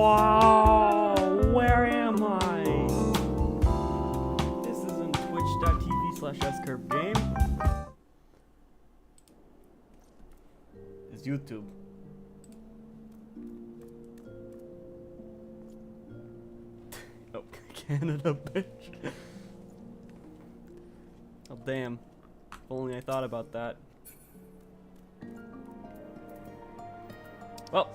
Wow, where am I? This isn't twitch.tv/scurbgame. It's YouTube. Oh, Canada, bitch. Oh, damn. If only I thought about that. Well,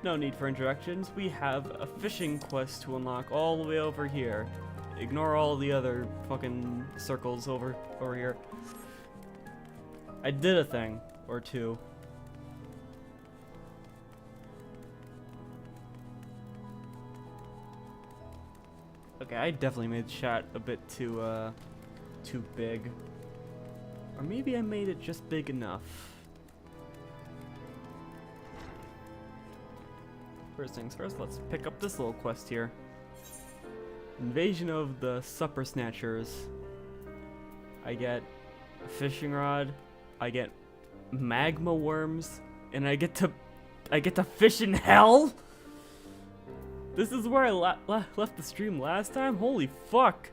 no need for introductions. We have a fishing quest to unlock all the way over here. Ignore all the other fucking circles over here. I did a thing or two. Okay, I definitely made the shot a bit too big. Or maybe I made it just big enough. First things first, let's pick up this little quest here. Invasion of the Supper Snatchers. I get a fishing rod, I get magma worms, and I get to fish in hell? This is where I left the stream last time? Holy fuck!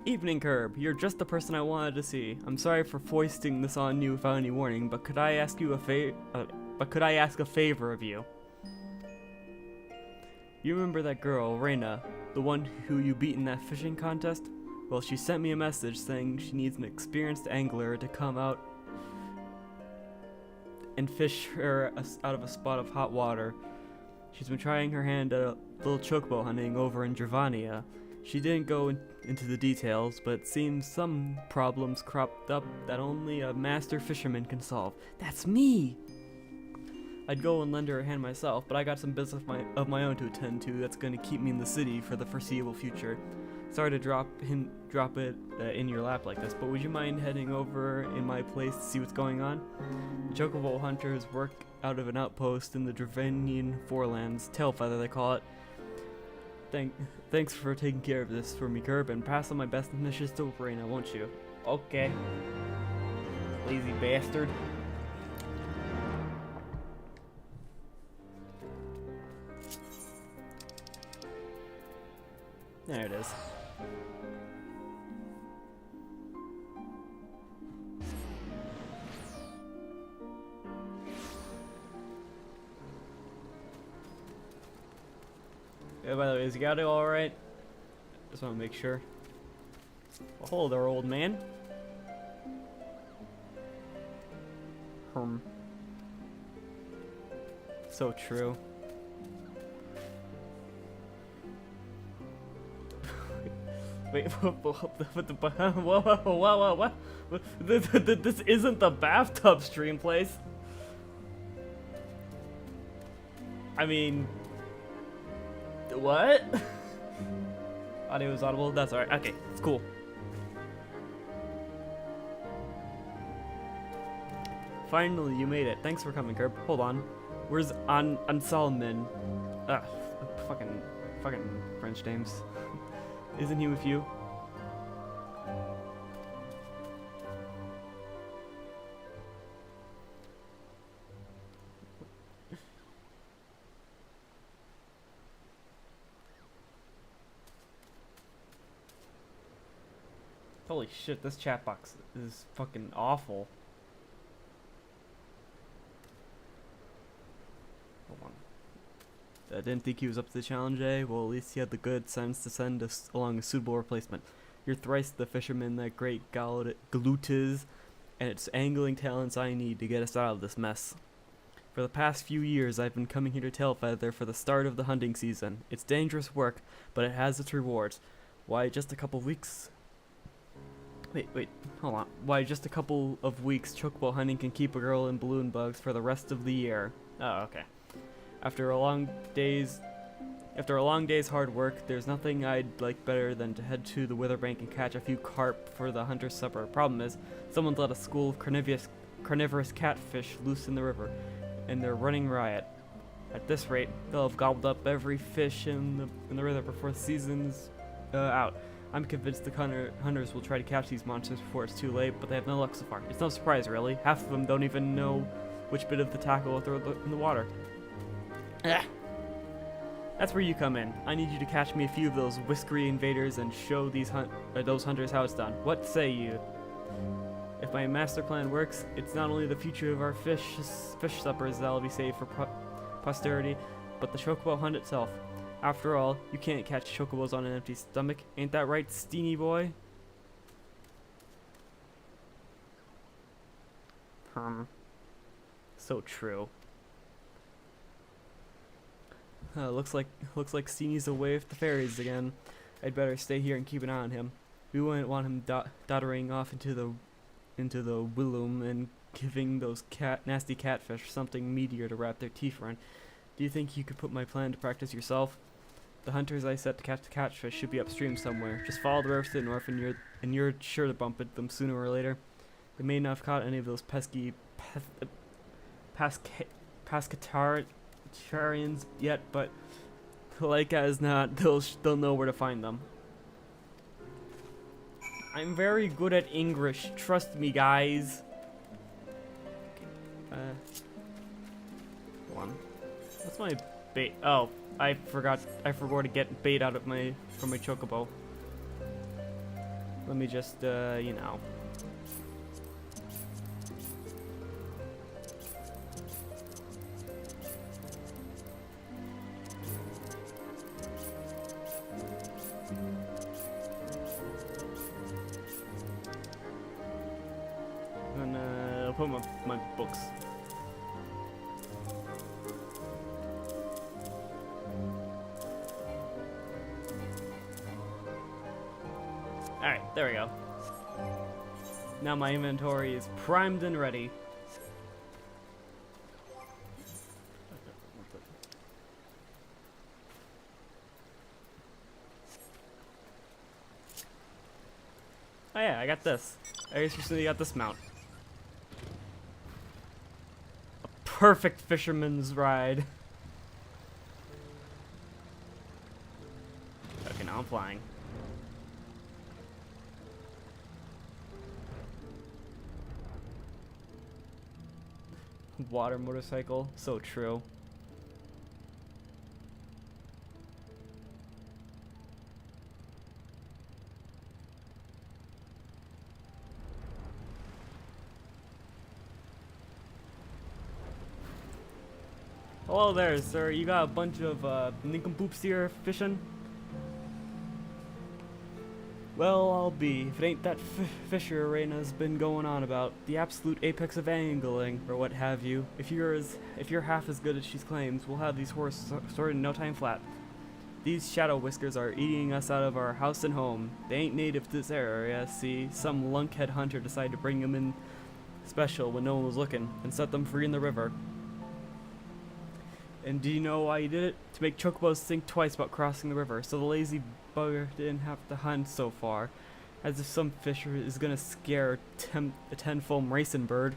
Evening Curb, you're just the person I wanted to see. I'm sorry for foisting this on you without any warning, but could I ask you a favor of you? You remember that girl, Reina, the one who you beat in that fishing contest? Well, she sent me a message saying she needs an experienced angler to come out and fish her out of a spot of hot water. She's been trying her hand at a little chocobo hunting over in Dravania. She didn't go into the details, but it seems some problems cropped up that only a master fisherman can solve. That's me! I'd go and lend her a hand myself, but I got some business of my own to attend to that's going to keep me in the city for the foreseeable future. Sorry to drop it in your lap like this, but would you mind heading over in my place to see what's going on? The chocobo hunters work out of an outpost in the Dravanian Forelands, Tailfeather they call it. Thanks for taking care of this for me, Curb, and pass on my best wishes to Reina, won't you? Okay. Lazy bastard. There it is. Yeah, by the way, is got it all right? Just want to make sure. Well, hello there, old man. So true. Wait, whoa. This isn't the bathtub stream place. I mean, what? Audio is audible? That's alright. Okay, it's cool. Finally, you made it. Thanks for coming, Curb. Hold on. Where's Solomon? Fucking French names. Isn't he with you? Holy shit, this chat box is fucking awful. Hold on. I didn't think he was up to the challenge, eh? Well, at least he had the good sense to send us along a suitable replacement. You're thrice the fisherman that great Galut is, and it's angling talents I need to get us out of this mess. For the past few years, I've been coming here to Tailfeather for the start of the hunting season. It's dangerous work, but it has its rewards. Why, just a couple of weeks... Wait, hold on. Why, just a couple of weeks chocobo hunting can keep a girl in balloon bugs for the rest of the year. Oh, okay. After a long day's hard work, there's nothing I'd like better than to head to the Witherbank and catch a few carp for the hunter's supper. Problem is, someone's let a school of carnivorous catfish loose in the river, and they're running riot. At this rate, they'll have gobbled up every fish in the river before the season's out. I'm convinced the hunters will try to catch these monsters before it's too late, but they have no luck so far. It's no surprise, really. Half of them don't even know which bit of the tackle will throw in the water. Ah. That's where you come in. I need you to catch me a few of those whiskery invaders and show those hunters how it's done. What say you? If my master plan works, it's not only the future of our fish suppers that'll be saved for posterity, but the chocobo hunt itself. After all, you can't catch chocobos on an empty stomach. Ain't that right, Steeny boy? So true. Looks like Steeny's away with the fairies again. I'd better stay here and keep an eye on him. We wouldn't want him doddering off into the Willum and giving those nasty catfish something meatier to wrap their teeth around. Do you think you could put my plan to practice yourself? The hunters I set to catch the catfish should be upstream somewhere. Just follow the river to the north, and you're sure to bump into them sooner or later. They may not have caught any of those pesky pescatarians yet, but like as not, they'll know where to find them. I'm very good at English. Trust me, guys. Go on. What's my bait? Oh, I forgot to get bait out of from my chocobo. Let me just you know. And I'll put my books. Alright, there we go. Now my inventory is primed and ready. Oh yeah, I got this. I recently got this mount. A perfect fisherman's ride. Okay, now I'm flying. Water motorcycle, so true. Hello there, sir. You got a bunch of nincompoops here fishing? Well, I'll be, if it ain't that fisher arena's been going on about. The absolute apex of angling, or what have you. If you're half as good as she claims, we'll have these horses sorted in no time flat. These shadow whiskers are eating us out of our house and home. They ain't native to this area, see. Some lunkhead hunter decided to bring them in special when no one was looking, and set them free in the river. And do you know why he did it? To make chocobos think twice about crossing the river, so the lazy bugger didn't have to hunt so far. As if some fisher is gonna scare a tenfold racing bird.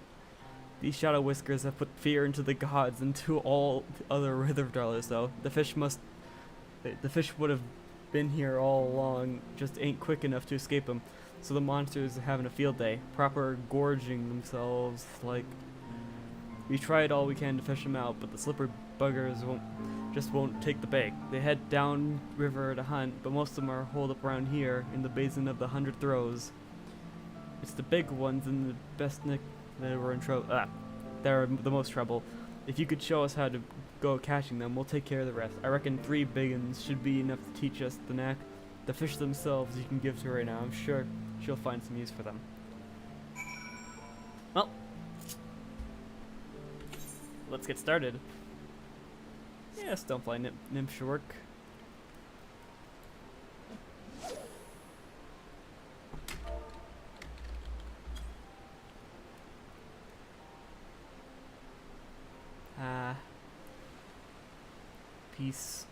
These shadow whiskers have put fear into the gods and to all other river dwellers, though. The fish would have been here all along, just ain't quick enough to escape them. So the monsters are having a field day, proper gorging themselves like. We tried all we can to fish them out, but the slippery buggers won't take the bait. They head down river to hunt, but most of them are holed up around here in the basin of the 100 Throws. It's the big ones and the best nick that were in trouble. They're the most trouble. If you could show us how to go catching them, we'll take care of the rest. I reckon 3 big uns should be enough to teach us the knack. The fish themselves you can give to her right now. I'm sure she'll find some use for them. Well, let's get started. Yeah, stonefly nymph should work. Peace.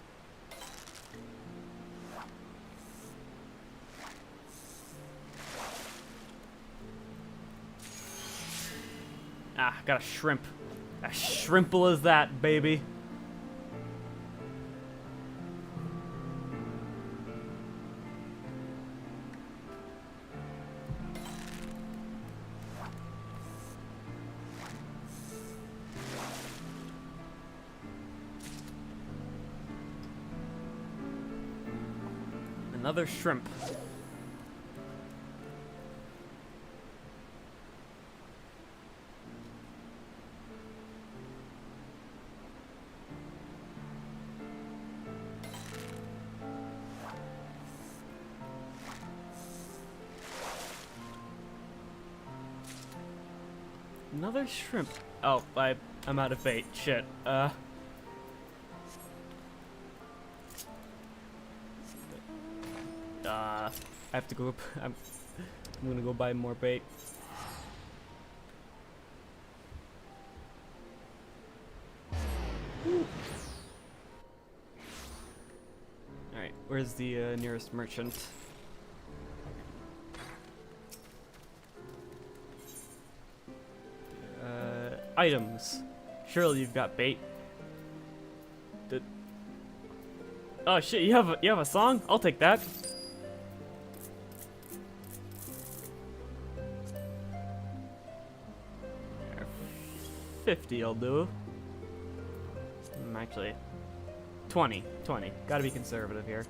Got a shrimp. As shrimple as that, baby. Another shrimp. Another shrimp. Oh, I'm out of bait. Shit. I have to go. I'm gonna go buy more bait. All right, where's the nearest merchant? Items. Surely you've got bait. Oh shit! You have a song? I'll take that. There, 50 I'll do. Actually, 20. Gotta be conservative here.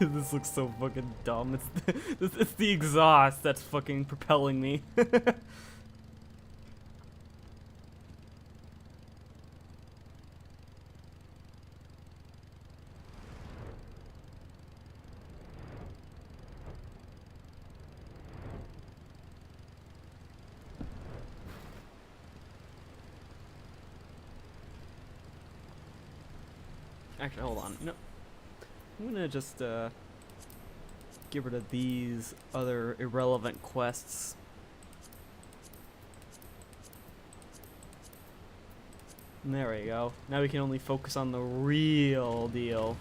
This looks so fucking dumb. It's the exhaust that's fucking propelling me. Actually, hold on. No. I'm gonna just get rid of these other irrelevant quests. And there we go. Now we can only focus on the real deal.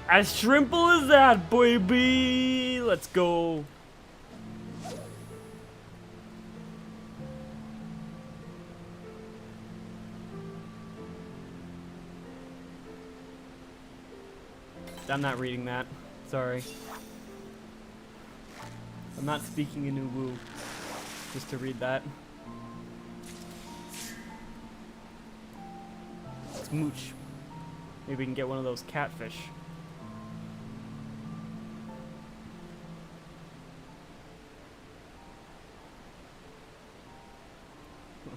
As simple as that, baby! Let's go. I'm not reading that. Sorry. I'm not speaking in Uwu just to read that. Let's mooch. Maybe we can get one of those catfish.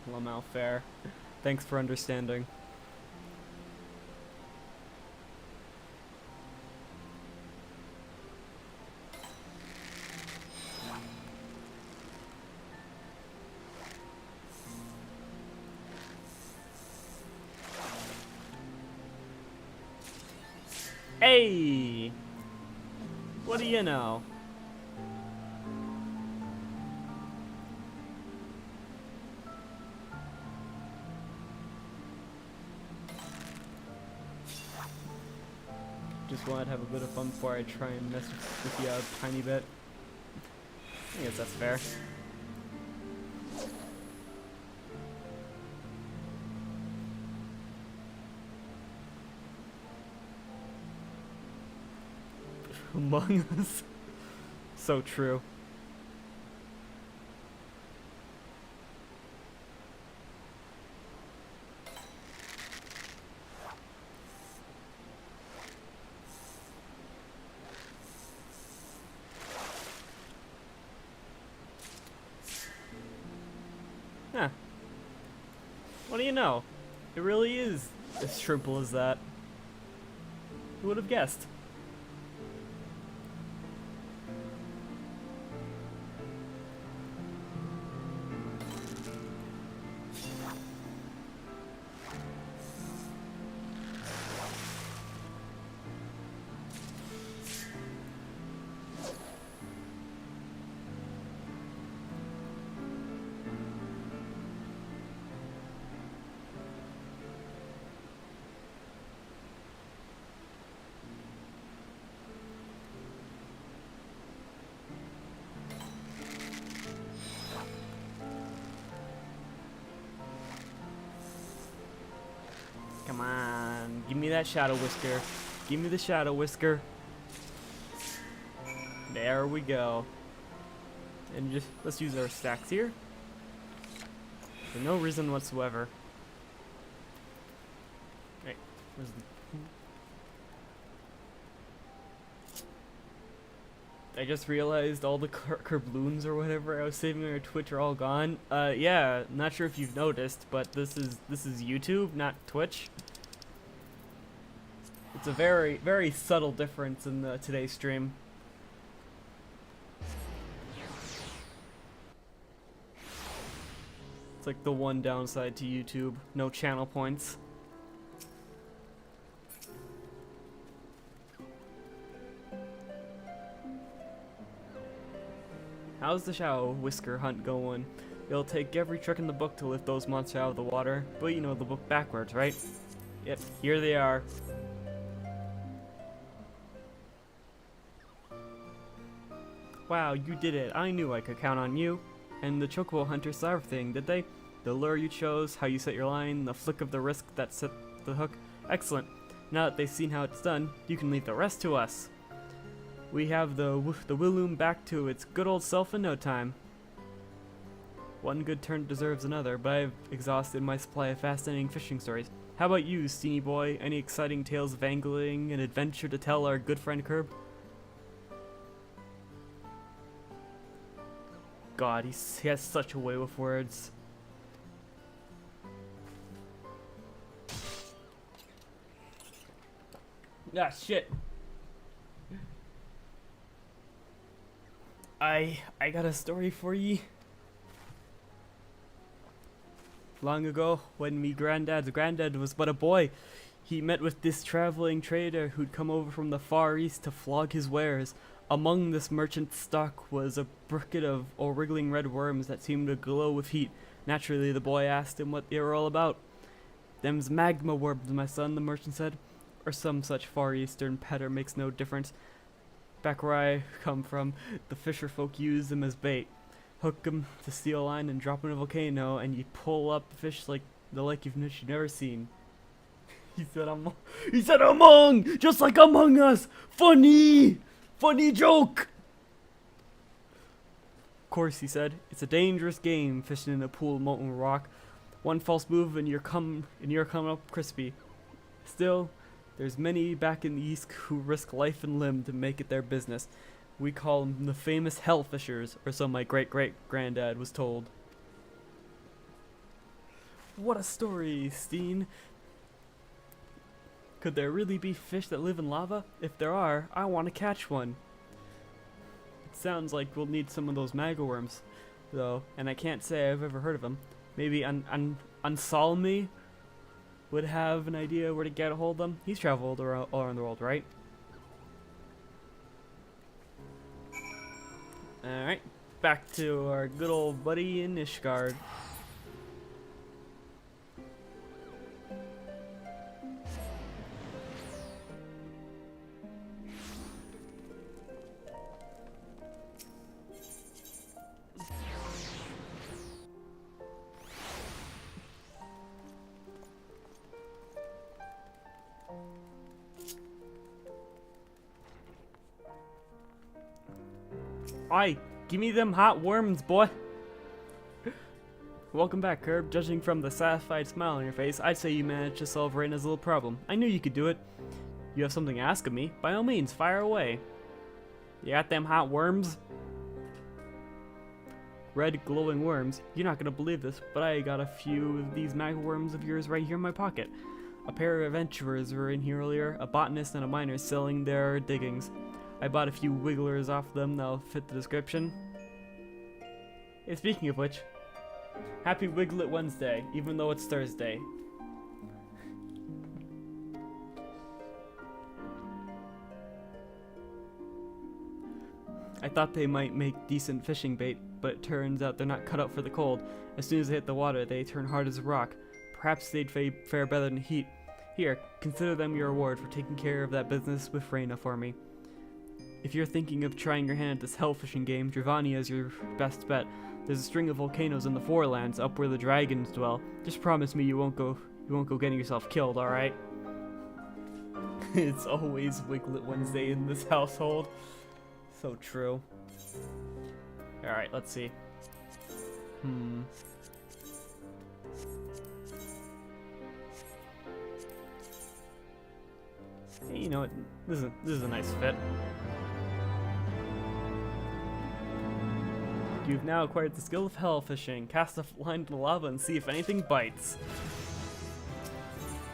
Lamau fair. Thanks for understanding. Hey! What do you know? Just wanted to have a bit of fun before I try and mess with you a tiny bit. I guess that's fair. Among Us. So true. Huh. What do you know? It really is as simple as that. Who would have guessed? Give me that Shadow Whisker. Give me the Shadow Whisker. There we go. And just let's use our stacks here. For no reason whatsoever. Wait, where's the... I just realized all the Kerbloons or whatever I was saving on Twitch are all gone. Yeah, not sure if you've noticed, but this is YouTube, not Twitch. It's a very, very subtle difference in today's stream. It's like the one downside to YouTube. No channel points. How's the Shadow Whisker hunt going? It'll take every trick in the book to lift those monsters out of the water, but you know the book backwards, right? Yep, here they are. Wow, you did it. I knew I could count on you. And the Chocobo Hunter saw everything, did they? The lure you chose, how you set your line, the flick of the wrist that set the hook. Excellent. Now that they've seen how it's done, you can leave the rest to us. We have the Willoom back to its good old self in no time. One good turn deserves another, but I've exhausted my supply of fascinating fishing stories. How about you, Steenie Boy? Any exciting tales of angling and adventure to tell our good friend Kerb? God, he has such a way with words. Ah, shit. I got a story for ye. Long ago, when me granddad's granddad was but a boy, he met with this traveling trader who'd come over from the Far East to flog his wares. Among this merchant's stock was a bucket of wriggling red worms that seemed to glow with heat. Naturally, the boy asked him what they were all about. "Them's magma worms, my son," the merchant said. "Or some such Far Eastern patter, makes no difference. Back where I come from, the fisher folk use them as bait. Hook 'em to steel line and drop in a volcano, and you pull up fish like you've never seen." He said, "Among, just like Among Us. Funny joke." Of course, he said, "It's a dangerous game, fishing in a pool of molten rock. One false move and you're coming up crispy. Still, there's many back in the East who risk life and limb to make it their business. We call them the famous hellfishers, or so my great-great-granddad was told." What a story, Steen. Could there really be fish that live in lava? If there are, I want to catch one. It sounds like we'll need some of those magma worms, though, and I can't say I've ever heard of them. Maybe Ansalmi would have an idea where to get a hold of them. He's traveled all around the world, right? Alright, back to our good old buddy in Ishgard. Aye, give me them hot worms, boy. Welcome back, Kerb. Judging from the satisfied smile on your face, I'd say you managed to solve Reina's little problem. I knew you could do it. You have something to ask of me? By all means, fire away. You got them hot worms? Red glowing worms. You're not gonna believe this, but I got a few of these magma worms of yours right here in my pocket. A pair of adventurers were in here earlier, a botanist and a miner selling their diggings. I bought a few wigglers off them that'll fit the description. Hey, speaking of which, happy Wiglet Wednesday, even though it's Thursday. I thought they might make decent fishing bait, but it turns out they're not cut out for the cold. As soon as they hit the water, they turn hard as a rock. Perhaps they'd fare better than heat. Here, consider them your reward for taking care of that business with Reina for me. If you're thinking of trying your hand at this hell fishing game, Dravania is your best bet. There's a string of volcanoes in the forelands up where the dragons dwell. Just promise me you won't go getting yourself killed, alright? It's always Wiglet Wednesday in this household. So true. Alright, let's see. Hey, you know what? This is a nice fit. You've now acquired the skill of hell fishing. Cast a line into the lava and see if anything bites.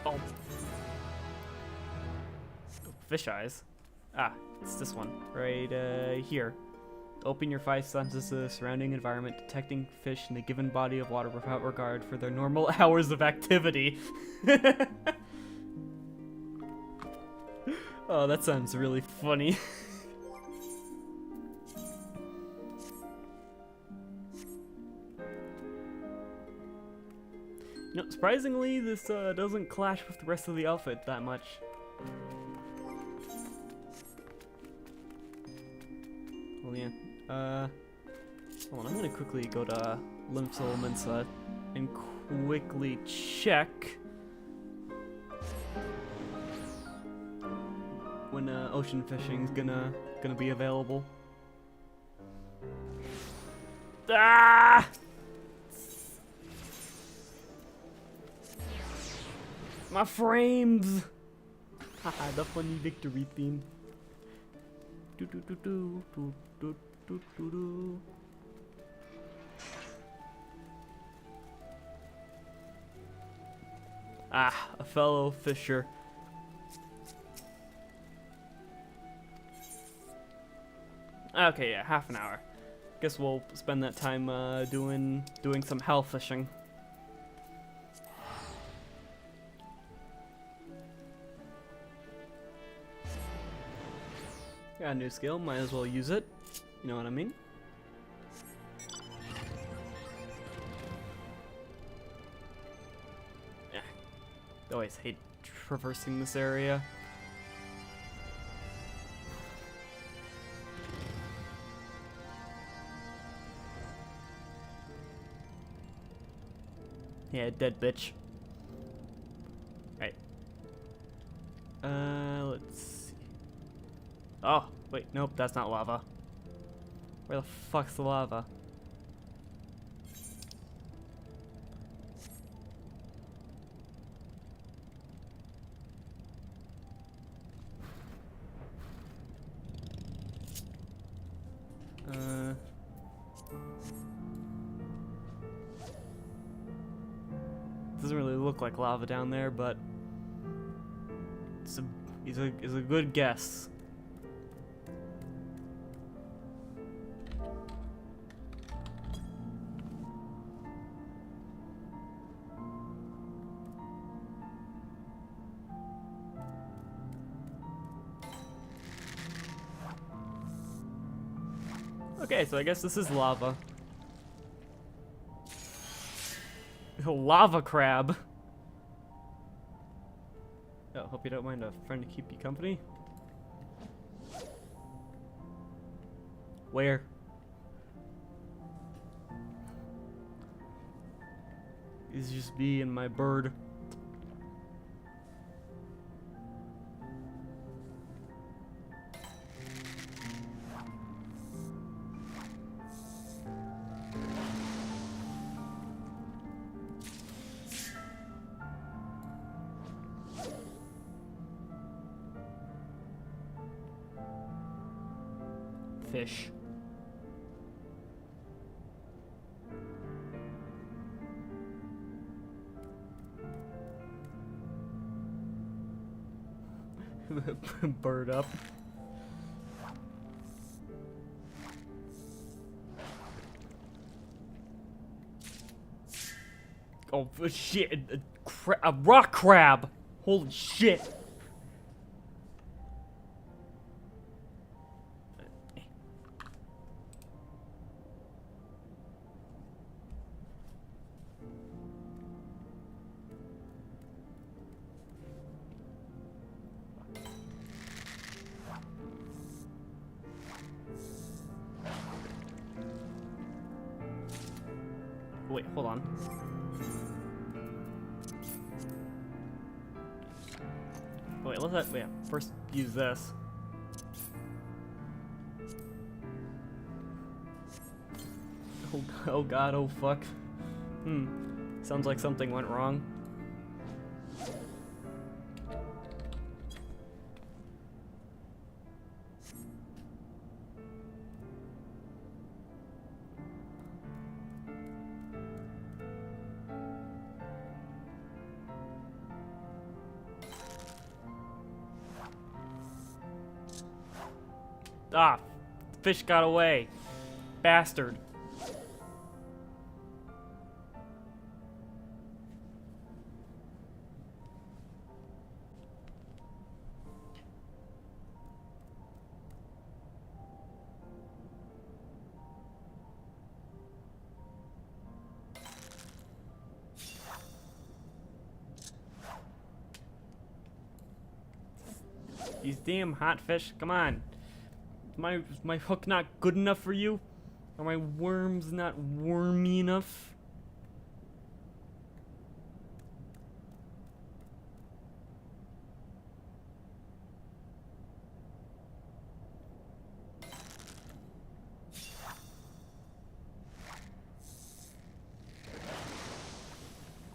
Oh. Fish eyes. Ah, it's this one. Right here. Open your 5 senses to the surrounding environment, detecting fish in a given body of water without regard for their normal hours of activity. Oh, that sounds really funny. You know, surprisingly, this doesn't clash with the rest of the outfit that much. Well, yeah. Hold on, I'm gonna quickly go to Lymph Elements and quickly check when ocean fishing's gonna be available. Ah! My frames! Haha, the funny victory theme. Do do do do do do do do do. Ah, a fellow fisher. Okay, yeah, half an hour. Guess we'll spend that time doing some hell fishing. Got a new skill, might as well use it. You know what I mean? Yeah. Always hate traversing this area. Yeah, dead bitch. Right. Let's see. Oh, wait, nope, that's not lava. Where the fuck's the lava? Doesn't really look like lava down there, but it's a good guess. Okay, so I guess this is lava. A lava crab. Oh, hope you don't mind a friend to keep you company. Where? Is just me and my bird. Fish. Bird up. Oh shit! A rock crab! Holy shit! Wait, hold on. Wait, yeah, first use this. Oh god, oh fuck. Sounds like something went wrong. Ah, fish got away. Bastard. These damn hot fish, come on. Is my hook not good enough for you? Are my worms not wormy enough?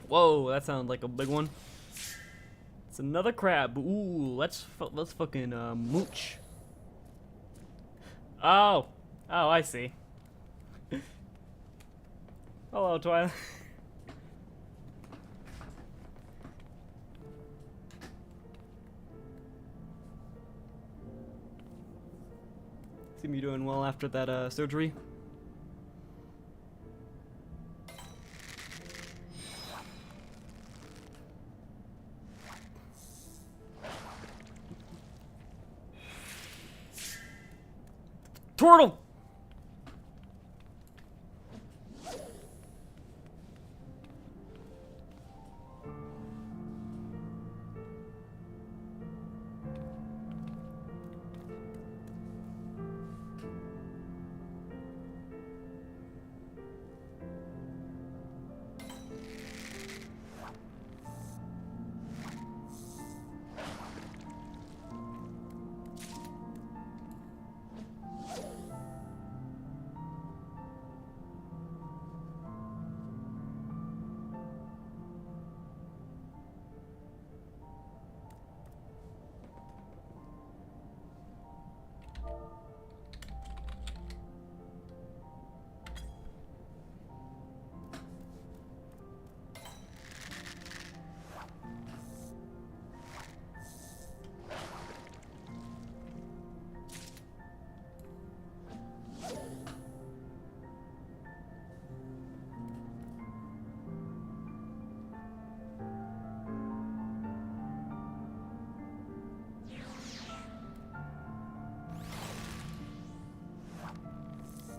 Whoa, that sounded like a big one. It's another crab. Ooh, let's fucking mooch. Oh, I see. Hello, Twilight. Seem you doing well after that surgery. Turtle!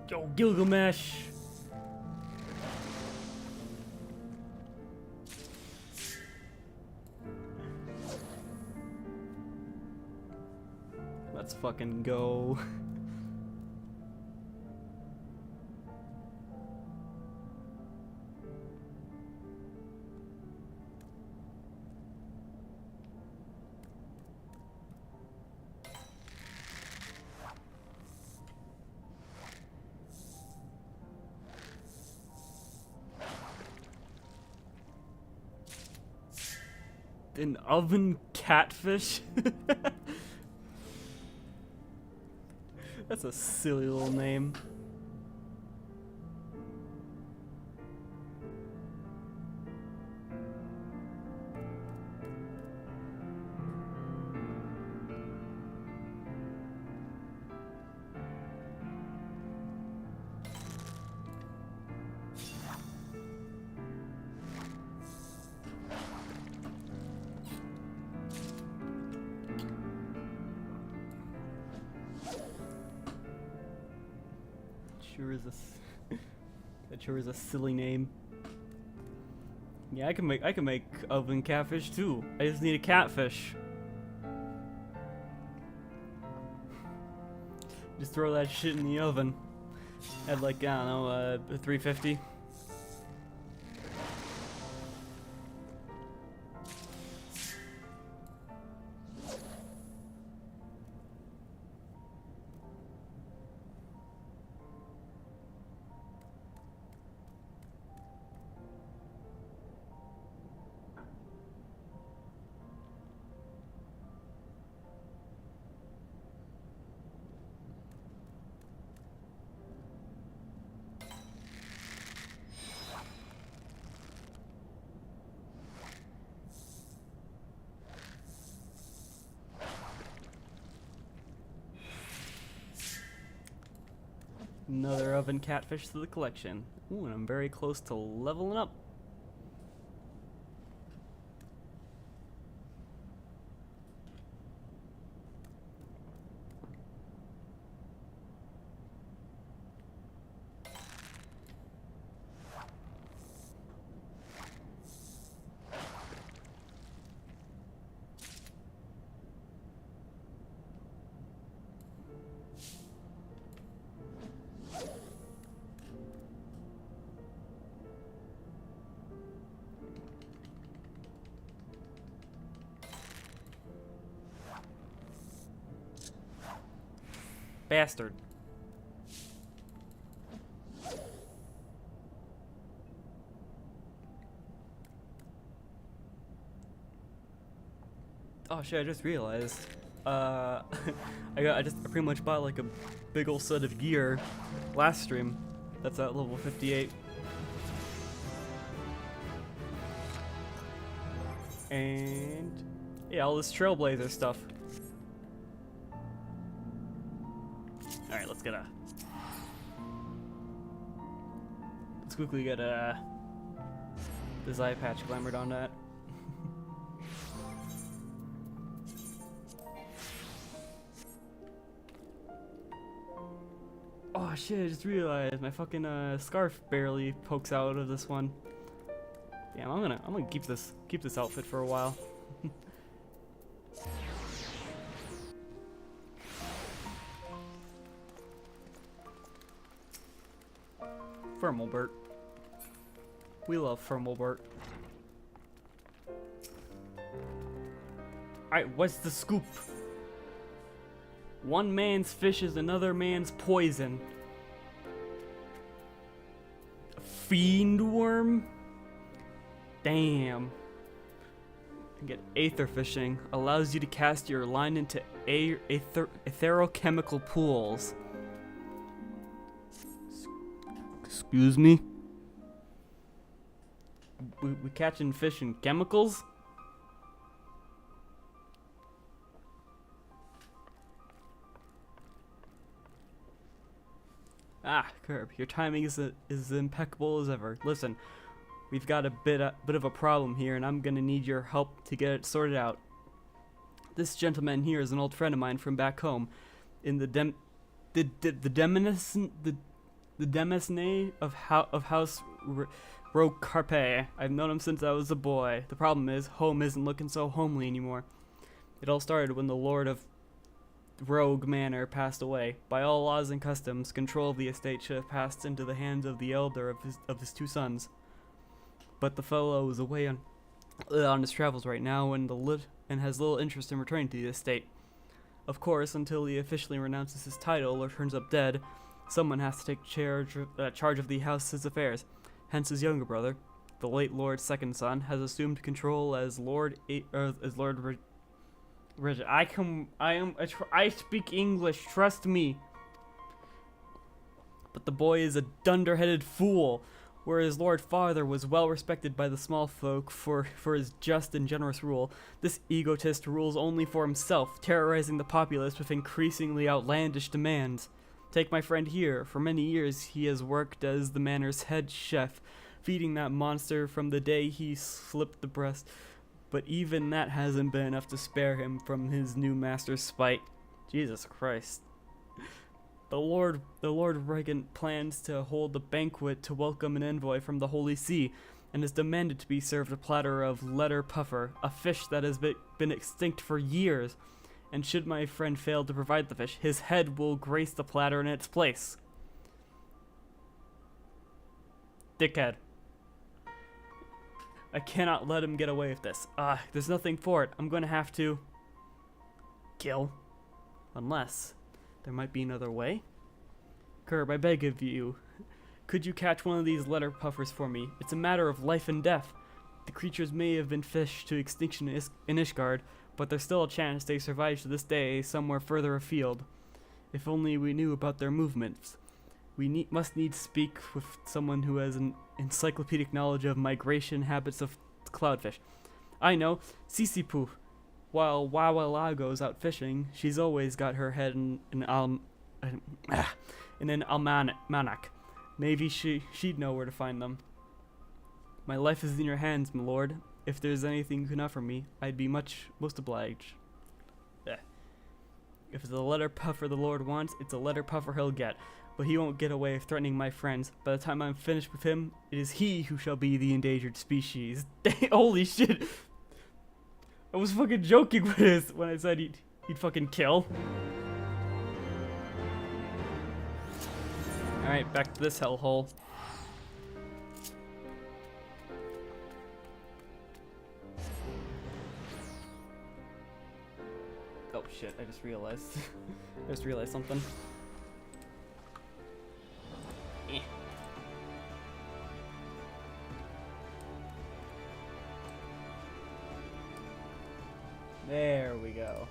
Yo, Gilgamesh! Let's fucking go. An oven catfish? That's a silly little name. That sure is a silly name. Yeah, I can make oven catfish too. I just need a catfish. Just throw that shit in the oven at like, I don't know, 350. Another oven catfish to the collection. Ooh, and I'm very close to leveling up. Bastard. Oh shit, I just realized. I pretty much bought like a big ol' set of gear last stream. That's at level 58. And yeah, all this Trailblazer stuff. Alright, let's quickly get this eye patch glamored on that. Oh shit, I just realized my fucking scarf barely pokes out of this one. Damn, I'm gonna keep this outfit for a while. Firmalbert. We love Firmalbert. Alright, what's the scoop? One man's fish is another man's poison. Fiend worm? Damn. Get aether fishing. Allows you to cast your line into etherochemical pools. Excuse me? We catching fish in chemicals? Ah, Curb, your timing is as impeccable as ever. Listen, we've got a bit of a problem here, and I'm gonna need your help to get it sorted out. This gentleman here is an old friend of mine from back home, in the Demesne of House Rocarpe. I've known him since I was a boy. The problem is, home isn't looking so homely anymore. It all started when the Lord of Rogue Manor passed away. By all laws and customs, control of the estate should have passed into the hands of the elder of his two sons. But the fellow is away on his travels right now, and has little interest in returning to the estate. Of course, until he officially renounces his title or turns up dead, someone has to take charge of the house's affairs. Hence, his younger brother, the late Lord's second son, has assumed control as Lord Rigid. I speak English, trust me. But the boy is a dunderheaded fool, whereas Lord Father was well respected by the small folk for his just and generous rule. This egotist rules only for himself, terrorizing the populace with increasingly outlandish demands. Take my friend here. For many years he has worked as the manor's head chef, feeding that monster from the day he slipped the breast. But even that hasn't been enough to spare him from his new master's spite. Jesus Christ. The Lord Regent plans to hold a banquet to welcome an envoy from the Holy See, and has demanded to be served a platter of letter puffer, a fish that has been extinct for years. And should my friend fail to provide the fish, his head will grace the platter in its place. Dickhead. I cannot let him get away with this. There's nothing for it. I'm going to have to kill. Unless there might be another way. Curb, I beg of you. Could you catch one of these letter puffers for me? It's a matter of life and death. The creatures may have been fished to extinction in Ishgard, but there's still a chance they survive to this day somewhere further afield. If only we knew about their movements. We must needs speak with someone who has an encyclopedic knowledge of migration habits of cloudfish. I know, Sisipu. While Wawala goes out fishing, she's always got her head in in an almanac. Maybe she'd know where to find them. My life is in your hands, my lord. If there's anything you can offer me, I'd be most obliged. If it's a letter puffer the Lord wants, it's a letter puffer he'll get. But he won't get away with threatening my friends. By the time I'm finished with him, it is he who shall be the endangered species. Holy shit. I was fucking joking with this when I said he'd fucking kill. Alright, back to this hellhole. Oh shit, I just realized. I just realized something. There we go.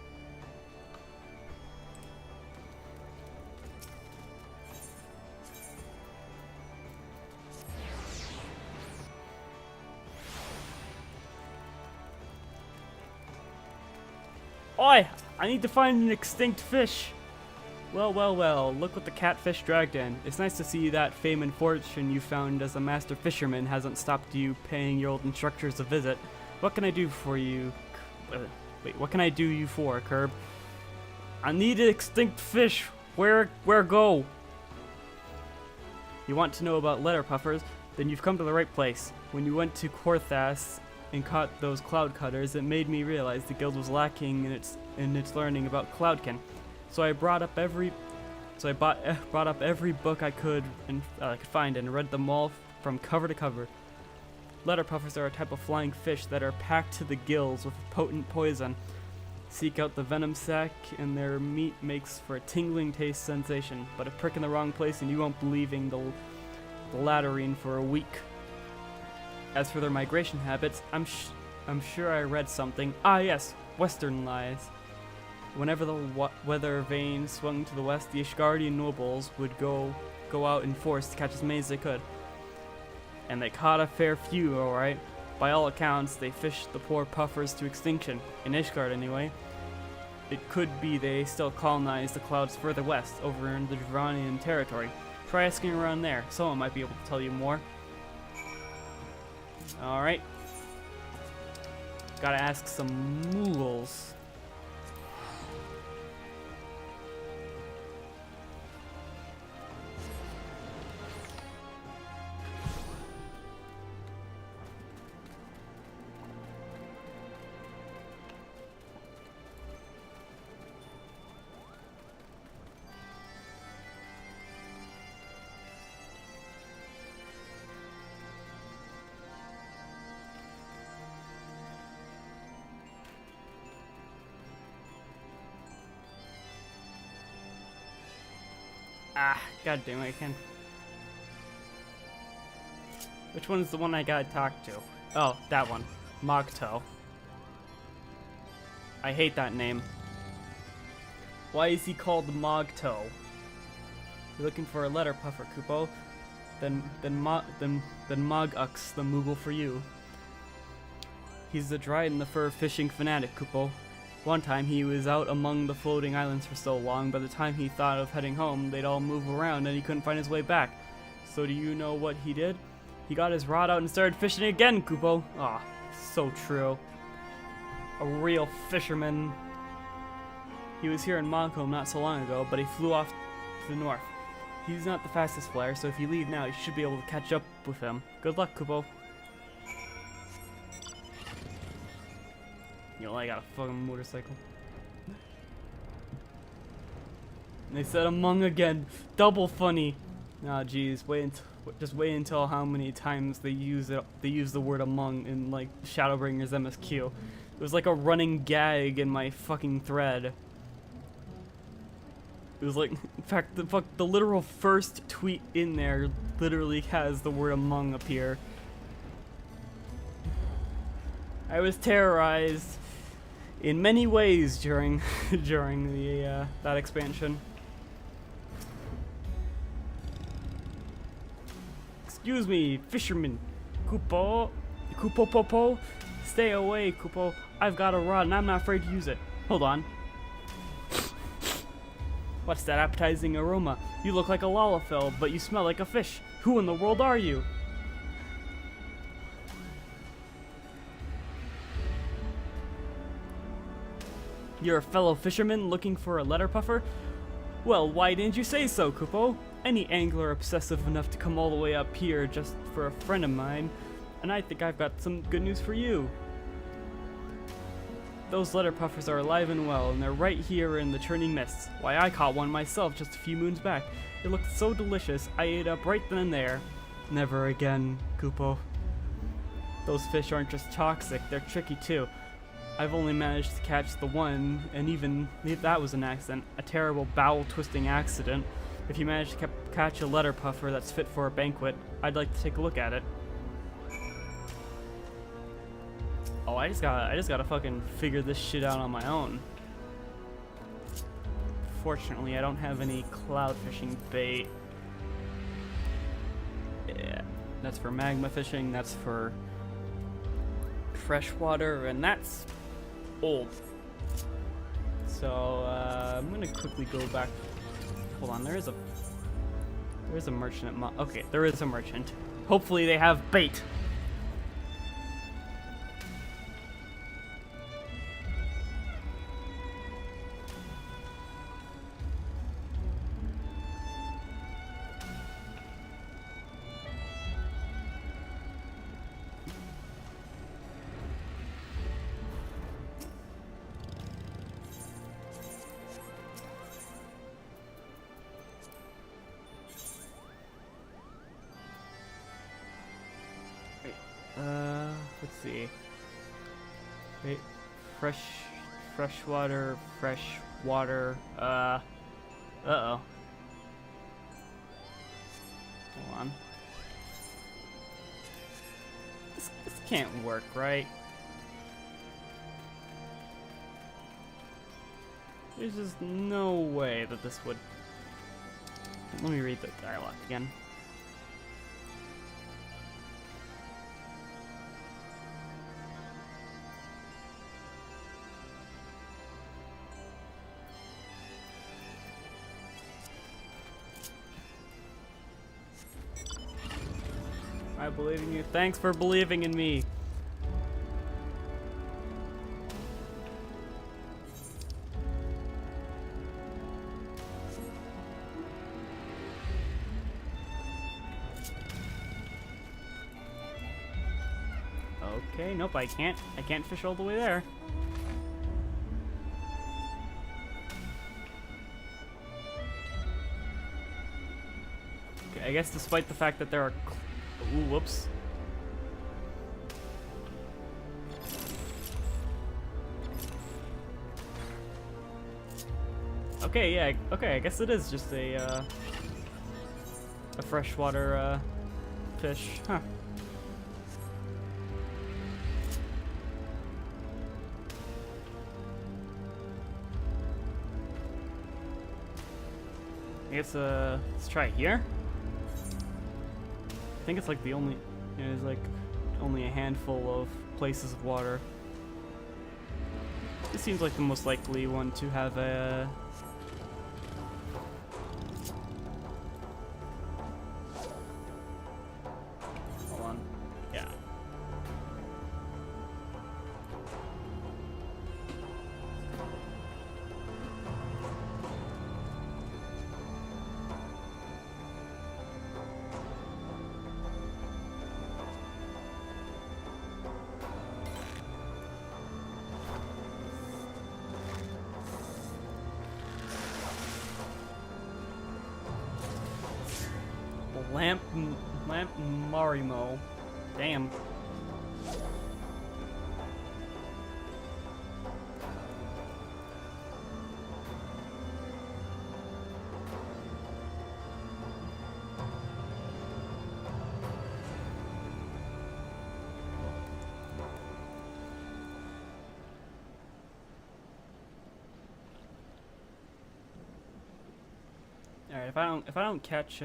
Oi! I need to find an extinct fish. Well, well, well, look what the catfish dragged in. It's nice to see that fame and fortune you found as a master fisherman hasn't stopped you paying your old instructors a visit. What can I do for you? What can I do you for, Curb? I need an extinct fish. Where go? You want to know about letter puffers? Then you've come to the right place. When you went to Korthas and caught those cloud cutters, it made me realize the guild was lacking in its learning about Cloudkin. So I brought up every book I could find and read them all from cover to cover. Letter puffers are a type of flying fish that are packed to the gills with potent poison. Seek out the venom sac, and their meat makes for a tingling taste sensation. But a prick in the wrong place, and you won't believe in the latrine for a week. As for their migration habits, I'm sure I read something. Ah, yes, western lies. Whenever the weather vane swung to the west, the Ishgardian nobles would go out in force to catch as many as they could. And they caught a fair few, alright. By all accounts, they fished the poor puffers to extinction. In Ishgard, anyway. It could be they still colonize the clouds further west, over in the Dranian territory. Try asking around there. Someone might be able to tell you more. Alright. Gotta ask some Moogles. Ah, god damn it, I can. Which one's the one I gotta talk to? Oh, that one. Mogto. I hate that name. Why is he called Mogto? You're looking for a letter puffer, Kupo? Then Mogux, the Moogle for you. He's the dried in the fur fishing fanatic, Kupo. One time he was out among the floating islands for so long, by the time he thought of heading home, they'd all move around and he couldn't find his way back. So do you know what he did? He got his rod out and started fishing again, Kupo. Ah, so true. A real fisherman. He was here in Montcomb not so long ago, but he flew off to the north. He's not the fastest flyer, so if you leave now, you should be able to catch up with him. Good luck, Kupo. You know, I got a fucking motorcycle. And they said among again. Double funny. Nah, jeez. Just wait until how many times they use it. They use the word among in like Shadowbringers MSQ. It was like a running gag in my fucking thread. It was like, in fact, the literal first tweet in there literally has the word among appear. I was terrorized in many ways during the that expansion. Excuse me, fisherman. Kupo Popo. Stay away, Kupo. I've got a rod and I'm not afraid to use it. Hold on. What's that appetizing aroma? You look like a lalafell, but you smell like a fish. Who in the world are you? You're a fellow fisherman looking for a letter puffer? Well, why didn't you say so, Kupo? Any angler obsessive enough to come all the way up here just for a friend of mine, and I think I've got some good news for you. Those letter puffers are alive and well, and they're right here in the churning mists. Why, I caught one myself just a few moons back. It looked so delicious, I ate up right then and there. Never again, Kupo. Those fish aren't just toxic, they're tricky too. I've only managed to catch the one, and even if that was an accident, a terrible bowel-twisting accident. If you manage to catch a letter puffer that's fit for a banquet, I'd like to take a look at it. Oh, I just gotta fucking figure this shit out on my own. Fortunately, I don't have any cloud fishing bait. Yeah, that's for magma fishing, that's for freshwater, and that's old. So, I'm gonna quickly go back. Hold on, there is a merchant at okay, there is a merchant. Hopefully they have bait. Let's see. Wait, fresh water. Uh-oh. Hold on. This can't work, right? There's just no way that this would... Let me read the dialogue again. I believe in you. Thanks for believing in me. Okay, nope, I can't fish all the way there. Okay, I guess despite the fact that there are ooh, whoops. Okay, yeah, okay, I guess it is just a freshwater, fish, huh. I guess, let's try it here. I think it's like the only, there's like only a handful of places of water. This seems like the most likely one to have a... Hold on. Yeah. Lamp Marimo. Damn. All right, if I don't catch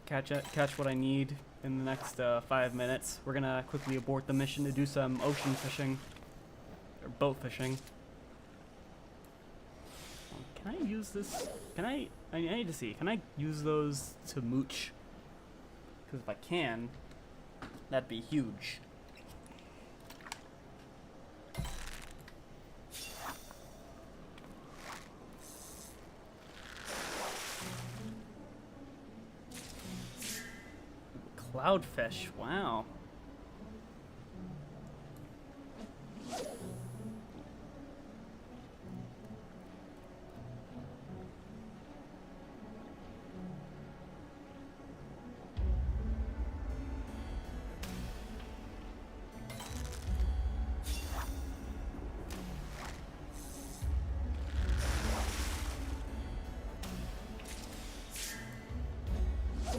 catch what I need in the next 5 minutes, we're gonna quickly abort the mission to do some ocean fishing or boat fishing. Can I use this? Can I need to see. Can I use those to mooch? Because if I can, that'd be huge. Cloudfish, wow.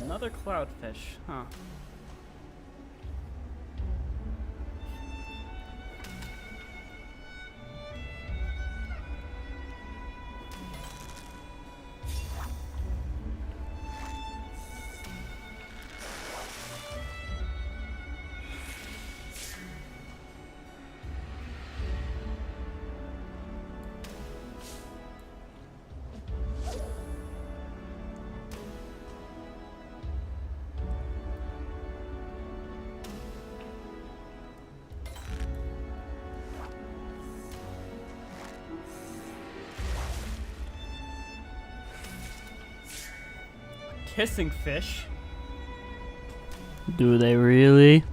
Another cloudfish, huh? Kissing fish. Do they really?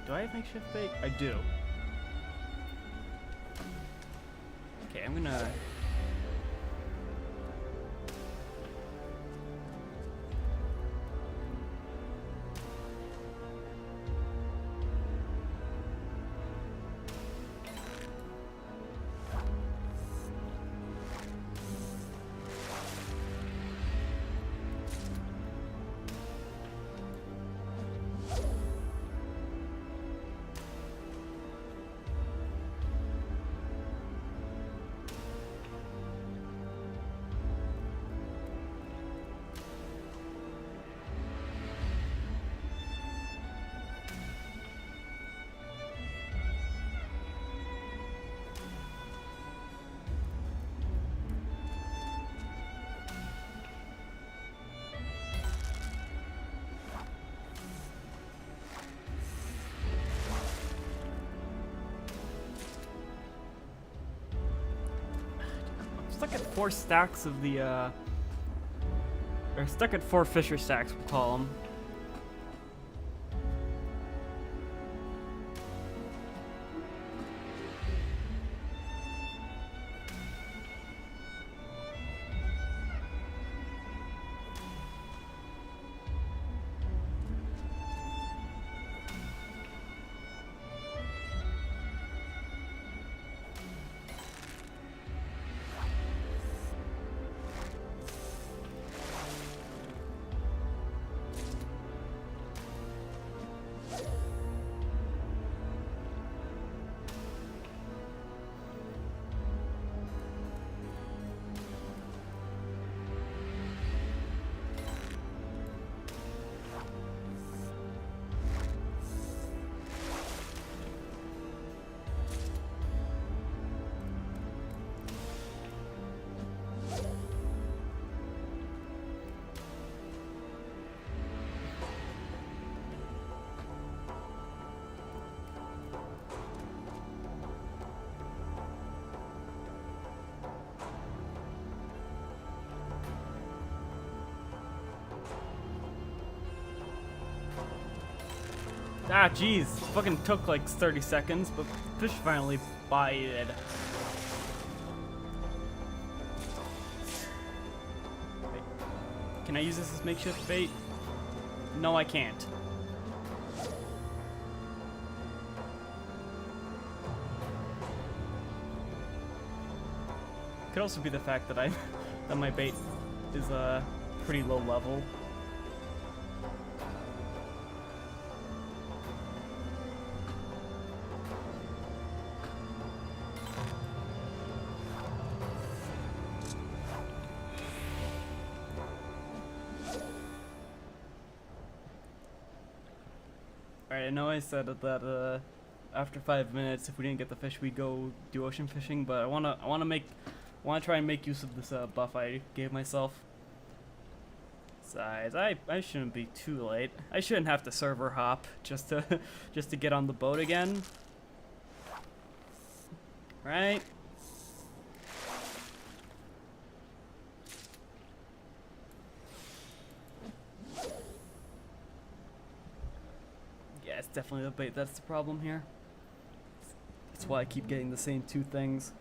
Do I have makeshift bait? I do. Okay, I'm gonna... stuck at 4 stacks of the, or stuck at 4 Fisher stacks, we'll call them. Ah, jeez. Fucking took like 30 seconds, but fish finally bited. Wait. Can I use this as makeshift bait? No, I can't. Could also be the fact that that my bait is pretty low level. Alright, I know I said that after 5 minutes, if we didn't get the fish, we'd go do ocean fishing. But I wanna try and make use of this buff I gave myself. Besides, I shouldn't be too late. I shouldn't have to server hop just to just to get on the boat again. Right? Yeah, it's definitely the bait that's the problem here. That's why I keep getting the same two things.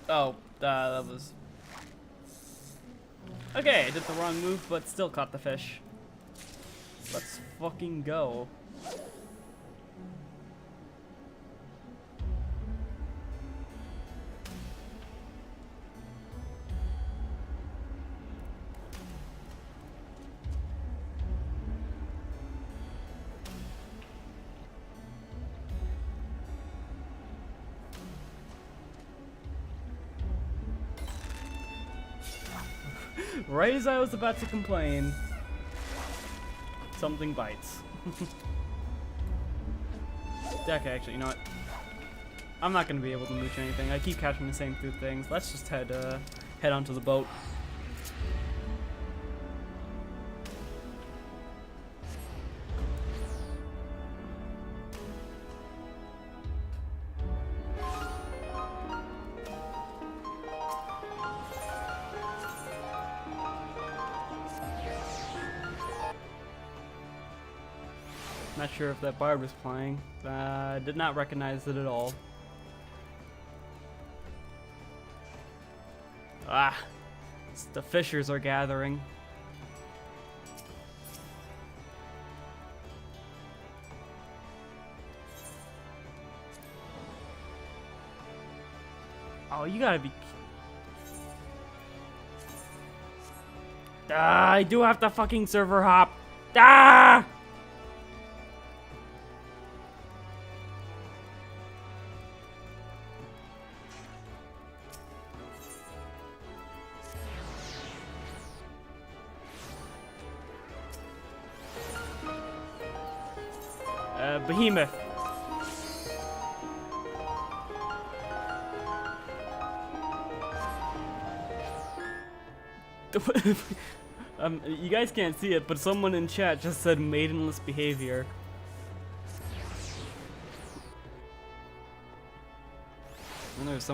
Oh, that was... Okay, I did the wrong move, but still caught the fish. Let's fucking go. Right as I was about to complain, something bites. Okay, actually, you know what? I'm not gonna be able to mooch anything. I keep catching the same two things. Let's just head onto the boat. Not sure if that bard was playing. Did not recognize it at all. Ah, the fishers are gathering. Oh, you gotta be... Ah, I do have to fucking server hop. Ah! Behemoth. You guys can't see it, but someone in chat just said maidenless behavior. And there was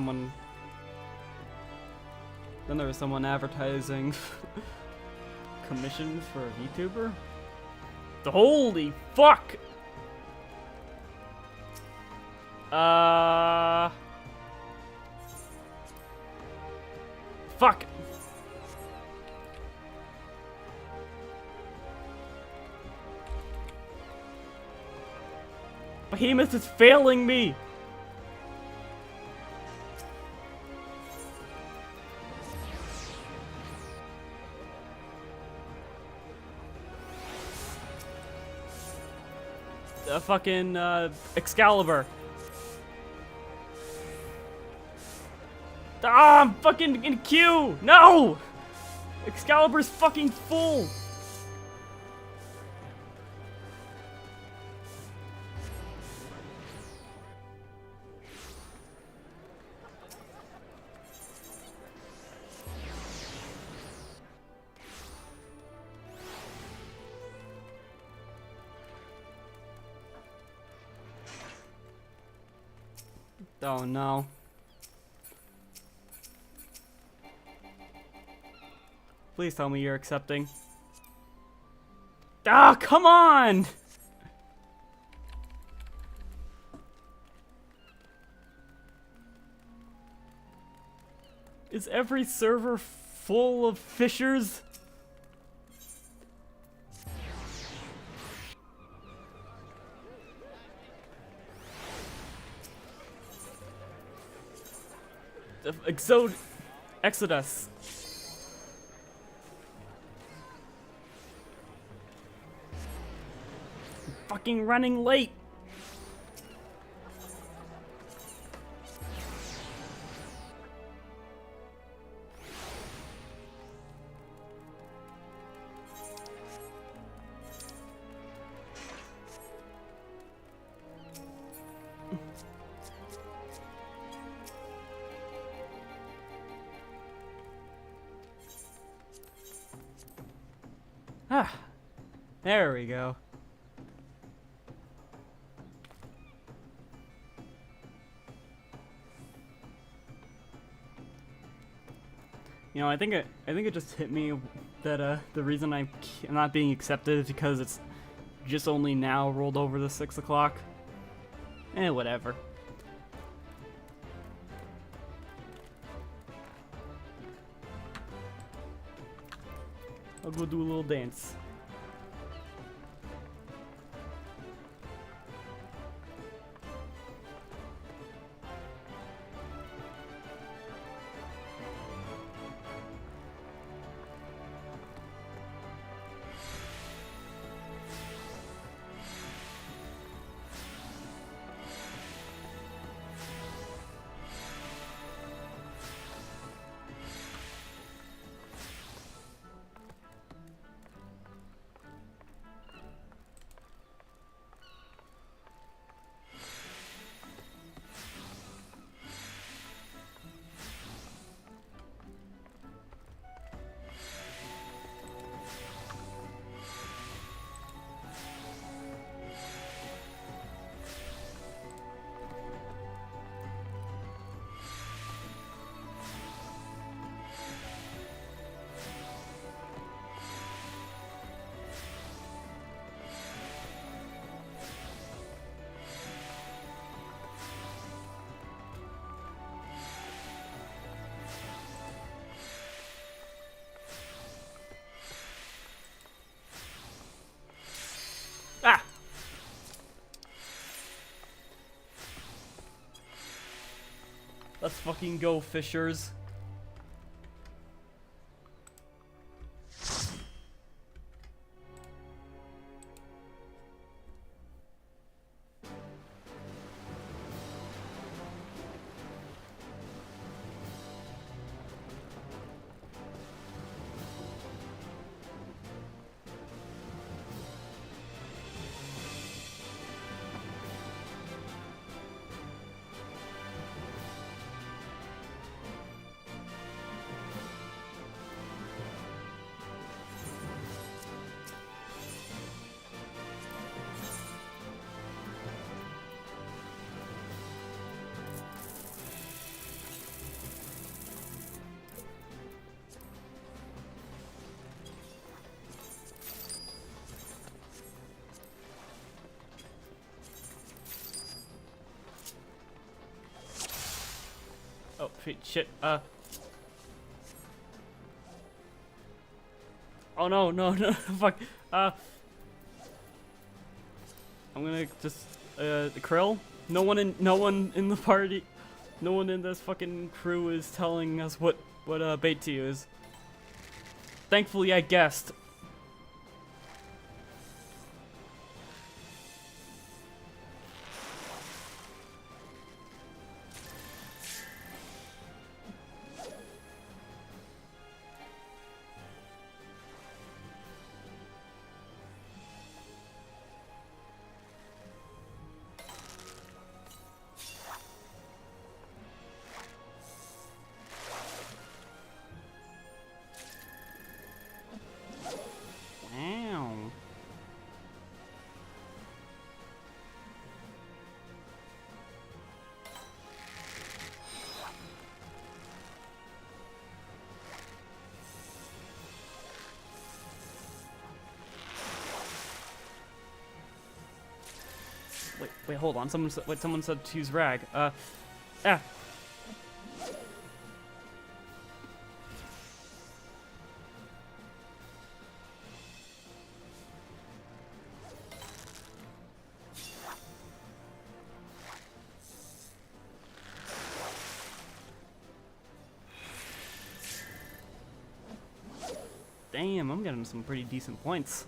someone advertising commissions for a VTuber. Holy fuck! Fuck! Behemoth is failing me! Fucking, Excalibur. Ah, I'm fucking in queue! No! Excalibur's fucking full! Oh no. Please tell me you're accepting. Ah, come on! Is every server full of fishers? Exodus. I'm fucking running late. There we go. You know, I think it just hit me that the reason I'm not being accepted is because it's just only now rolled over to 6 o'clock. Whatever. I'll go do a little dance. Ah! Let's fucking go, fishers. Oh, shit, oh no, no, fuck, I'm gonna just, Krill? No one in the party, no one in this fucking crew is telling us what bait to use. Thankfully, I guessed. Wait, hold on. Someone said to use rag. Damn, I'm getting some pretty decent points.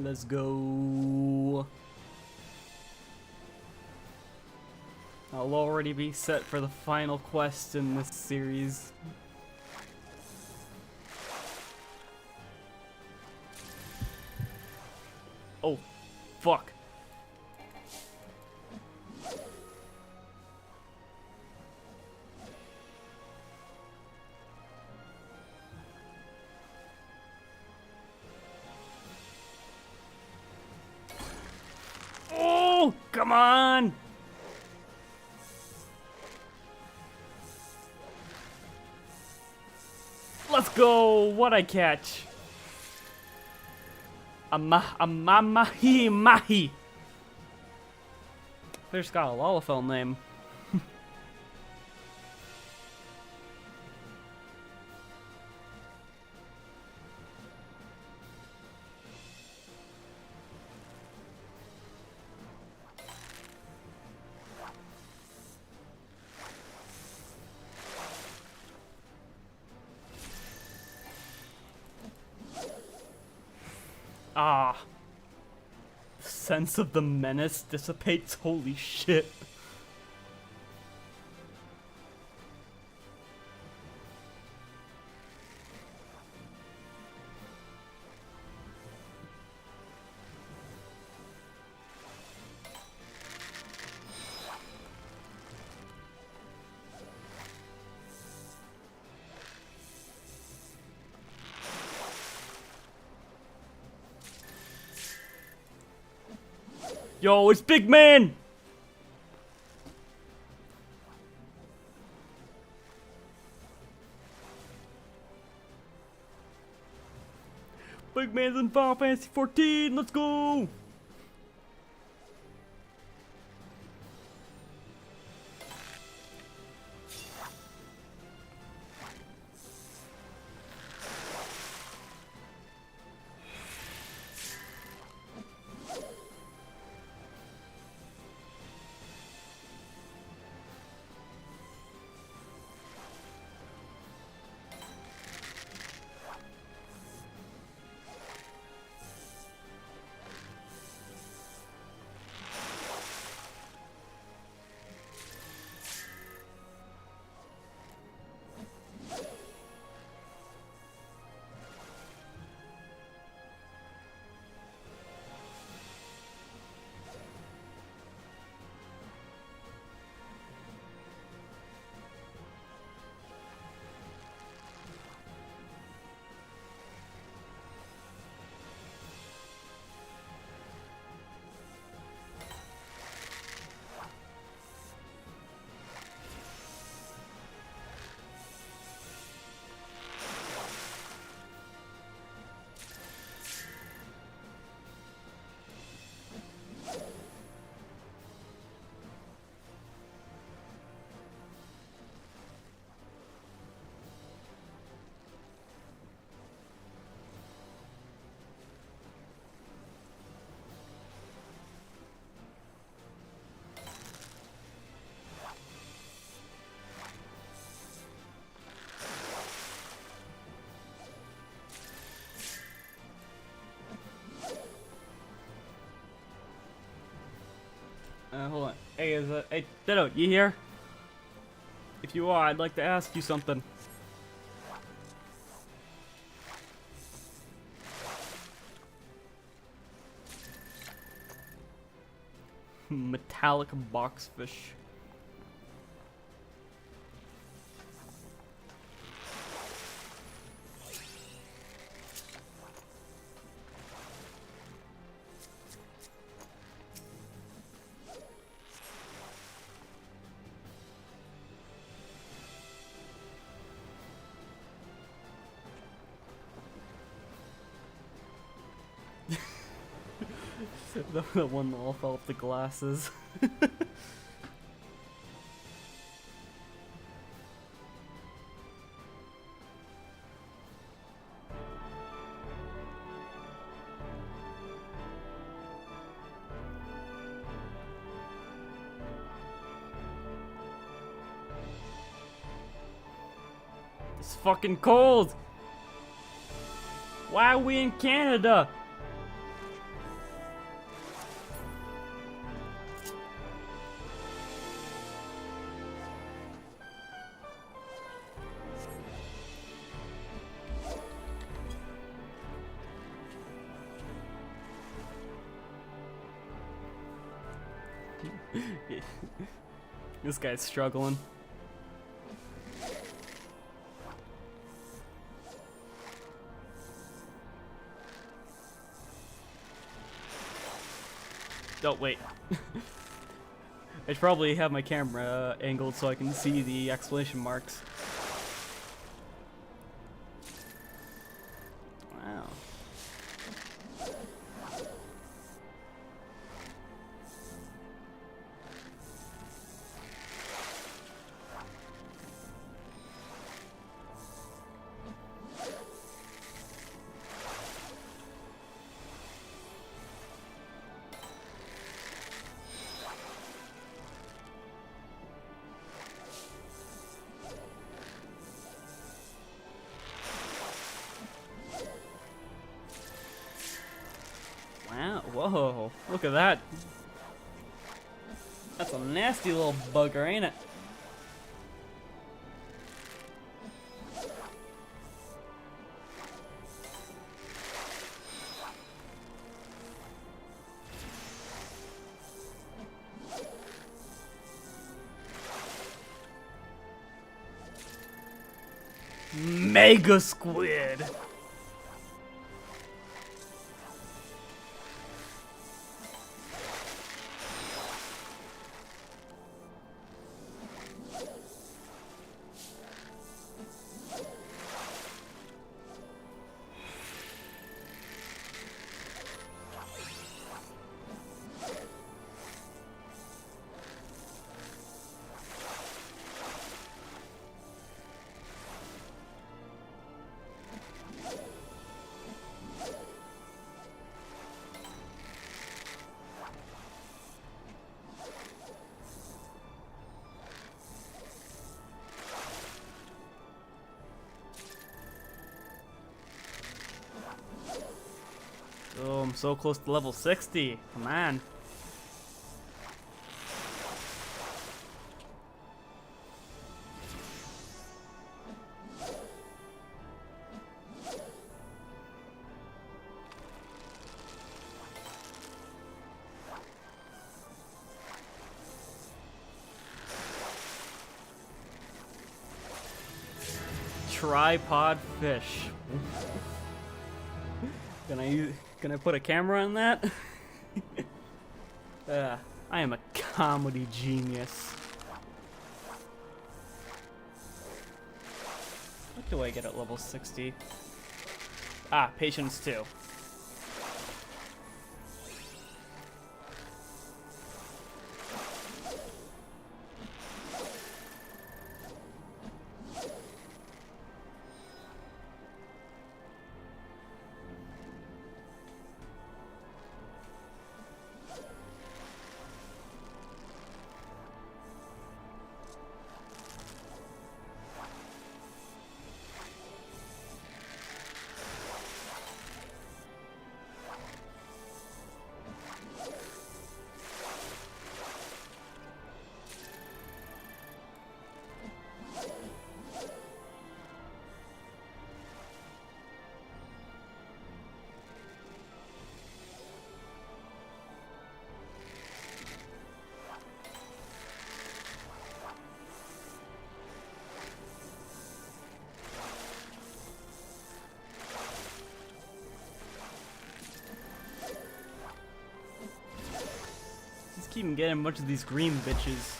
Let's go. I'll already be set for the final quest in this series. Oh, fuck. Oh, come on! Let's go! What'd I catch? A mahi. Fish got a Lalafell name. Ah. The sense of the menace dissipates. Holy shit. Yo, it's Big Man! Big Man's in Final Fantasy XIV, let's go! Hold on. Hey, Ditto, you here? If you are, I'd like to ask you something. Metallic boxfish. The one that all fell off the glasses. It's fucking cold! Why are we in Canada? This guy's struggling. Oh, wait. I should probably have my camera angled so I can see the exclamation marks. Wow. Wow, whoa, look at that. That's a nasty little bugger, ain't it? Mega squid. Oh, I'm so close to level 60. Come on. Tripod fish. Can I put a camera on that? I am a comedy genius. What do I get at level 60? Ah, patience 2. Just keep getting a bunch of these green bitches.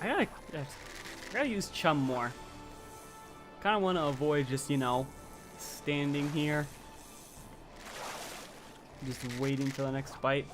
I gotta use chum more. Kind of want to avoid just, you know, standing here, just waiting for the next bite.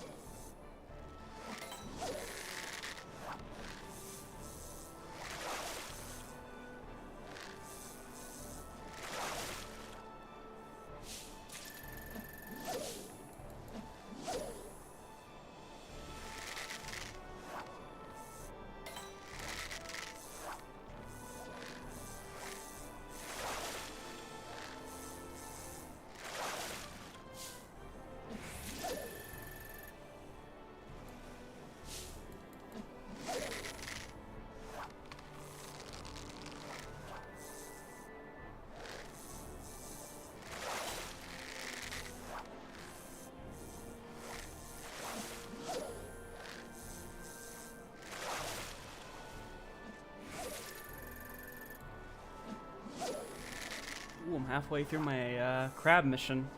halfway through my crab mission.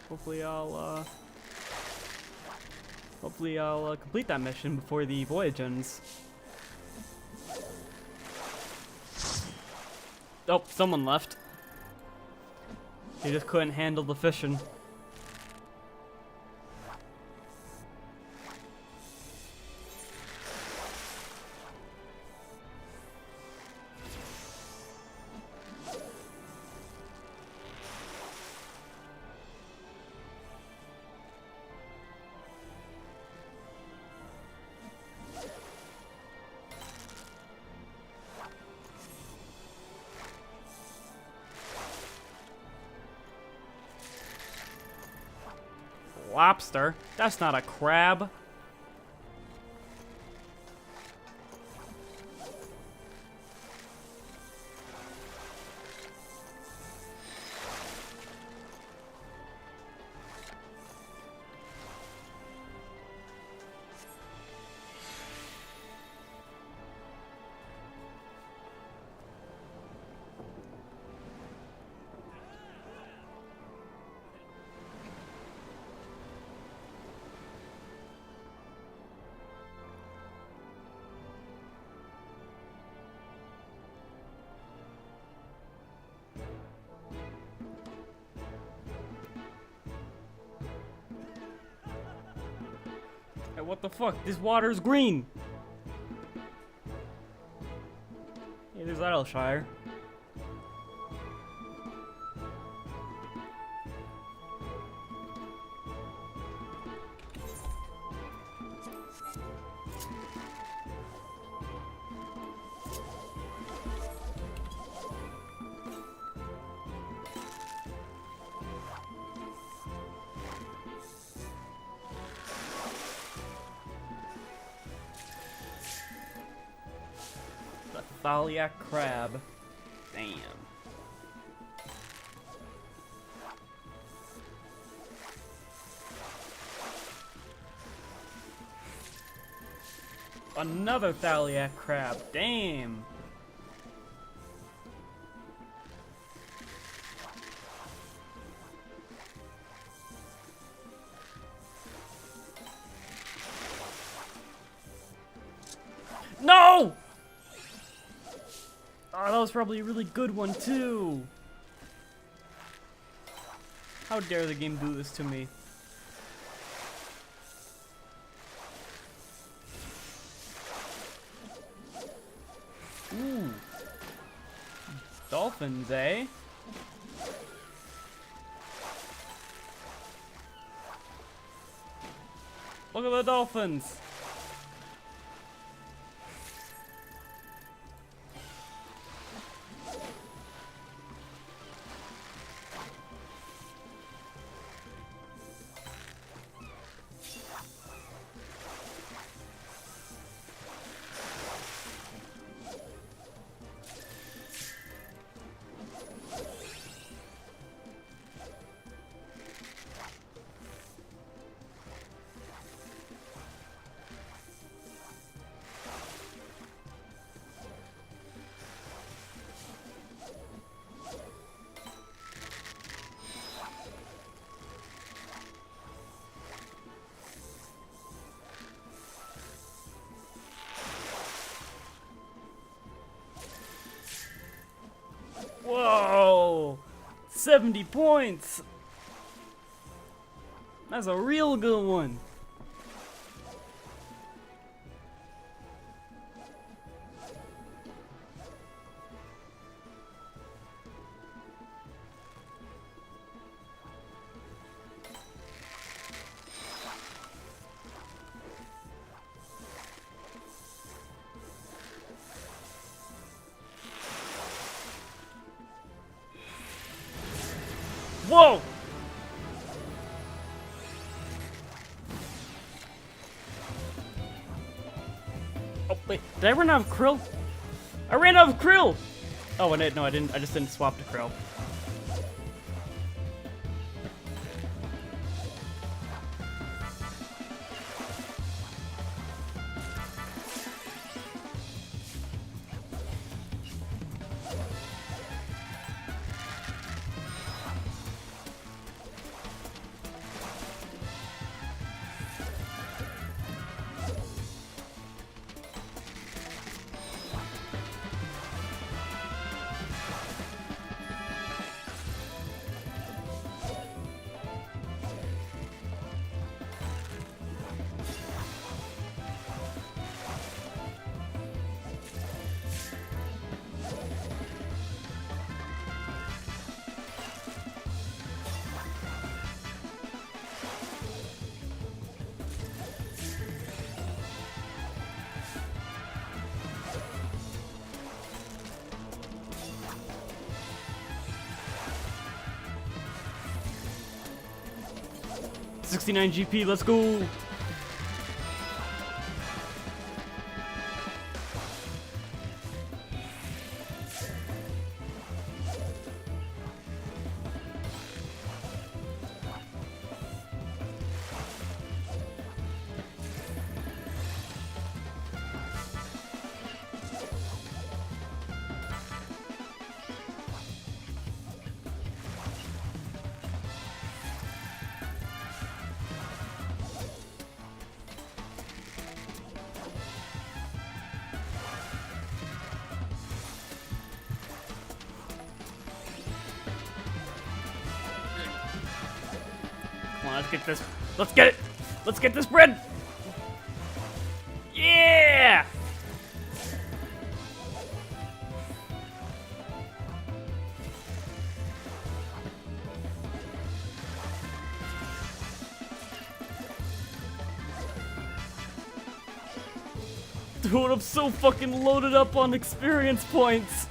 Hopefully I'll complete that mission before the voyage ends. Oh, someone left. He just couldn't handle the fishing. Lobster? That's not a crab. Hey, what the fuck? This water's green! Hey, there's Idleshire. Thaliac crab. Damn. Another Thaliac crab. Damn. No! Oh, that was probably a really good one, too. How dare the game do this to me? Ooh. Dolphins, eh? Look at the dolphins! Whoa! 70 points! That's a real good one. Whoa! Oh, wait. Did I run out of krill? I ran out of krill! Oh, no, I didn't. I just didn't swap to krill. 69 GP, let's go! Come on, let's get this. Let's get it! Let's get this bread! Yeah! Dude, I'm so fucking loaded up on experience points.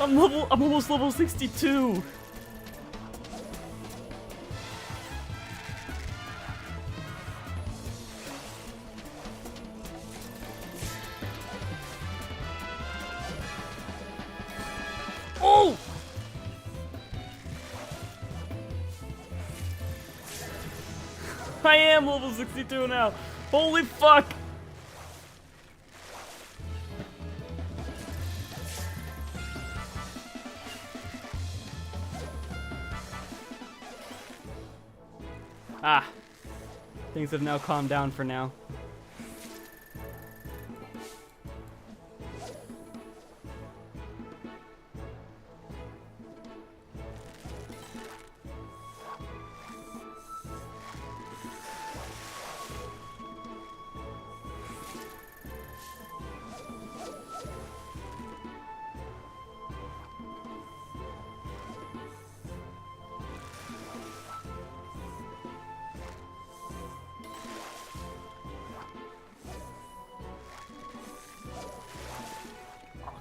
I'm almost level 62. Oh! I am level 62 now. Holy fuck! Ah, things have now calmed down for now.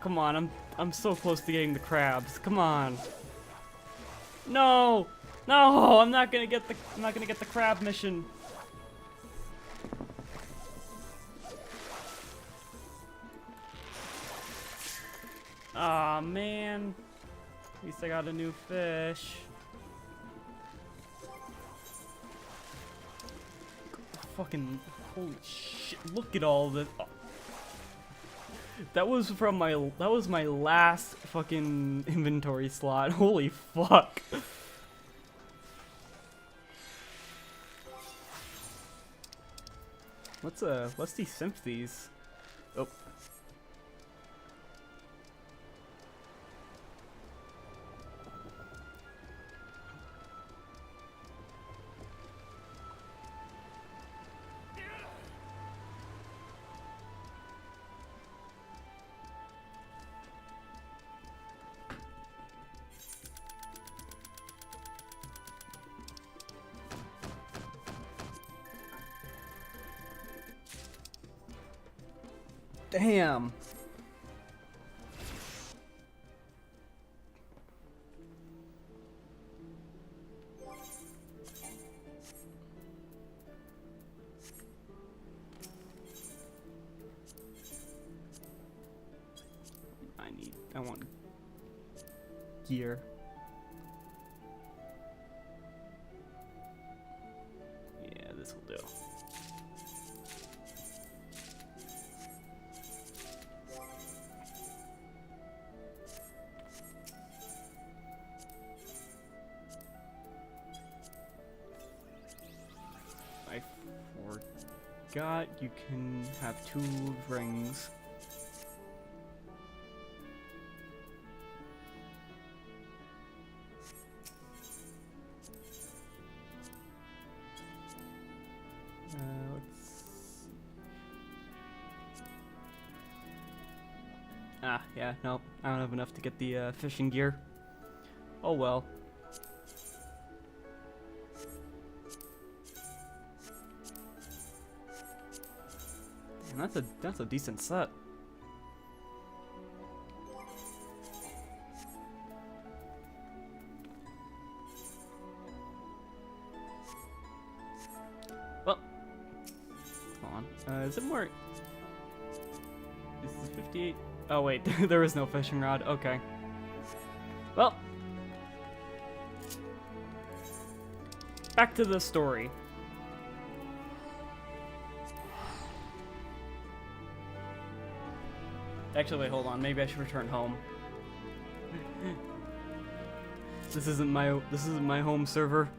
Come on, I'm so close to getting the crabs. Come on. No! No, I'm not gonna get the crab mission. Aw, man. At least I got a new fish. Fucking holy shit, look at all this. Oh. That was my last fucking inventory slot. Holy fuck. Let's de-simp these. Oh. Damn. I want gear. Yeah, this will do. I forgot you can have 2 rings. Ah, yeah, nope. I don't have enough to get the fishing gear. Oh well. Damn, that's a decent set. on. Is it more? Is this 58? Oh wait, there is no fishing rod. Okay. Well, back to the story. Actually, wait, hold on. Maybe I should return home. This isn't my home server.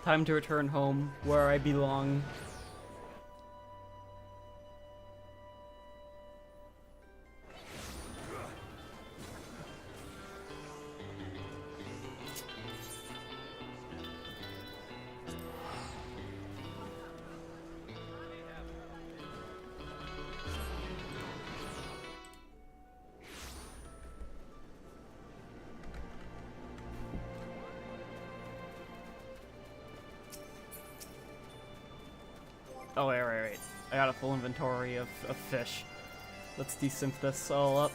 Time to return home, where I belong. Oh, wait. I got a full inventory of fish. Let's desynth this all up.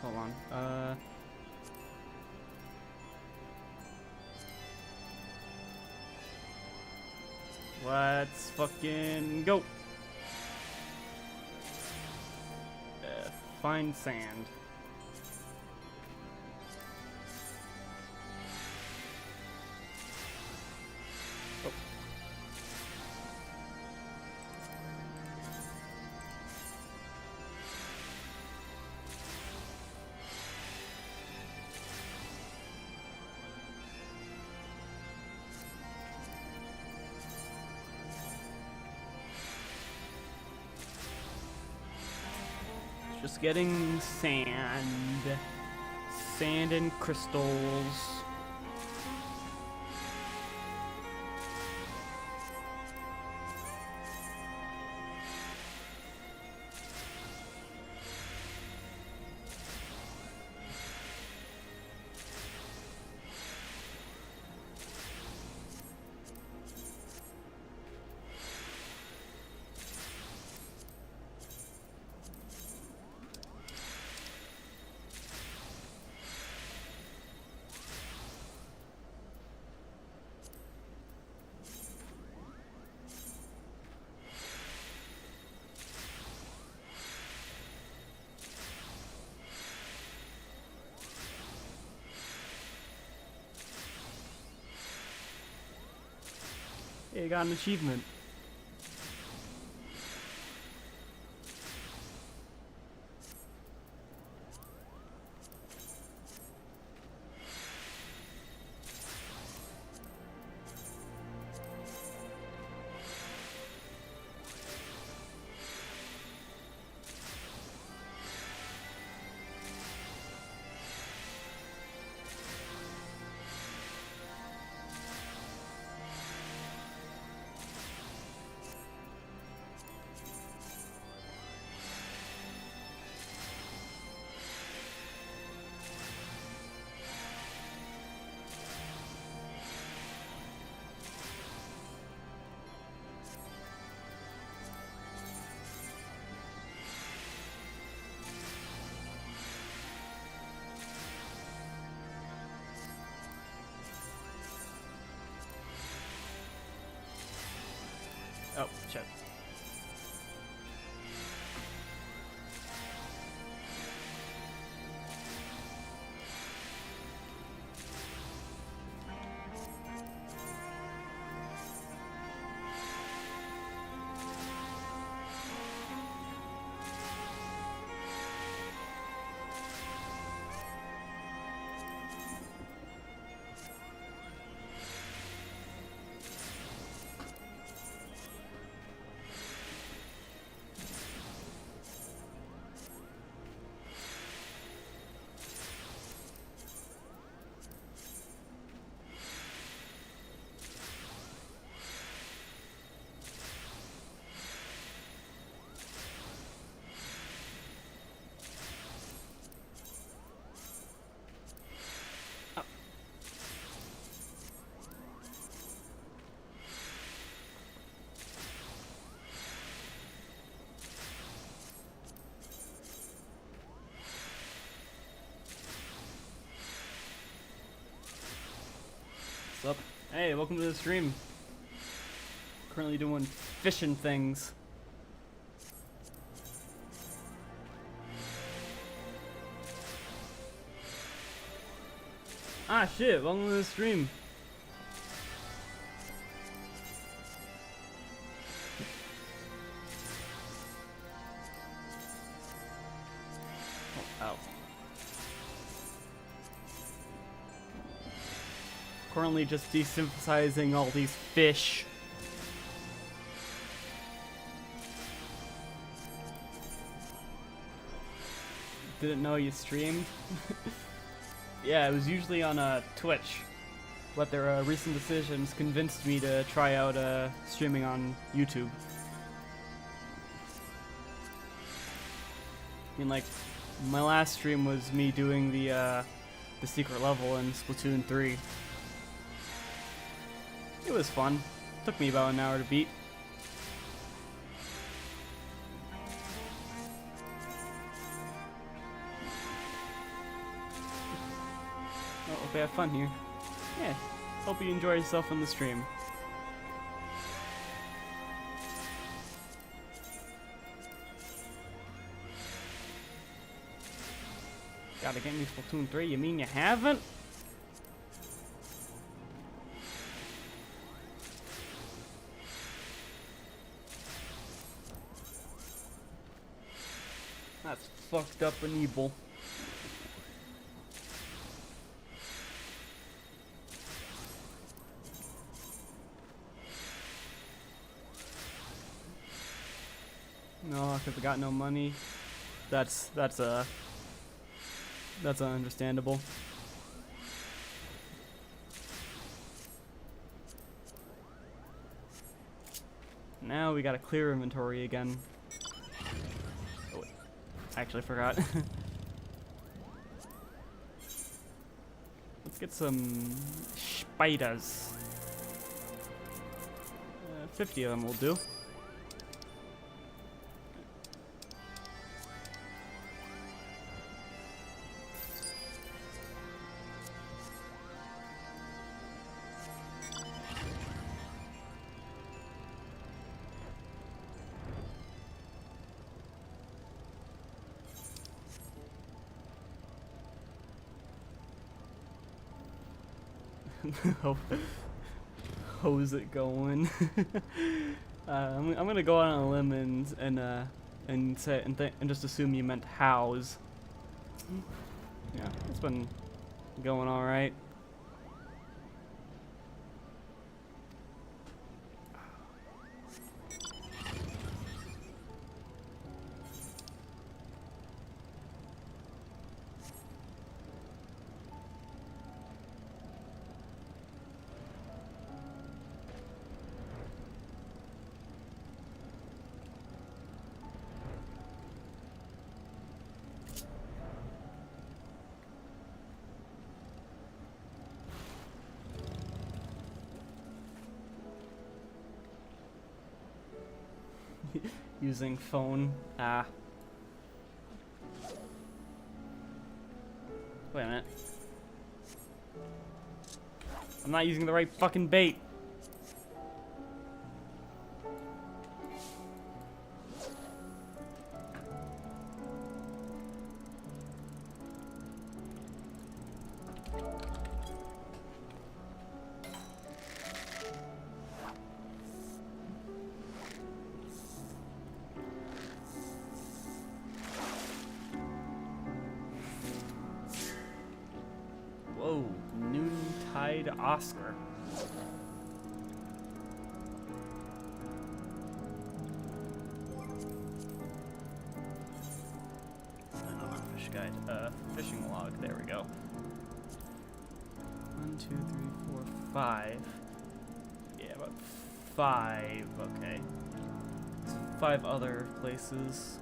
Hold on. Let's fucking go. Find sand. Just getting sand and crystals. Hey, you got an achievement. Oh, shit. What's up? Hey, welcome to the stream. Currently doing fishing things. Ah shit, welcome to the stream. Oh, ow. Currently just desynthesizing all these fish. Didn't know you streamed? Yeah, it was usually on Twitch, but their recent decisions convinced me to try out streaming on YouTube. I mean, like, my last stream was me doing the secret level in Splatoon 3. It was fun. Took me about an hour to beat. Well, hope you have fun here. Yeah, hope you enjoy yourself on the stream. Gotta get me Splatoon 3, you mean you haven't? That's fucked up and evil. No, because I got no money. That's understandable. Now we gotta clear inventory again. Oh, wait. I actually forgot. Let's get some spiders. 50 of them will do. How's it going? I'm gonna go out on a limb and just assume you meant hows. Yeah, it's been going all right. Using phone. Ah. Wait a minute. I'm not using the right fucking bait. Whoa, Noontide Oscar. Another fish guide. Fishing log. There we go. 1, 2, 3, 4, 5. Yeah, about 5. Okay. So 5 other places.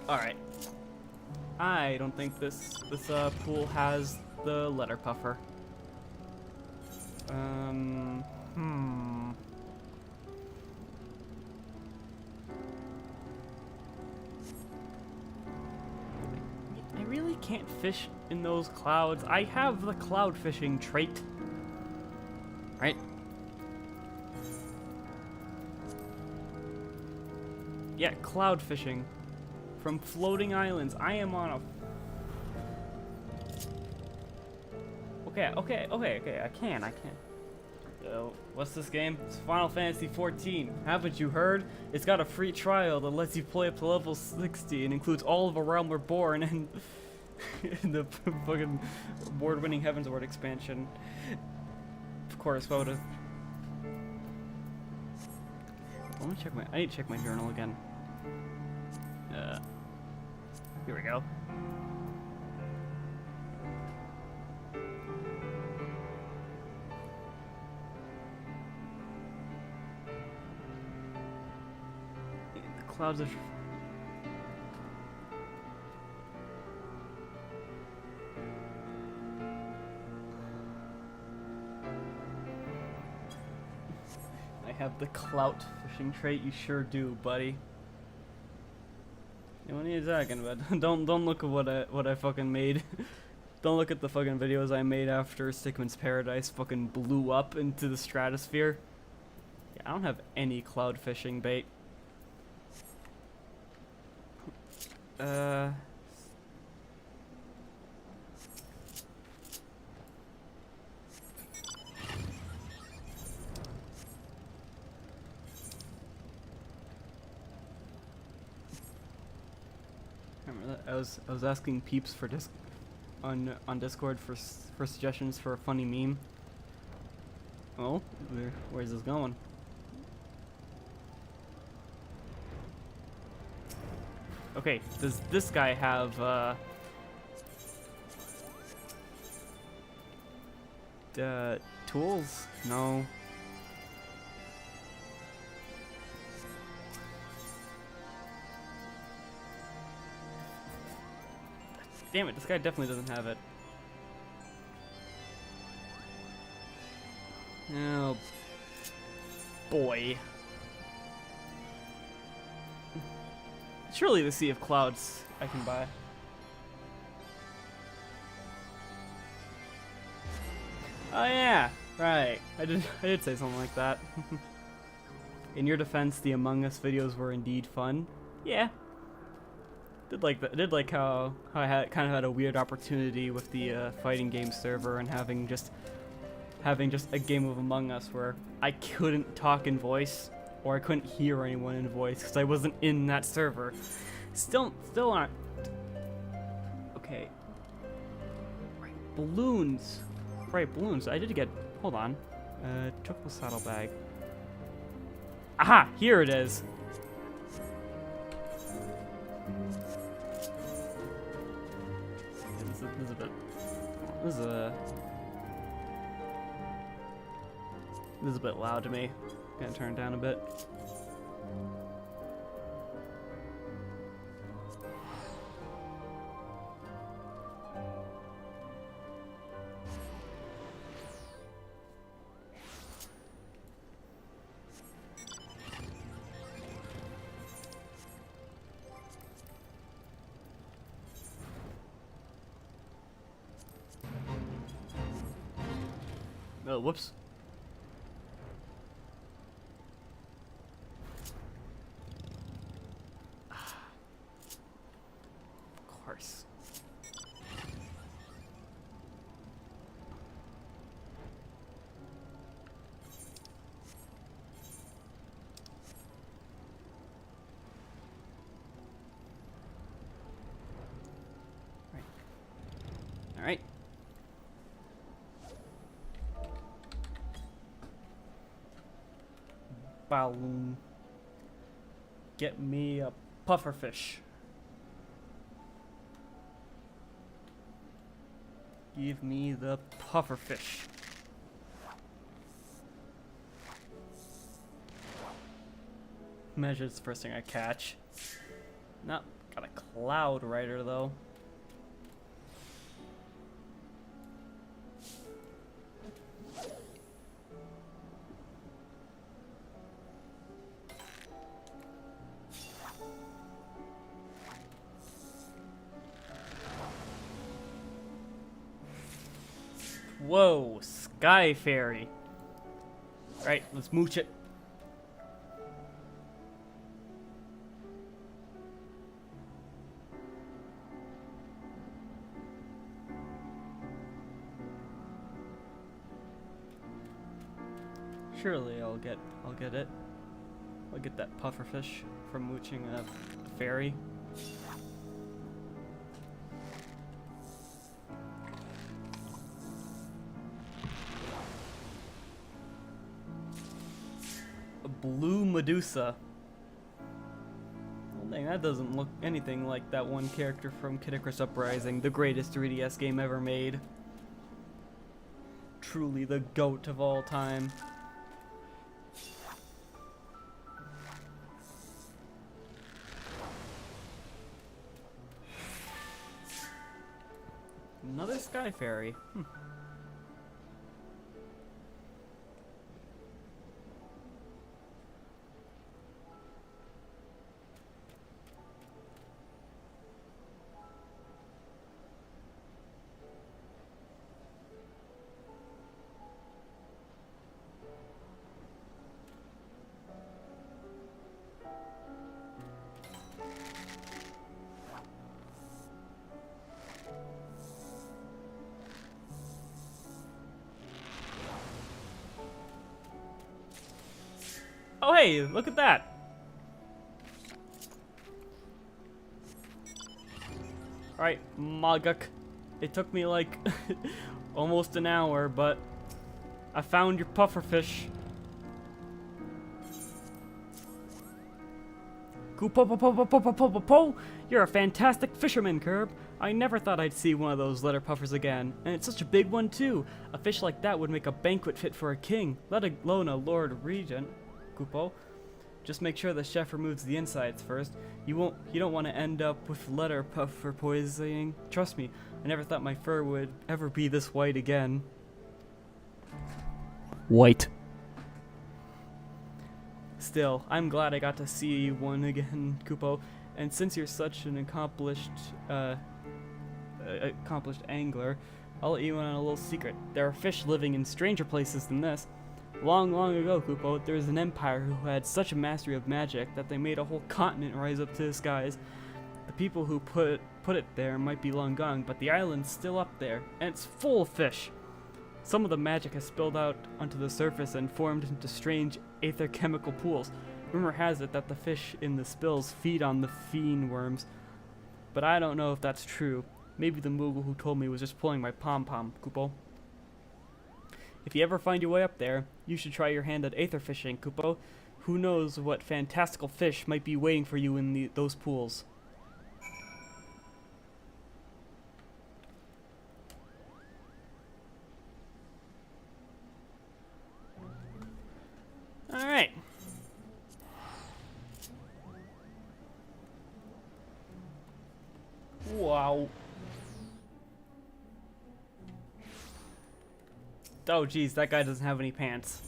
Alright. I don't think this pool has the letter puffer. I really can't fish in those clouds. I have the cloud fishing trait. Right? Yeah, cloud fishing. From floating islands. I am on a... Okay, I can. What's this game? It's Final Fantasy XIV. Haven't you heard? It's got a free trial that lets you play up to level 60 and includes all of A Realm Reborn and the fucking award-winning Heaven's Ward expansion. Of course, photo. Let me check I need to check my journal again. Here we go. The clouds are... I have the clout fishing trait. You sure do, buddy. Yeah, what are you talking about? Don't look at what I fucking made. Don't look at the fucking videos I made after Stickman's Paradise fucking blew up into the stratosphere. Yeah, I don't have any cloud fishing bait. Remember that? I was asking peeps for on Discord for suggestions for a funny meme. Oh, where's this going? Okay, does this guy have tools? No. Damn it, this guy definitely doesn't have it. Oh, boy. Surely the Sea of Clouds I can buy. Oh yeah, right. I did say something like that. In your defense, the Among Us videos were indeed fun. Yeah. Did like how I kind of had a weird opportunity with the fighting game server and having just a game of Among Us where I couldn't talk in voice or I couldn't hear anyone in voice because I wasn't in that server. Still aren't. Okay. Right, balloons. Right, balloons. I did get. Hold on. Triple saddlebag. Aha! Here it is. This is a bit loud to me. Gonna turn it down a bit. Oh, whoops. Of course. All right. Balloon. Get me a pufferfish. Give me the pufferfish. Imagine it's the first thing I catch. No, Got a Cloud Rider, though. Whoa, Sky Fairy. Right, let's mooch it. Surely I'll get it. I'll get that pufferfish from mooching a fairy. A blue Medusa. Well, dang, that doesn't look anything like that one character from Kid Icarus Uprising, the greatest 3DS game ever made. Truly the GOAT of all time. Another Sky Fairy. Oh hey, look at that! Alright, Maguk. It took me like almost an hour, but I found your pufferfish. Koopo, you're a fantastic fisherman, Curb. I never thought I'd see one of those letter puffers again, and it's such a big one too. A fish like that would make a banquet fit for a king, let alone a lord regent. Koopo, just make sure the chef removes the insides first. You don't want to end up with letter puffer poisoning. Trust me, I never thought my fur would ever be this white again. White. Still, I'm glad I got to see one again, Koopo. And since you're such an accomplished angler, I'll let you in on a little secret. There are fish living in stranger places than this. Long, long ago, Koopo, there was an empire who had such a mastery of magic that they made a whole continent rise up to the skies. The people who put it there might be long gone, but the island's still up there, and it's full of fish. Some of the magic has spilled out onto the surface and formed into strange aether chemical pools. Rumor has it that the fish in the spills feed on the fiend worms, but I don't know if that's true. Maybe the Moogle who told me was just pulling my pom-pom, Koopo. If you ever find your way up there, you should try your hand at aether fishing, Koopo. Who knows what fantastical fish might be waiting for you in those pools. Alright. Wow. Oh geez, that guy doesn't have any pants.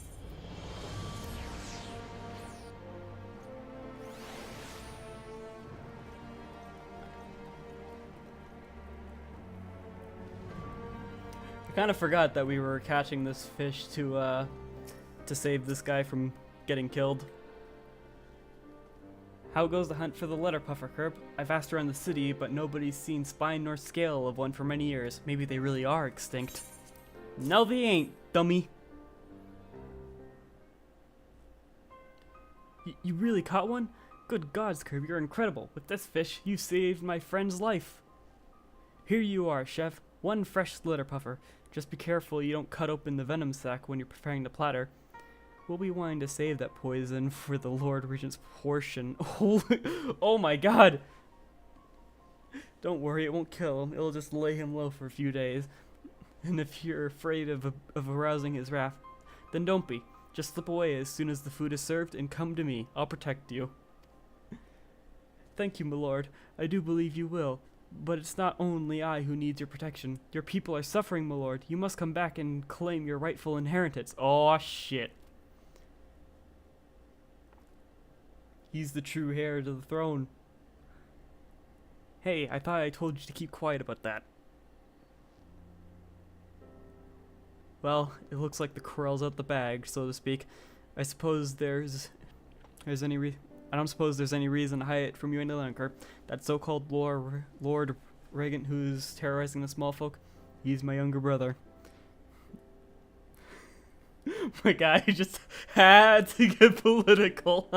I kind of forgot that we were catching this fish to save this guy from getting killed. How goes the hunt for the letter puffer, Curb? I've asked around the city, but nobody's seen spine nor scale of one for many years. Maybe they really are extinct. No, they ain't, dummy. You really caught one? Good gods, Curb, you're incredible. With this fish, you saved my friend's life. Here you are, chef. One fresh letter puffer. Just be careful you don't cut open the venom sac when you're preparing the platter. We'll be wanting to save that poison for the Lord Regent's portion. Oh my god! Don't worry, it won't kill him. It'll just lay him low for a few days. And if you're afraid of arousing his wrath, then don't be. Just slip away as soon as the food is served and come to me. I'll protect you. Thank you, my lord. I do believe you will. But it's not only I who needs your protection. Your people are suffering, my lord. You must come back and claim your rightful inheritance. Oh, shit. He's the true heir to the throne. Hey, I thought I told you to keep quiet about that. Well, it looks like the corral's out the bag, so to speak. I suppose there's any I don't suppose there's any reason to hide it from you any longer. That so-called Lord Regent who's terrorizing the small folk, he's my younger brother. My guy just had to get political.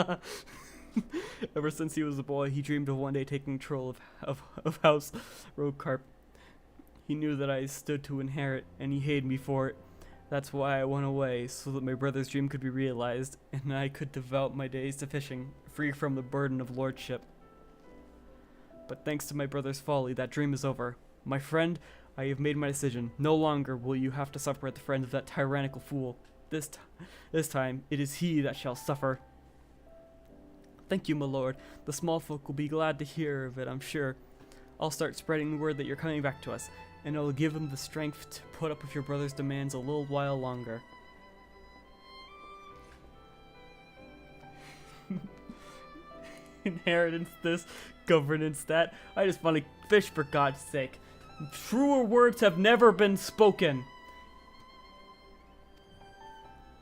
Ever since he was a boy, he dreamed of one day taking control of House Roadcarp. He knew that I stood to inherit, and he hated me for it. That's why I went away, so that my brother's dream could be realized, and I could devote my days to fishing, free from the burden of lordship. But thanks to my brother's folly, that dream is over. My friend, I have made my decision. No longer will you have to suffer at the hands of that tyrannical fool. This time, it is he that shall suffer. Thank you, my lord. The small folk will be glad to hear of it, I'm sure. I'll start spreading the word that you're coming back to us, and it'll give them the strength to put up with your brother's demands a little while longer. Inheritance this, governance that. I just want to fish for God's sake. Truer words have never been spoken.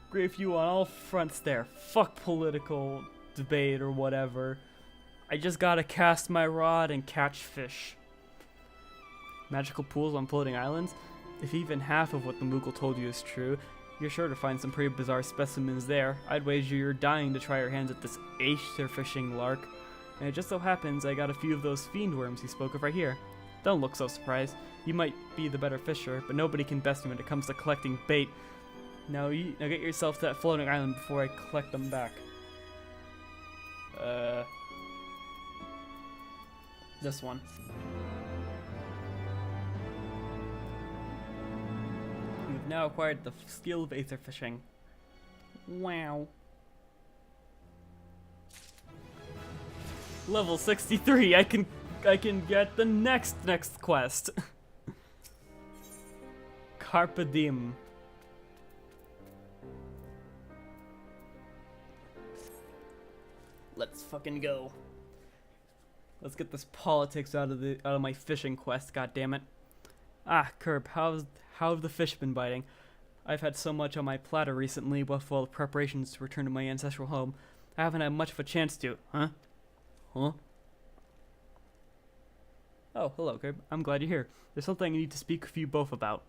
Agree with you on all fronts there. Fuck political debate or whatever. I just gotta cast my rod and catch fish. Magical pools on floating islands? If even half of what the Moogle told you is true, you're sure to find some pretty bizarre specimens there. I'd wager you're dying to try your hands at this aether fishing lark. And it just so happens I got a few of those fiend worms he spoke of right here. Don't look so surprised. You might be the better fisher, but nobody can best me when it comes to collecting bait. Now get yourself to that floating island before I collect them back. This one. You've now acquired the skill of aether fishing. Wow. Level 63. I can get the next quest. Carpe diem. Let's fucking go. Let's get this politics out of my fishing quest, goddammit. Ah, Curb, how have the fish been biting? I've had so much on my platter recently with all the preparations to return to my ancestral home. I haven't had much of a chance to. Huh? Oh, hello, Curb. I'm glad you're here. There's something I need to speak with you both about.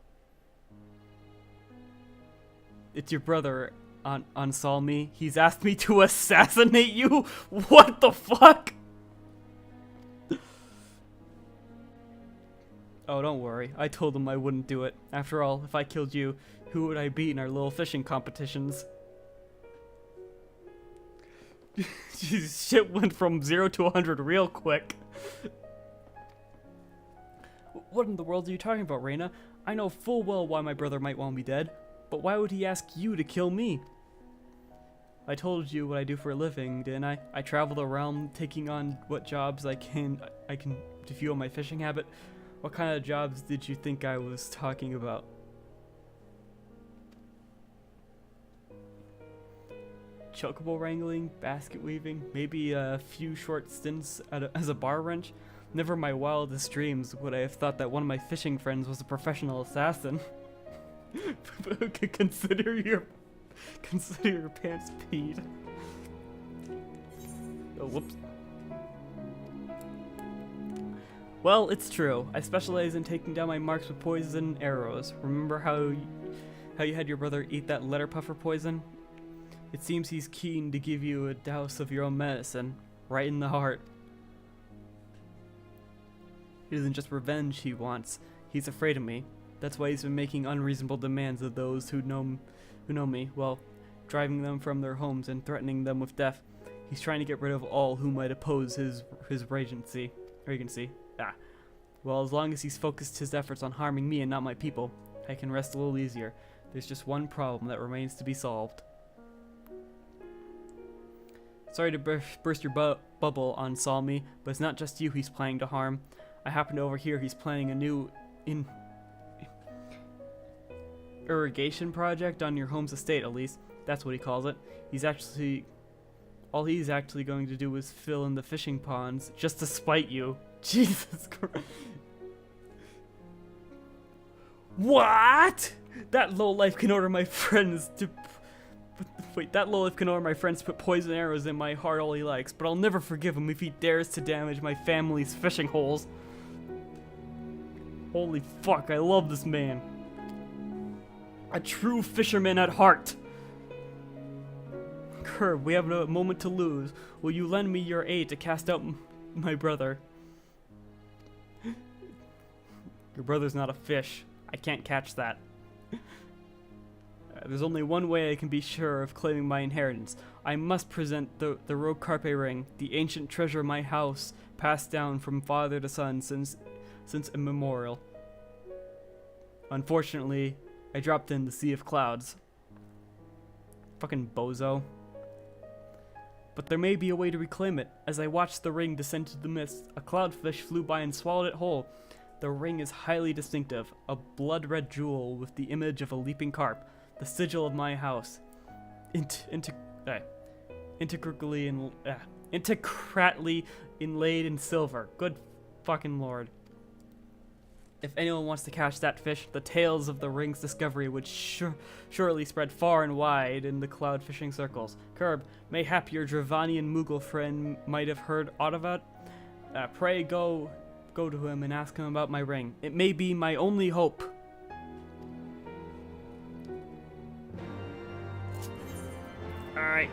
It's your brother, Ansalmi. He's asked me to assassinate you? What the fuck? Oh, don't worry. I told him I wouldn't do it. After all, if I killed you, who would I beat in our little fishing competitions? Jeez, shit went from 0 to 100 real quick. What in the world are you talking about, Reina? I know full well why my brother might want me dead, but why would he ask you to kill me? I told you what I do for a living, didn't I? I travel around taking on what jobs I can to fuel my fishing habit. What kind of jobs did you think I was talking about? Chocobo wrangling, basket weaving, maybe a few short stints as a bar wrench. Never in my wildest dreams would I have thought that one of my fishing friends was a professional assassin. Consider your pants peed. Oh, whoops. Well, it's true. I specialize in taking down my marks with poison arrows. Remember how you had your brother eat that letter puffer poison? It seems he's keen to give you a dose of your own medicine, right in the heart. It isn't just revenge he wants. He's afraid of me. That's why he's been making unreasonable demands of those who know me. Well, driving them from their homes and threatening them with death. He's trying to get rid of all who might oppose his regency. Well, as long as he's focused his efforts on harming me and not my people, I can rest a little easier. There's just one problem that remains to be solved. Sorry to burst your bubble on Salmi, but it's not just you he's planning to harm. I happen to overhear he's planning a new irrigation project on your home's estate, at least. That's what he calls it. All he's actually going to do is fill in the fishing ponds just to spite you. Jesus Christ. What? That lowlife can order my friends to... Wait, that lowlife can order my friends to put poison arrows in my heart all he likes, but I'll never forgive him if he dares to damage my family's fishing holes. Holy fuck, I love this man. A true fisherman at heart. Curb, we have a moment to lose. Will you lend me your aid to cast out my brother? Your brother's not a fish. I can't catch that. There's only one way I can be sure of claiming my inheritance. I must present the Rogue Carpe ring, the ancient treasure of my house, passed down from father to son since immemorial. Unfortunately, I dropped in the Sea of Clouds. Fucking bozo. But there may be a way to reclaim it. As I watched the ring descend to the mist, a cloudfish flew by and swallowed it whole. The ring is highly distinctive, a blood-red jewel with the image of a leaping carp, the sigil of my house. Intricately inlaid in silver. Good fucking lord. If anyone wants to catch that fish, the tales of the ring's discovery would surely spread far and wide in the cloud fishing circles. Curb, mayhap your Dravanian Moogle friend might have heard aught of it. Pray go to him and ask him about my ring. It may be my only hope. Alright.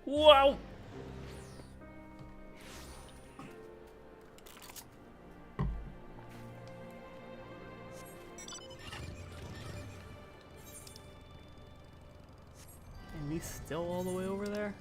Wow! And he's still all the way over there?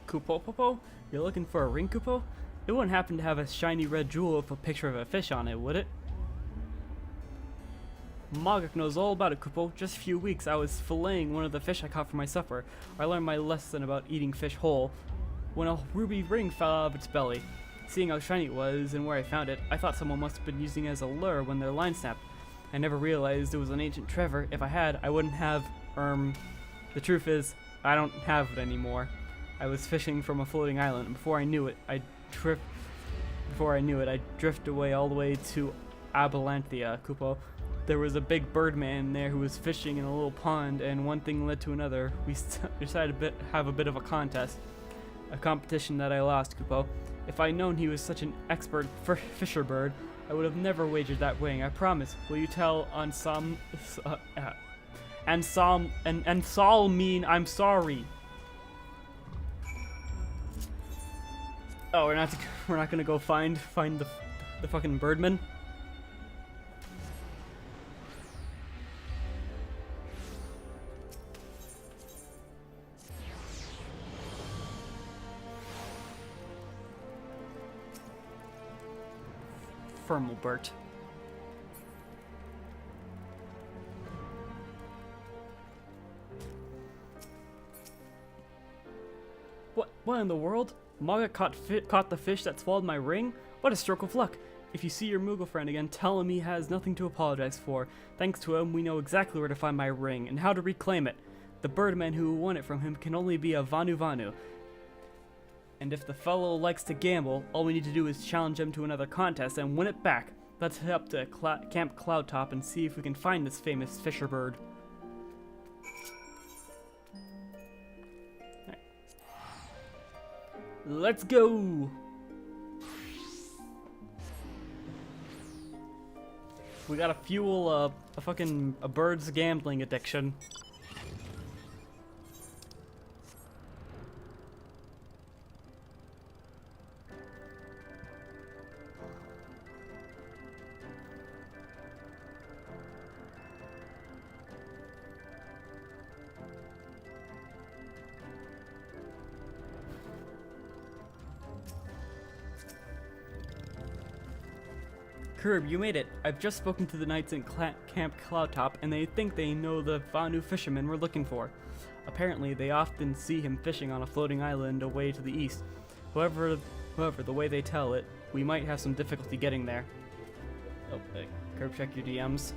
Kupo? You're looking for a ring, Kupo? It wouldn't happen to have a shiny red jewel with a picture of a fish on it, would it? Mogok knows all about it, Kupo. Just a few weeks I was filleting one of the fish I caught for my supper. I learned my lesson about eating fish whole when a ruby ring fell out of its belly. Seeing how shiny it was and where I found it, I thought someone must have been using it as a lure when their line snapped. I never realized it was an ancient treasure. If I had, I wouldn't have, the truth is, I don't have it anymore. I was fishing from a floating island, and before I knew it, I'd drift away all the way to Abelanthia, Kupo. There was a big birdman there who was fishing in a little pond, and one thing led to another. We decided to have a bit of a contest. A competition that I lost, Kupo. If I'd known he was such an expert fisher bird, I would have never wagered that ring, I promise. Will you tell Ansal mean I'm sorry? Oh, we're not gonna go find the fucking birdman. Firmalbert. What in the world? Mogok caught the fish that swallowed my ring? What a stroke of luck! If you see your Moogle friend again, tell him he has nothing to apologize for. Thanks to him, we know exactly where to find my ring, and how to reclaim it. The birdman who won it from him can only be a Vanu. And if the fellow likes to gamble, all we need to do is challenge him to another contest and win it back. Let's head up to Camp Cloudtop and see if we can find this famous fisher bird. Let's go! We gotta fuel a bird's gambling addiction. Curb, you made it. I've just spoken to the knights in Camp Cloudtop, and they think they know the Vanu fisherman we're looking for. Apparently, they often see him fishing on a floating island away to the east. However, the way they tell it, we might have some difficulty getting there. Oh, Curb, check your DMs.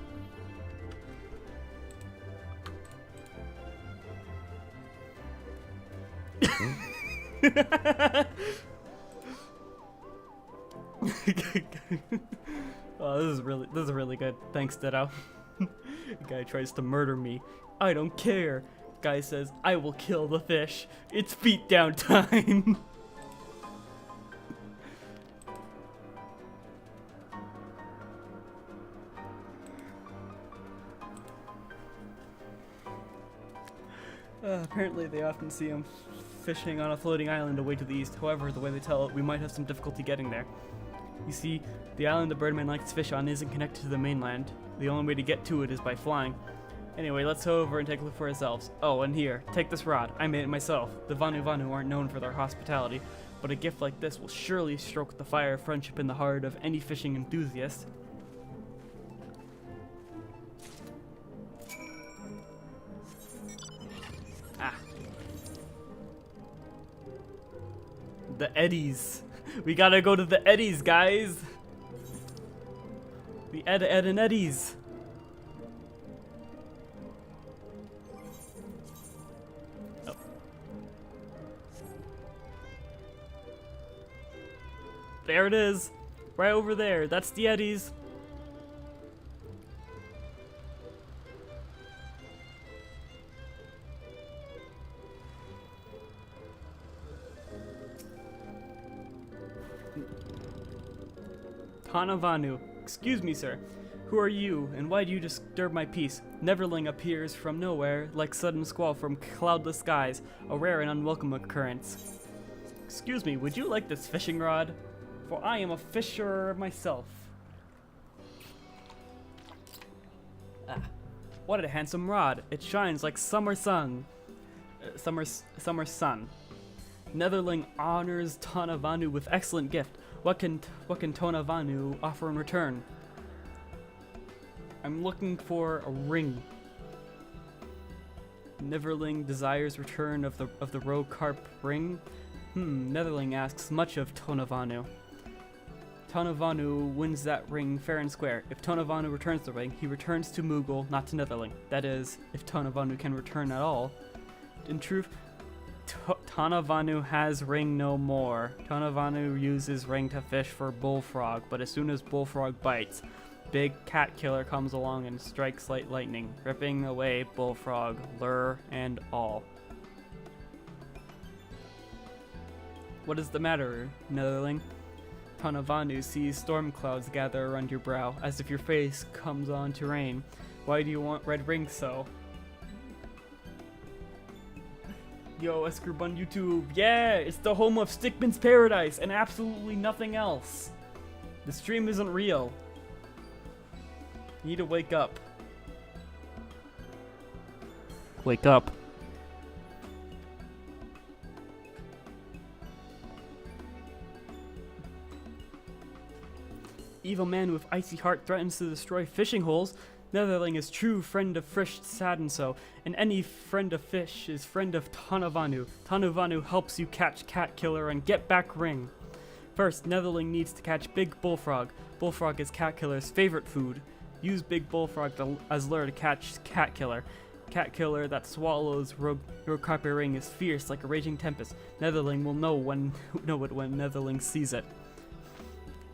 Oh, this is really good. Thanks, Ditto. Guy tries to murder me. I don't care. Guy says, I will kill the fish. It's beatdown time. Apparently they often see him fishing on a floating island away to the east. However, the way they tell it, we might have some difficulty getting there. You see, the island the Birdman likes to fish on isn't connected to the mainland. The only way to get to it is by flying. Anyway, let's go over and take a look for ourselves. Oh, and here, take this rod. I made it myself. The Vanu Vanu aren't known for their hospitality, but a gift like this will surely stoke the fire of friendship in the heart of any fishing enthusiast. Ah. The eddies. We gotta go to the eddies, guys. The Ed and Eddies. Oh. There it is. Right over there. That's the eddies. Tanavanu. Excuse me, sir. Who are you, and why do you disturb my peace? Neverling appears from nowhere, like sudden squall from cloudless skies, a rare and unwelcome occurrence. Excuse me, would you like this fishing rod? For I am a fisher myself. Ah, what a handsome rod. It shines like summer sun. Summer sun. Netherling honors Tanavanu with excellent gift. What can Tanavanu offer in return? I'm looking for a ring. Neverling desires return of the roe carp ring. Netherling asks much of Tanavanu. Tanavanu wins that ring fair and square. If Tanavanu returns the ring, he returns to Moogle, not to Netherling. That is, if Tanavanu can return at all. In truth, Tanavanu has ring no more. Tanavanu uses ring to fish for bullfrog, but as soon as bullfrog bites, big cat killer comes along and strikes like lightning, ripping away bullfrog, lure, and all. What is the matter, Netherling? Tanavanu sees storm clouds gather around your brow, as if your face comes on to rain. Why do you want red rings so? Yo, Escrib on YouTube. Yeah, it's the home of Stickman's Paradise and absolutely nothing else. The stream isn't real. You need to wake up. Wake up. Evil man with icy heart threatens to destroy fishing holes. Netherling is true friend of fish, sad and so, and any friend of fish is friend of Tanavanu. Tanavanu helps you catch cat killer and get back ring. First, Netherling needs to catch big bullfrog. Bullfrog is cat killer's favorite food. Use big bullfrog as lure to catch cat killer. Cat killer that swallows rogue carpe ring is fierce like a raging tempest. Netherling will know it when Netherling sees it.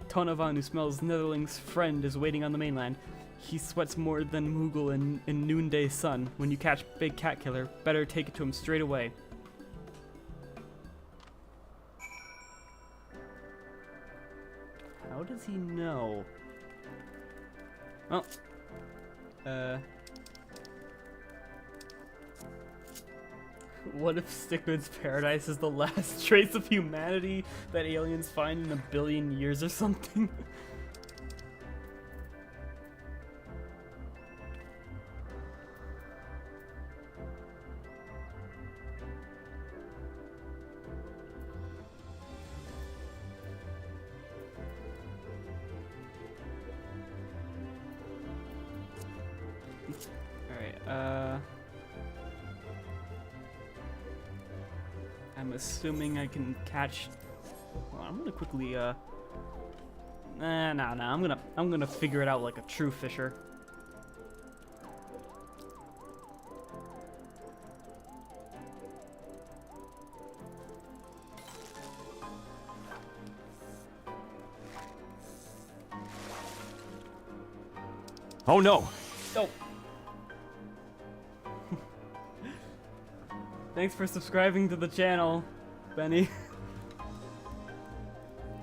Tanavanu smells Netherling's friend is waiting on the mainland. He sweats more than Moogle in noonday sun. When you catch big cat killer, better take it to him straight away. How does he know? Well, what if Stickman's Paradise is the last trace of humanity that aliens find in 1 billion years or something? Alright, I'm assuming I can catch... Well, I'm gonna quickly, nah, I'm gonna figure it out like a true fisher. Oh no! Oh. Thanks for subscribing to the channel, Benny.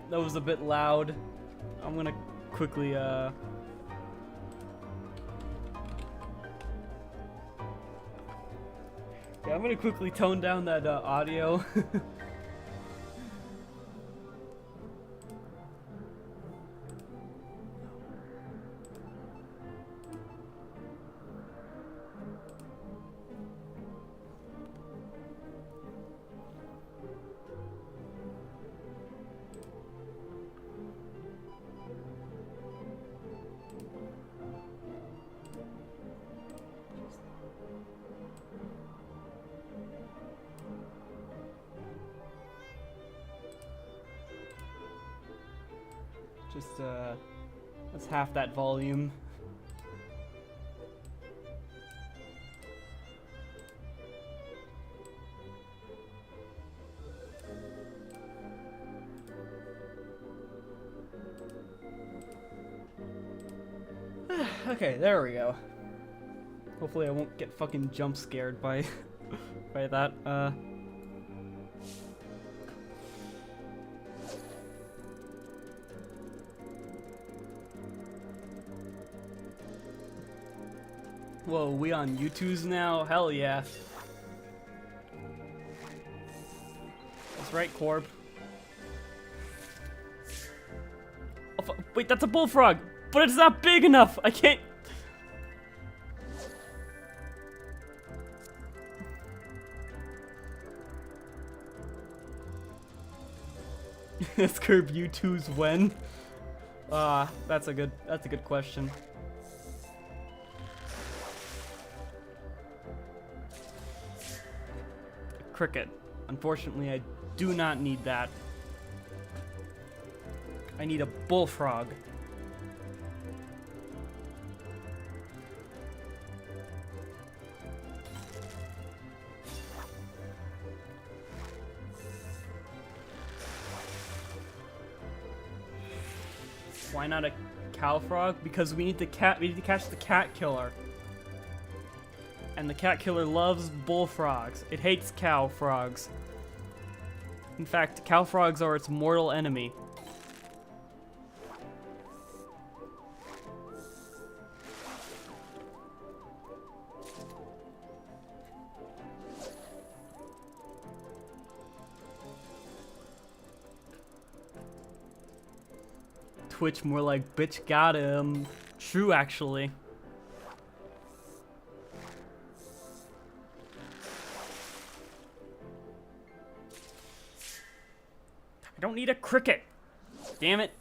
That was a bit loud. I'm gonna quickly, Yeah, I'm gonna quickly tone down that, audio. Just, that's half that volume. Okay, there we go. Hopefully I won't get fucking jump scared by by that. Whoa, we on YouTube's now? Hell yeah. That's right, Corb. Oh, wait, that's a bullfrog! But it's not big enough! I can't... Is Curb U2's when? That's a good question. Cricket. Unfortunately, I do not need that. I need a bullfrog. Why not a cow frog? Because we need to catch the cat killer. And the cat killer loves bullfrogs. It hates cow frogs. In fact, cow frogs are its mortal enemy. Twitch more like bitch got him. True, actually. I don't need a cricket. Damn it.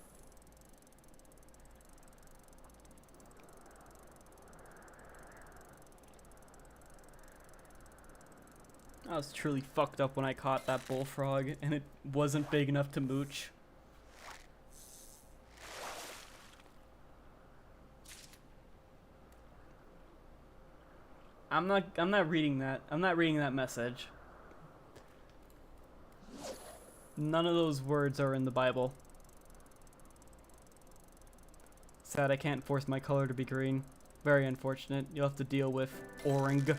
I was truly fucked up when I caught that bullfrog and it wasn't big enough to mooch. I'm not reading that. I'm not reading that message. None of those words are in the Bible. Sad I can't force my color to be green. Very unfortunate. You'll have to deal with orange.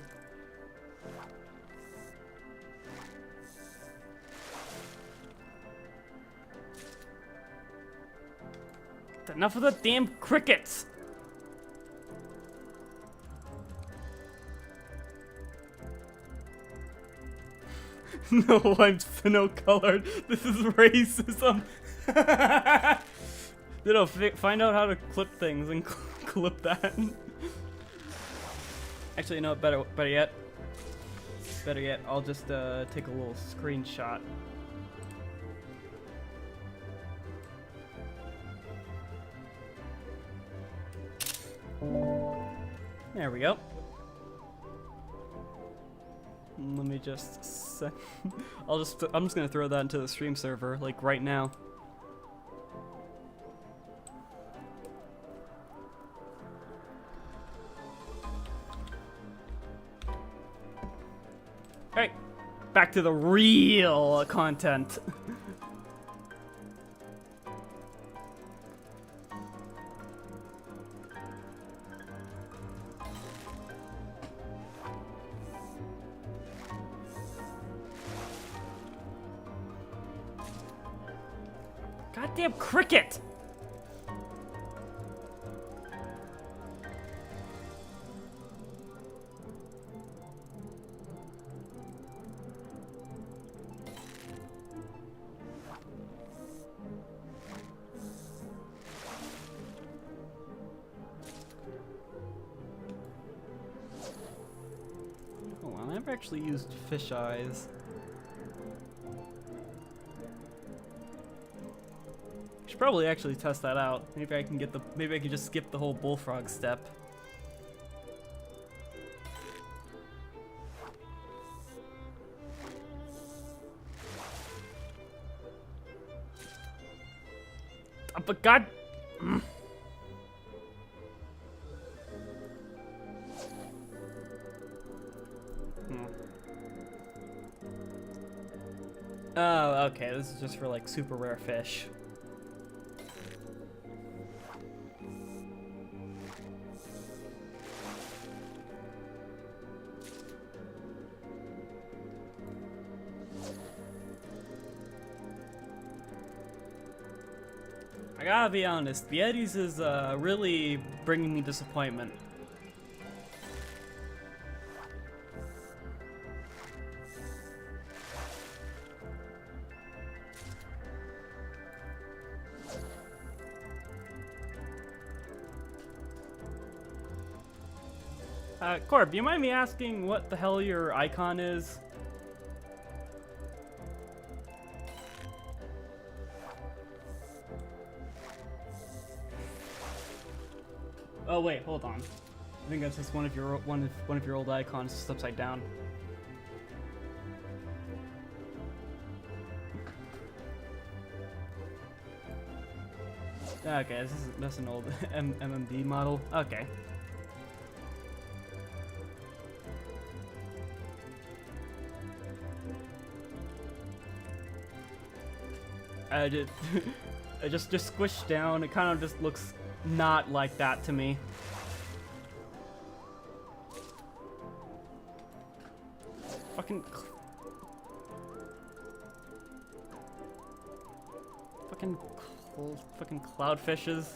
Enough of the damn crickets! No, I'm snow-colored. This is racism. Find out how to clip things and clip that. Actually, no, better yet. Better yet, I'll just take a little screenshot. There we go. Let me just send... I'm just gonna throw that into the stream server, like, right now. Alright, back to the real content. Goddamn cricket! Oh, well, I never actually used fish eyes. Should probably actually test that out. Maybe I can get the. Maybe I can just skip the whole bullfrog step. But God. Oh, okay. This is just for like super rare fish. I gotta be honest, the Eddies is really bringing me disappointment. Corb, do you mind me asking what the hell your icon is? Oh wait, hold on. I think that's just one of your old icons just upside down. Okay, that's an old MMD model. Okay. I did. I just squished down. It kind of just looks not like that to me. Fucking cloudfishes.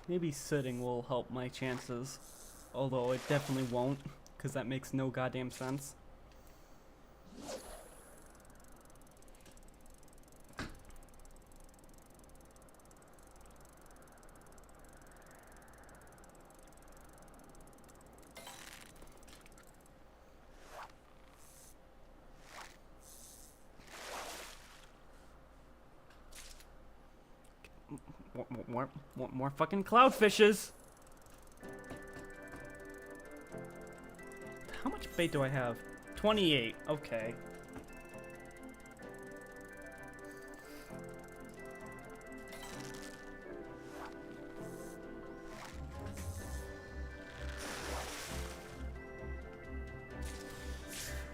Maybe sitting will help my chances, although it definitely won't, because that makes no goddamn sense. More fucking cloudfishes. How much bait do I have? 28. Okay.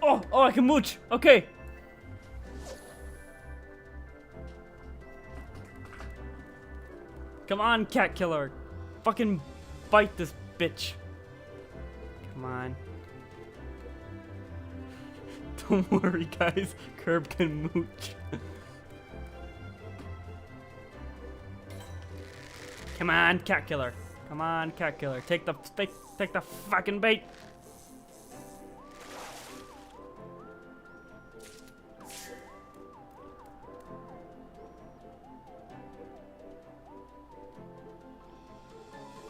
Oh, I can mooch. Okay. Come on, cat killer. Fucking bite this bitch. Come on. Don't worry, guys. Curb can mooch. Come on, cat killer. Come on, cat killer. Take the fucking bait.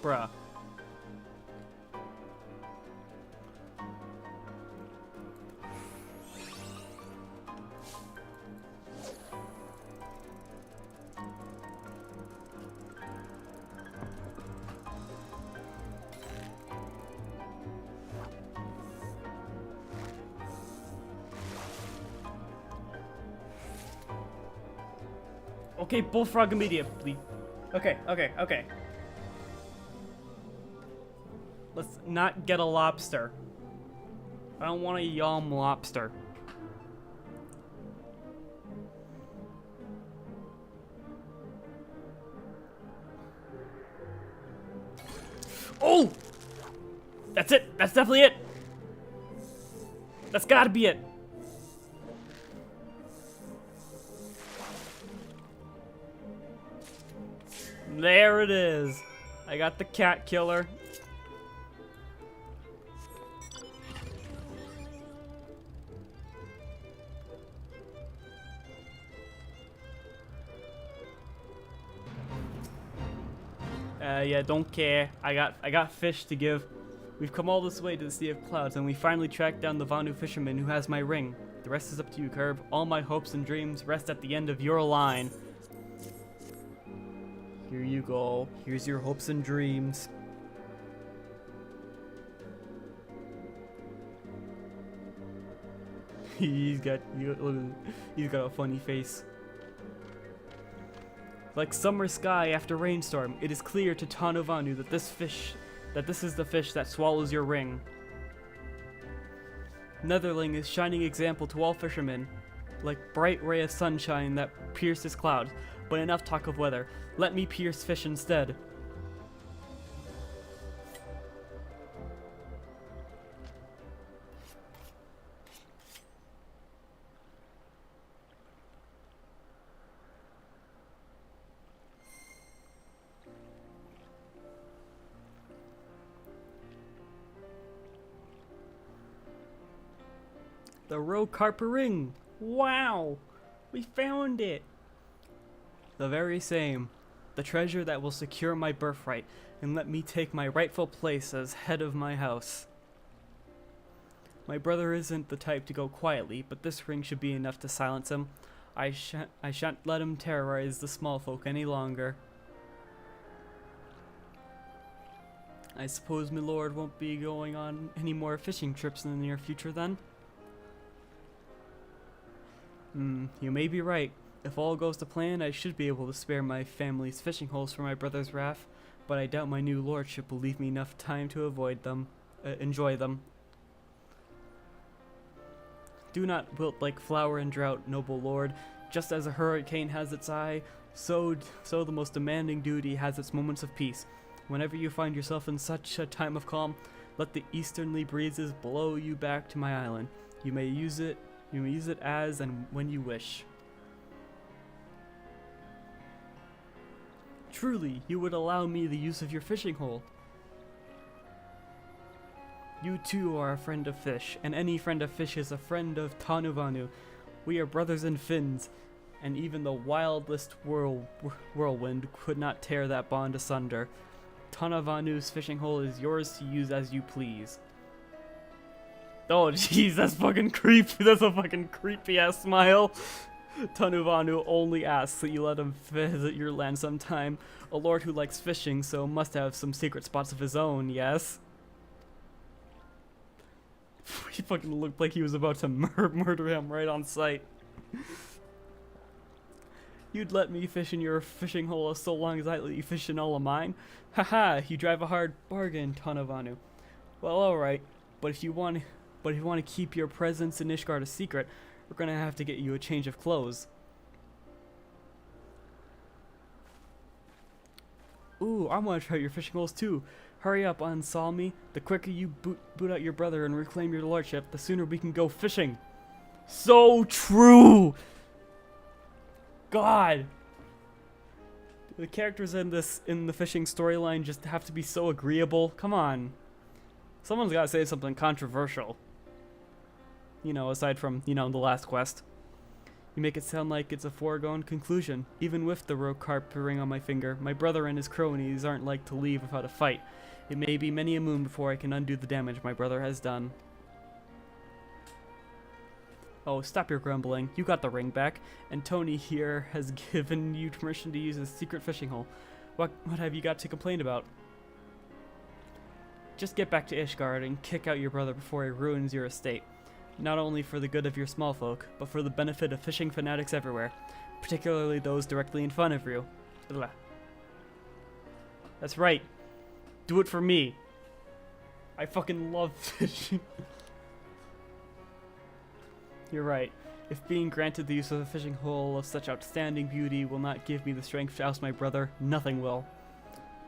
Bruh. Okay, bullfrog immediately. Okay. Let's not get a lobster. I don't want a yum lobster. Oh! That's it! That's definitely it! That's gotta be it! There it is. I got the cat killer. Yeah, don't care. I got fish to give. We've come all this way to the Sea of Clouds, and we finally tracked down the Vanu fisherman who has my ring. The rest is up to you, Curb. All my hopes and dreams rest at the end of your line. Here you go. Here's your hopes and dreams. He's got a funny face. Like summer sky after rainstorm, it is clear to Tanovanu that this is the fish that swallows your ring. Netherling is shining example to all fishermen, like bright ray of sunshine that pierces clouds. But enough talk of weather. Let me pierce fish instead. The Rokarper ring! Wow! We found it! The very same. The treasure that will secure my birthright and let me take my rightful place as head of my house. My brother isn't the type to go quietly, but this ring should be enough to silence him. I shan't let him terrorize the small folk any longer. I suppose my lord won't be going on any more fishing trips in the near future then? You may be right. If all goes to plan, I should be able to spare my family's fishing holes for my brother's wrath, but I doubt my new lordship will leave me enough time to enjoy them. Do not wilt like flower in drought, noble lord. Just as a hurricane has its eye, so the most demanding duty has its moments of peace. Whenever you find yourself in such a time of calm, let the easterly breezes blow you back to my island. You may use it as and when you wish. Truly, you would allow me the use of your fishing hole. You too are a friend of fish, and any friend of fish is a friend of Tanuvanu. We are brothers in fins, and even the wildest whirlwind could not tear that bond asunder. Tanuvanu's fishing hole is yours to use as you please. Oh jeez, that's fucking creepy. That's a fucking creepy ass smile. Tanuvanu only asks that you let him visit your land sometime. A lord who likes fishing, so must have some secret spots of his own, yes? He fucking looked like he was about to murder him right on sight. You'd let me fish in your fishing hole so long as I let you fish in all of mine? Haha, you drive a hard bargain, Tanuvanu. Well, alright, but if you want to keep your presence in Ishgard a secret, we're gonna have to get you a change of clothes. Ooh, I want to try your fishing holes too. Hurry up, Ansalmi. The quicker you boot out your brother and reclaim your lordship, the sooner we can go fishing. So true! God! The characters in the fishing storyline just have to be so agreeable. Come on. Someone's gotta say something controversial. You know, aside from, the last quest. You make it sound like it's a foregone conclusion. Even with the rogue carp ring on my finger, my brother and his cronies aren't like to leave without a fight. It may be many a moon before I can undo the damage my brother has done. Oh, stop your grumbling. You got the ring back, and Tony here has given you permission to use his secret fishing hole. What have you got to complain about? Just get back to Ishgard and kick out your brother before he ruins your estate. Not only for the good of your small folk, but for the benefit of fishing fanatics everywhere, particularly those directly in front of you. Blah. That's right. Do it for me. I fucking love fishing. You're right. If being granted the use of a fishing hole of such outstanding beauty will not give me the strength to oust my brother, nothing will.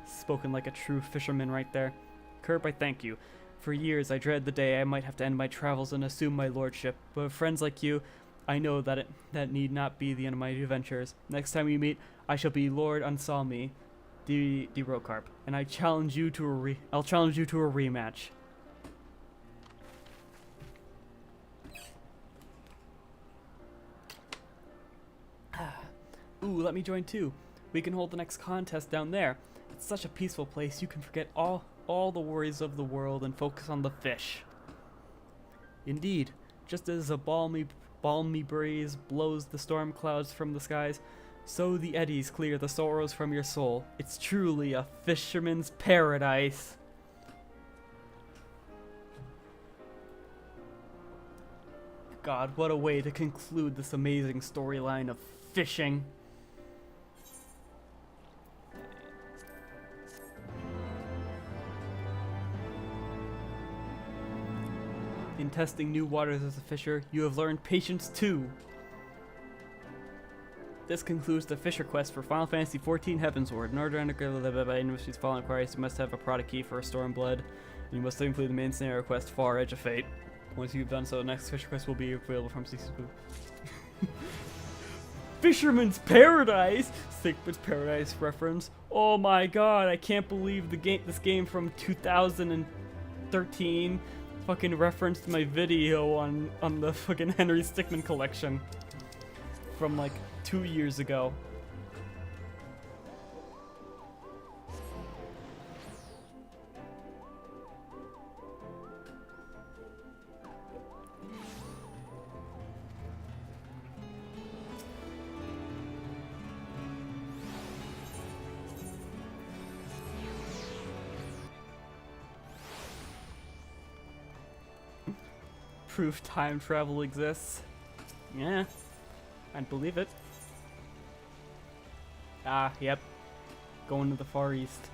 Spoken like a true fisherman right there. Curb, I thank you. For years I dreaded the day I might have to end my travels and assume my lordship, but with friends like you, I know that that need not be the end of my adventures. Next time we meet, I shall be Lord Unsalmi, the Rokarp, and I'll challenge you to a rematch. Ooh, let me join too. We can hold the next contest down there. It's such a peaceful place, you can forget all the worries of the world and focus on the fish. Indeed, just as a balmy breeze blows the storm clouds from the skies, so the eddies clear the sorrows from your soul. It's truly a fisherman's paradise. God, what a way to conclude this amazing storyline of fishing. In testing new waters as a fisher, you have learned patience too. This concludes the Fisher quest for Final Fantasy XIV Heavensward. In order to undergo the University's Fallen Aquarius, you must have a product key for a Stormblood, and you must complete the main scenario quest, Far Edge of Fate. Once you've done so, the next Fisher quest will be available from Season 2. Fisherman's Paradise! Sigmund's Paradise reference. Oh my god, I can't believe this game from 2013 fucking referenced my video on the fucking Henry Stickmin collection from like 2 years ago. Proof time travel exists. Yeah, I'd believe it. Ah, yep. Going to the Far East.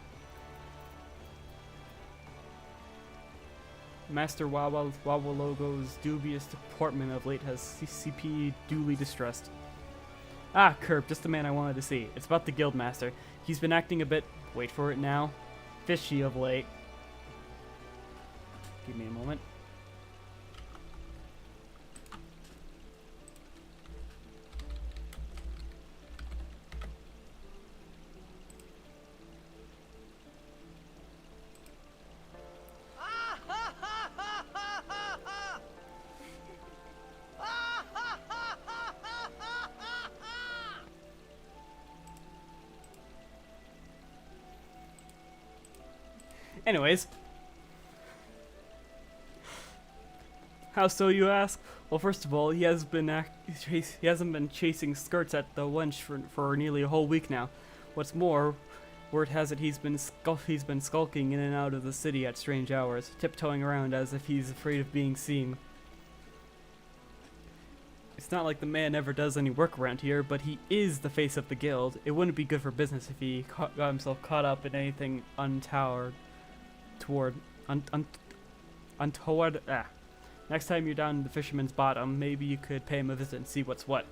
Master Wawalogo's dubious deportment of late has CCP duly distressed. Ah, Curb, just the man I wanted to see. It's about the Guildmaster. He's been acting a bit, wait for it now, fishy of late. Give me a moment. Anyways. How so, you ask? Well, first of all, he hasn't been chasing skirts at the wench for nearly a whole week now. What's more, word has it he's been skulking in and out of the city at strange hours, tiptoeing around as if he's afraid of being seen. It's not like the man ever does any work around here, but he is the face of the guild. It wouldn't be good for business if he got himself caught up in anything untoward. Next time you're down in the Fisherman's Bottom, maybe you could pay him a visit and see what's what.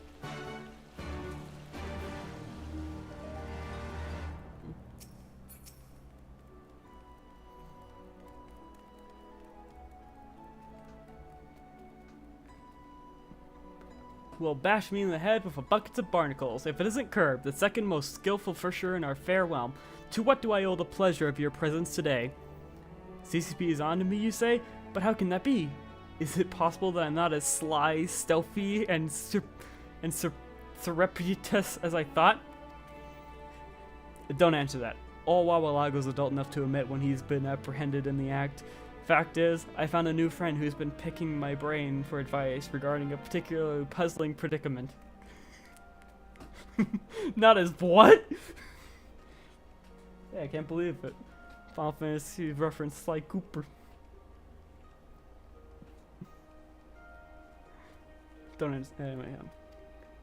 Will bash me in the head with a bucket of barnacles, if it isn't Curb, the second most skillful fisher in our fair realm. To what do I owe the pleasure of your presence today? CCP is on to me, you say? But how can that be? Is it possible that I'm not as sly, stealthy, and and surreptitious as I thought? Don't answer that. All Wawalago's adult enough to admit when he's been apprehended in the act. Fact is, I found a new friend who's been picking my brain for advice regarding a particularly puzzling predicament. Not as what? Yeah, I can't believe it. Final Fantasy reference Sly Cooper. Don't understand. Anyway,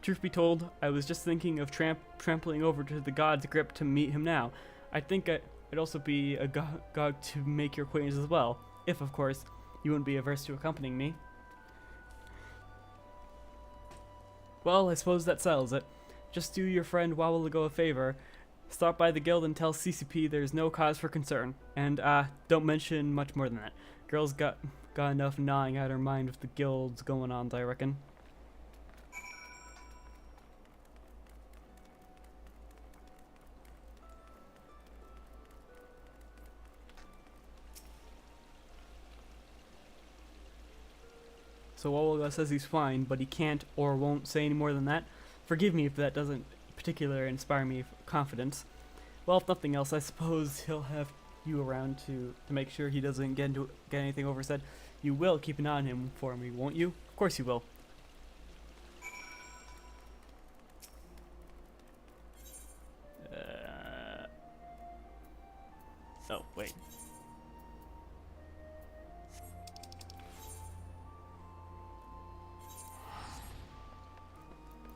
truth be told, I was just thinking of trampling over to the god's grip to meet him now. I think I'd also be a god to make your acquaintance as well. If, of course, you wouldn't be averse to accompanying me. Well, I suppose that settles it. Just do your friend Wawalago a favor. Stop by the guild and tell CCP there's no cause for concern. And, don't mention much more than that. Girl's got enough gnawing at her mind with the guilds going on, I reckon. So Wawalago says he's fine, but he can't or won't say any more than that. Forgive me if that doesn't particularly inspire me with confidence. Well, if nothing else, I suppose he'll have you around to make sure he doesn't get anything oversaid. You will keep an eye on him for me, won't you? Of course you will. Oh, wait.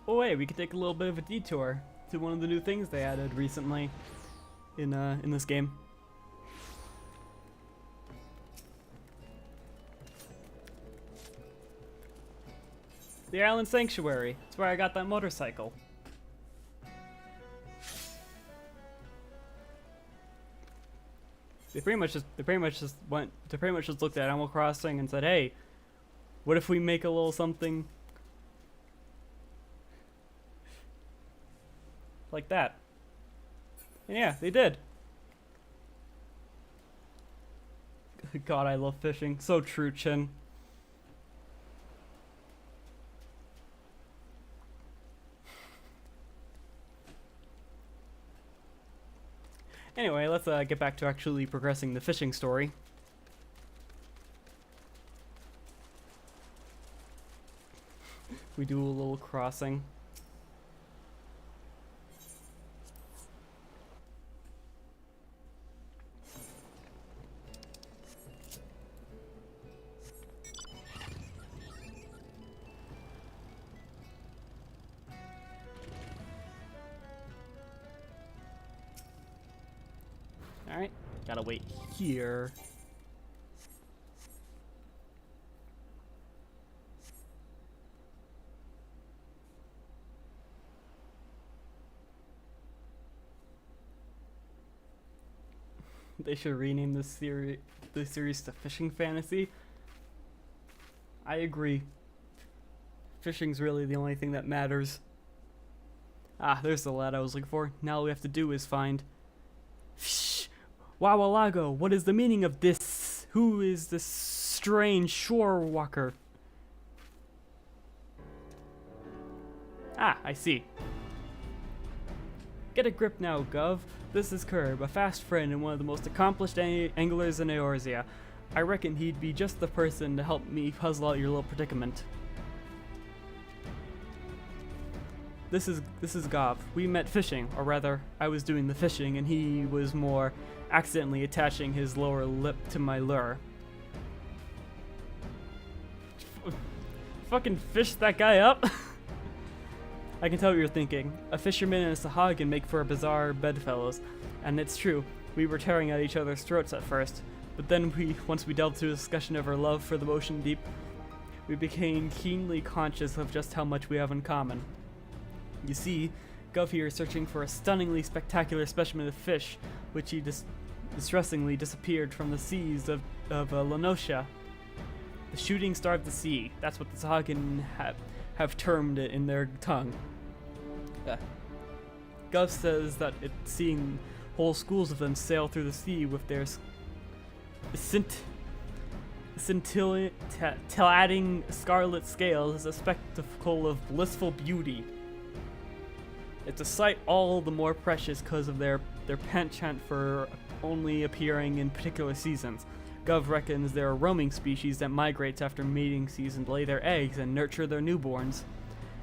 Oh wait, we could take a little bit of a detour to one of the new things they added recently in this game. The Island Sanctuary. That's where I got that motorcycle. They pretty much just looked at Animal Crossing and said, "Hey, what if we make a little something like that?" And yeah, they did. God, I love fishing. So true, Chin. Anyway, let's get back to actually progressing the fishing story. We do a little crossing. Alright, gotta wait here. They should rename this series to Fishing Fantasy. I agree. Fishing's really the only thing that matters. Ah, there's the lad I was looking for. Now all we have to do is find... Wawalago, what is the meaning of this? Who is this strange shore walker? Ah, I see. Get a grip now, Gov. This is Curb, a fast friend and one of the most accomplished anglers in Eorzea. I reckon he'd be just the person to help me puzzle out your little predicament. This is Gov. We met fishing, or rather, I was doing the fishing and he was more accidentally attaching his lower lip to my lure. Fucking fish that guy up? I can tell what you're thinking. A fisherman and a Sahagin make for a bizarre bedfellows, and it's true, we were tearing at each other's throats at first, but then once we delved into a discussion of our love for the ocean deep, we became keenly conscious of just how much we have in common. You see, Gov here is searching for a stunningly spectacular specimen of fish, which he distressingly disappeared from the seas of Lenosia. The shooting star of the sea, that's what the Sahagin have termed it in their tongue. Gov says that it's seeing whole schools of them sail through the sea with their scintillating scarlet scales is a spectacle of blissful beauty. It's a sight all the more precious because of their penchant for only appearing in particular seasons. Gov reckons they're a roaming species that migrates after mating season to lay their eggs and nurture their newborns.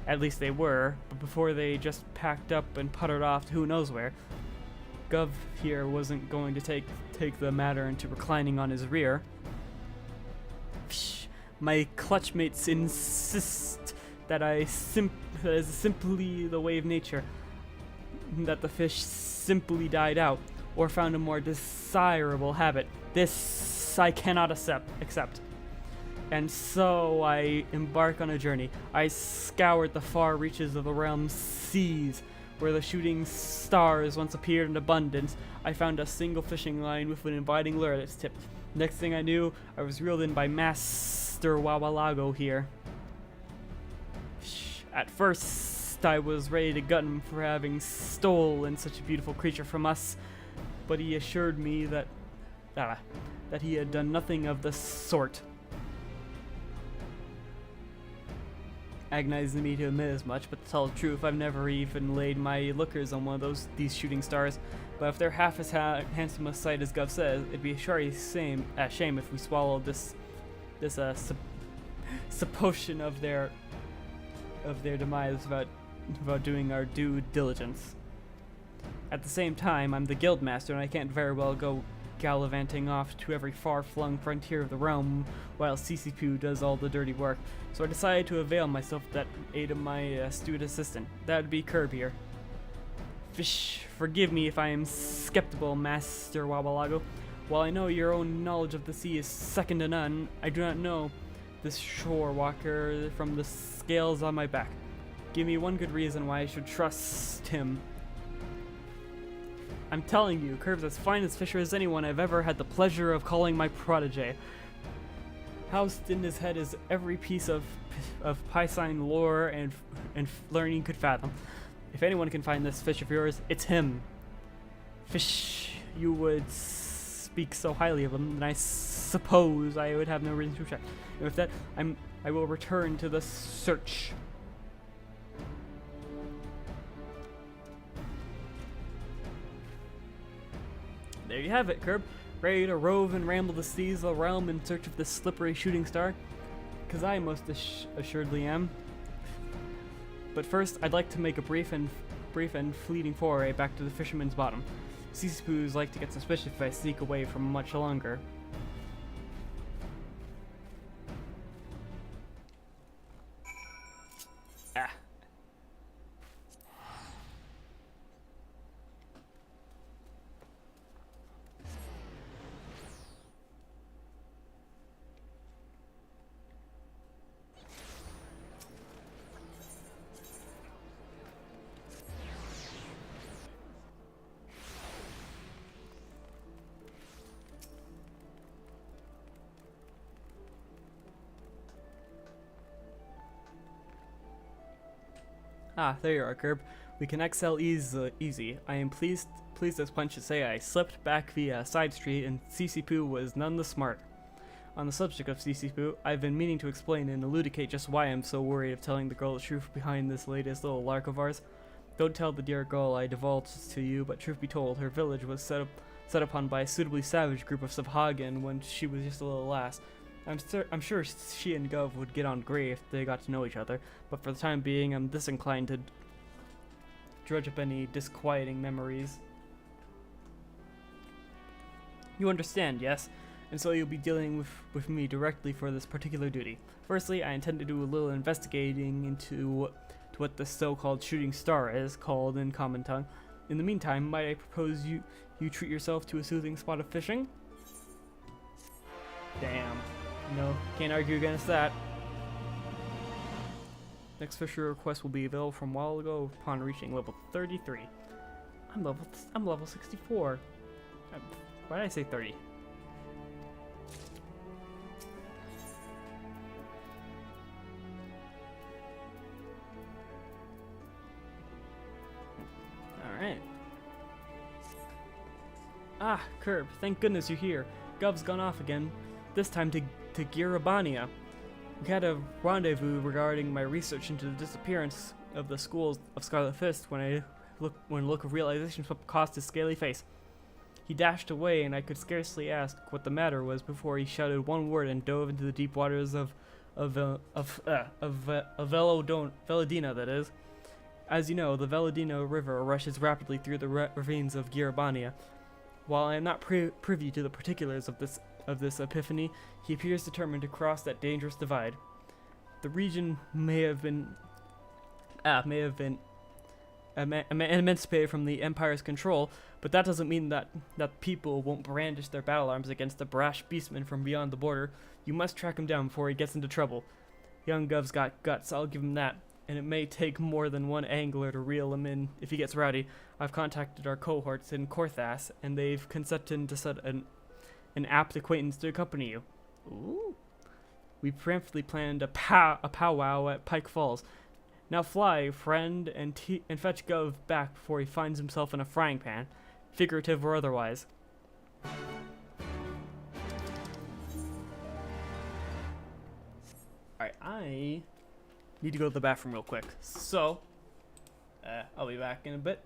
At least they were, but before they just packed up and puttered off to who knows where. Gov here wasn't going to take the matter into reclining on his rear. Psh, my clutchmates insist that that is simply the way of nature, that the fish simply died out, or found a more desirable habit. This I cannot accept. And so I embark on a journey. I scoured the far reaches of the realm's seas, where the shooting stars once appeared in abundance. I found a single fishing line with an inviting lure at its tip. Next thing I knew, I was reeled in by Master Wawalago here. At first, I was ready to gut him for having stolen such a beautiful creature from us, but he assured me that he had done nothing of the sort. Agonizing me to admit as much, but to tell the truth, I've never even laid my lookers on one of these shooting stars. But if they're half as handsome a sight as Gov says, it'd be a shame if we swallowed this supposition of their demise without doing our due diligence. At the same time, I'm the guild master, and I can't very well go gallivanting off to every far-flung frontier of the realm while CCP does all the dirty work. So I decided to avail myself of that aid of my astute assistant. That'd be Curb here. Fish, forgive me if I am skeptical, Master Wabalago. While I know your own knowledge of the sea is second to none, I do not know this shore walker from the scales on my back. Give me one good reason why I should trust him. I'm telling you, Curb's as fine as fisher as anyone I've ever had the pleasure of calling my protege. Housed in his head is every piece of piscine lore and learning could fathom. If anyone can find this fish of yours, it's him. Fish, you would speak so highly of him, then I suppose I would have no reason to object. And with that, I will return to the search. There you have it, Curb. Ready to rove and ramble the seas of the realm in search of this slippery shooting star? Because I most assuredly am. But first, I'd like to make a brief and fleeting foray back to the fisherman's bottom. Seaspoos like to get suspicious if I sneak away for much longer. Ah, there you are, Curb. We can excel easy. I am pleased as punch to say I slipped back via a side street and CC was none the smart. On the subject of CC I've been meaning to explain and elucidate just why I'm so worried of telling the girl the truth behind this latest little lark of ours. Don't tell the dear girl I divulged to you, but truth be told, her village was set upon by a suitably savage group of Savhagan when she was just a little lass. I'm sure she and Gov would get on great if they got to know each other, but for the time being, I'm disinclined to dredge up any disquieting memories. You understand, yes? And so you'll be dealing with me directly for this particular duty. Firstly, I intend to do a little investigating into what the so-called shooting star is called in common tongue. In the meantime, might I propose you treat yourself to a soothing spot of fishing? Damn. No, can't argue against that. Next fisher request will be available from a while ago upon reaching level 33. I'm level 64. Why did I say 30? Alright. Ah, Curb, thank goodness you're here. Gov's gone off again. This time to to Girabania. We had a rendezvous regarding my research into the disappearance of the schools of Scarlet Fist when a look of realization swept across his scaly face. He dashed away, and I could scarcely ask what the matter was before he shouted one word and dove into the deep waters of Veladina, that is. As you know, the Veladina River rushes rapidly through the ravines of Girabania. While I am not privy to the particulars of this epiphany, he appears determined to cross that dangerous divide. The region may have been emancipated from the Empire's control, but that doesn't mean that people won't brandish their battle arms against the brash beastman from beyond the border. You must track him down before he gets into trouble. Young Gov's got guts, I'll give him that, and it may take more than one angler to reel him in if he gets rowdy. I've contacted our cohorts in Korthas, and they've consented to set an apt acquaintance to accompany you. Ooh. We preemptively planned a powwow at Pike Falls. Now fly, friend, and fetch Gov back before he finds himself in a frying pan, figurative or otherwise. Alright, I need to go to the bathroom real quick, so I'll be back in a bit.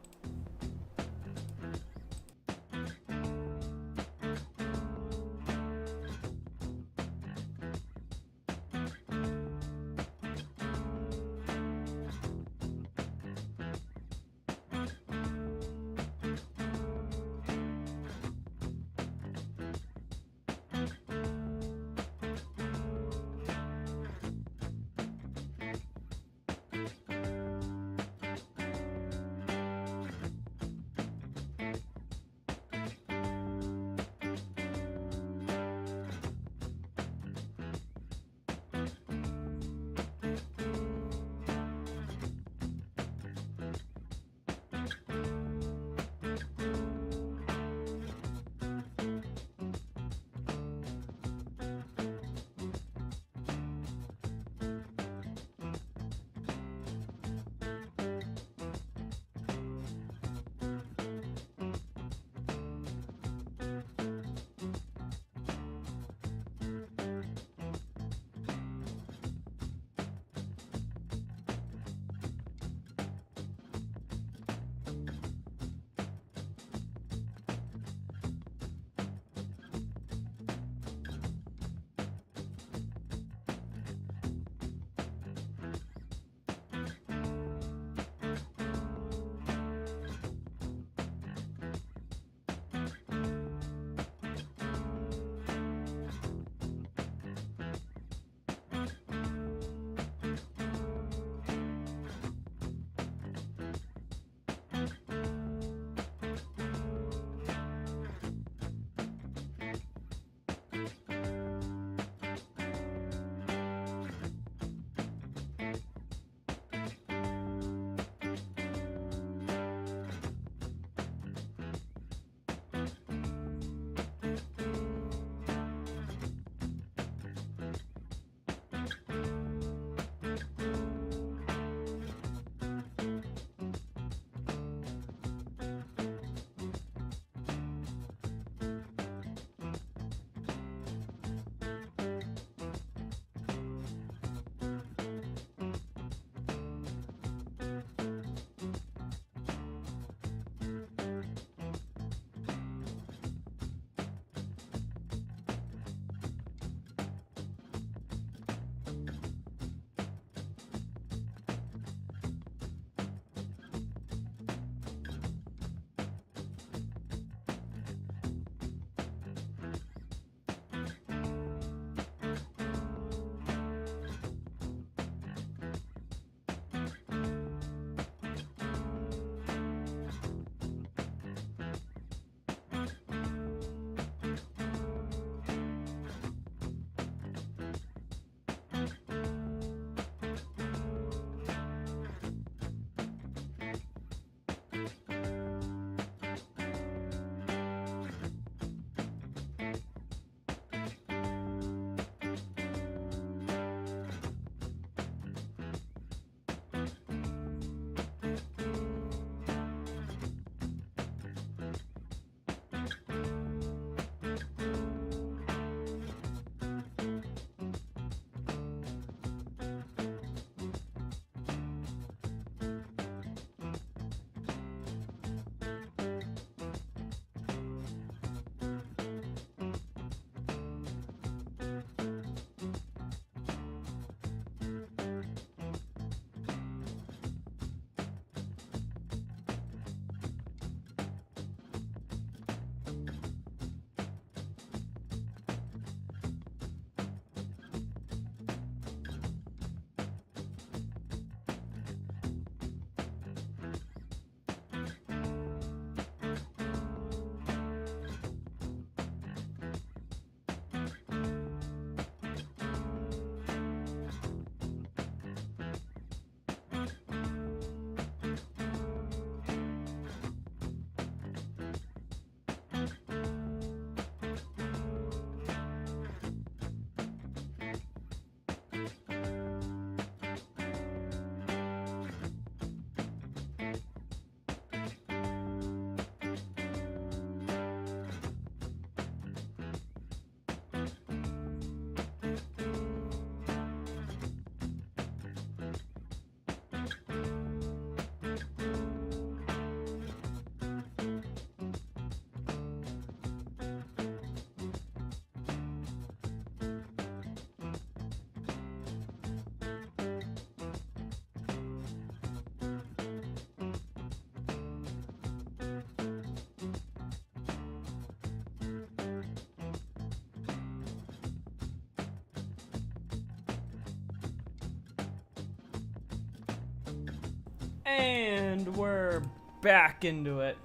And we're back into it.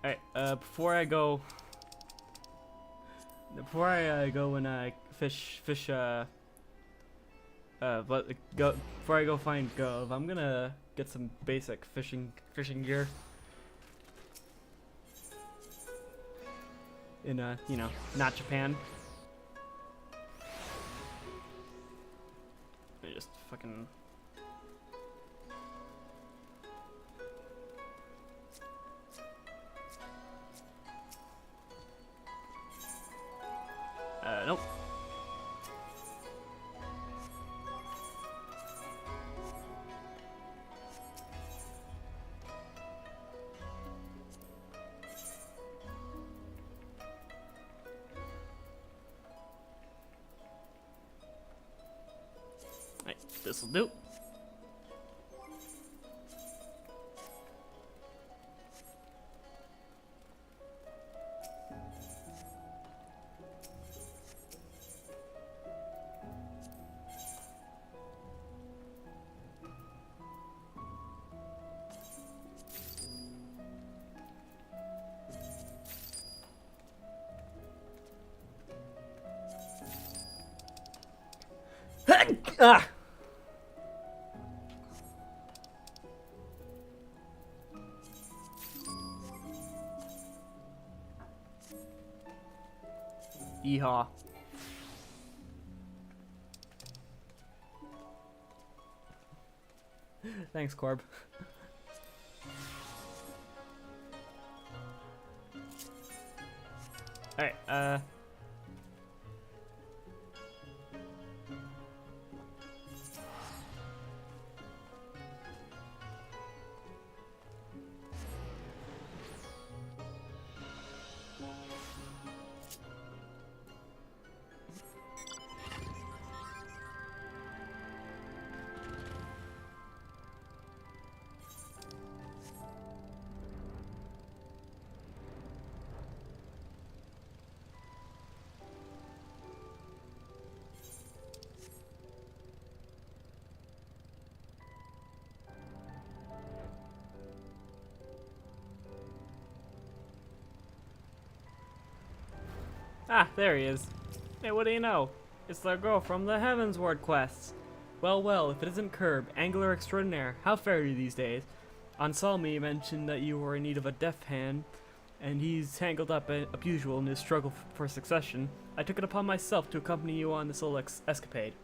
Alright, before I go and before I go find Gov, I'm gonna get some basic fishing gear. In you know, not Japan. I just fucking nope. Right, this'll do. Ah! Yeehaw. Thanks, Corb. Alright, ah, there he is. Hey, what do you know? It's the girl from the Heavensward quests. Well, well, if it isn't Curb, angler extraordinaire, how fare you these days? Anselmi mentioned that you were in need of a deft hand, and he's tangled up usual in his struggle for succession. I took it upon myself to accompany you on this little escapade.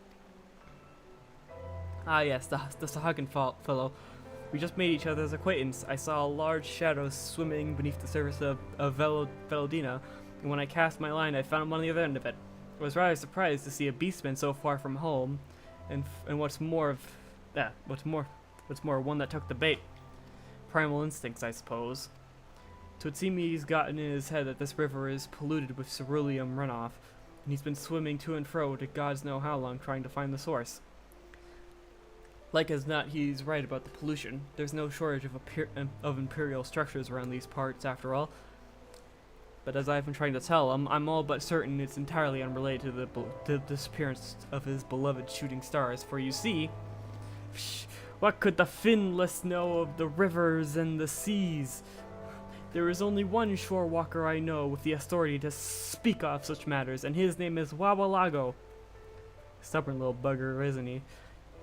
Ah yes, the Sahagin fellow. We just made each other's acquaintance. I saw a large shadow swimming beneath the surface of Velodina, and when I cast my line, I found him on the other end of it. I was rather surprised to see a beastman so far from home, and what's more, one that took the bait. Primal instincts, I suppose. So it seems he's gotten in his head that this river is polluted with ceruleum runoff, and he's been swimming to and fro to gods know how long trying to find the source. Like as not, he's right about the pollution. There's no shortage of imperial structures around these parts, after all. But as I've been trying to tell him, I'm all but certain it's entirely unrelated to the disappearance of his beloved shooting stars. For you see, what could the finless know of the rivers and the seas? There is only one shore walker I know with the authority to speak of such matters, and his name is Wawalago. Stubborn little bugger, isn't he?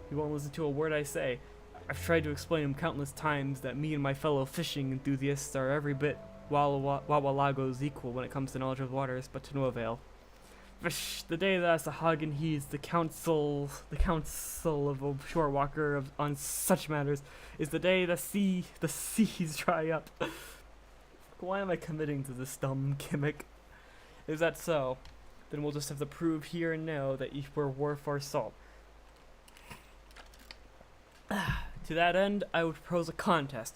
He won't listen to a word I say. I've tried to explain him countless times that me and my fellow fishing enthusiasts are every bit Wawalago's equal when it comes to knowledge of waters, but to no avail. The day that Sahagin heeds the council of a shore walker on such matters is the day the seas dry up. Why am I committing to this dumb gimmick? Is that so? Then we'll just have to prove here and now that we're worth our salt. To that end, I would propose a contest.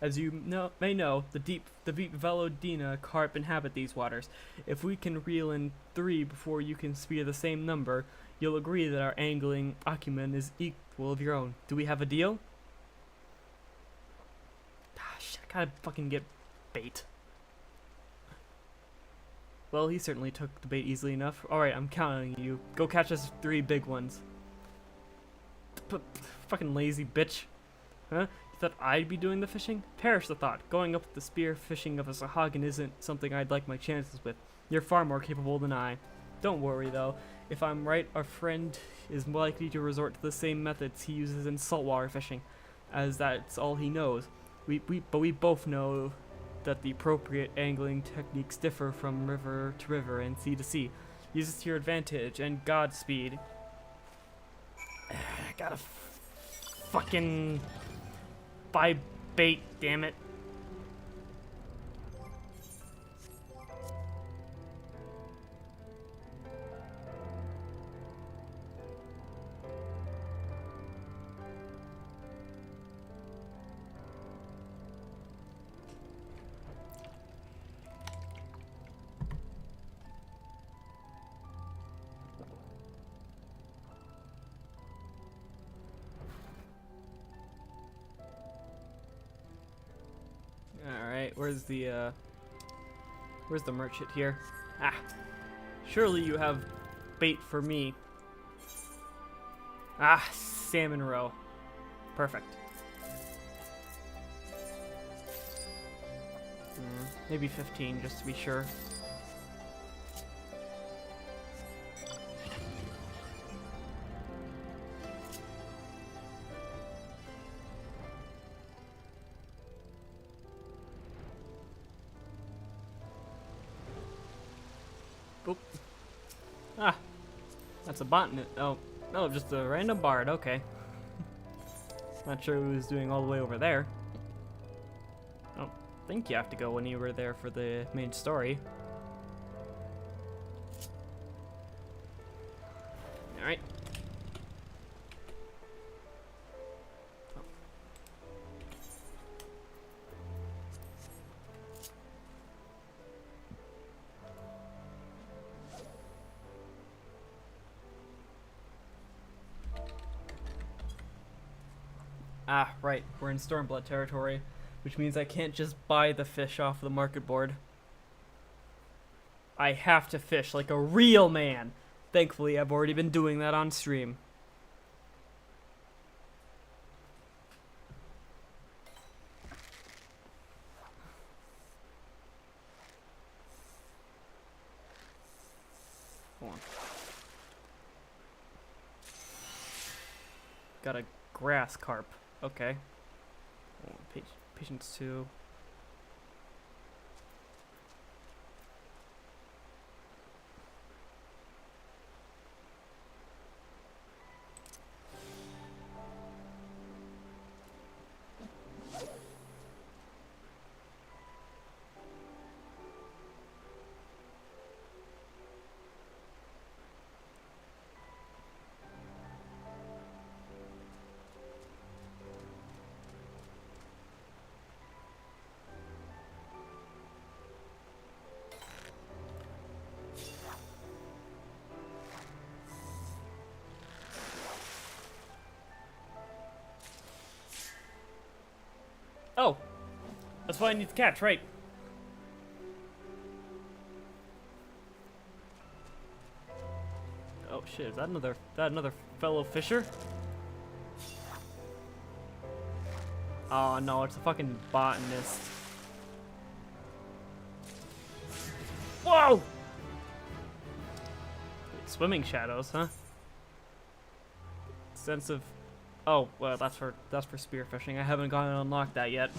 As you may know, the deep Velodina carp inhabit these waters. If we can reel in 3 before you can spear the same number, you'll agree that our angling acumen is equal of your own. Do we have a deal? Ah, shit, I gotta fucking get bait. Well, he certainly took the bait easily enough. Alright, I'm counting you. Go catch us 3 big ones. Fucking lazy bitch. Huh? You thought I'd be doing the fishing? Perish the thought. Going up the spear fishing of a Sahagin isn't something I'd like my chances with. You're far more capable than I. Don't worry, though. If I'm right, our friend is likely to resort to the same methods he uses in saltwater fishing, as that's all he knows. But we both know that the appropriate angling techniques differ from river to river and sea to sea. Use this to your advantage, and Godspeed. I gotta fucking buy bait, damn it. Alright, where's the merchant here? Ah, surely you have bait for me. Ah, salmon roe. Perfect. Maybe 15 just to be sure. Boop. Ah, that's a botanist. Oh, no, just a random bard. Okay. Not sure who was doing all the way over there. I don't think you have to go when you were there for the main story. Alright. Ah, right. We're in Stormblood territory, which means I can't just buy the fish off the market board. I have to fish like a real man. Thankfully, I've already been doing that on stream. Hold on. Got a grass carp. Okay. Patience 2. Oh, that's what I need to catch, right? Oh shit, is that another fellow fisher? Oh no, it's a fucking botanist. Whoa! Swimming shadows, huh? Sense of... Oh, well, that's for spearfishing. I haven't gone and unlocked that yet.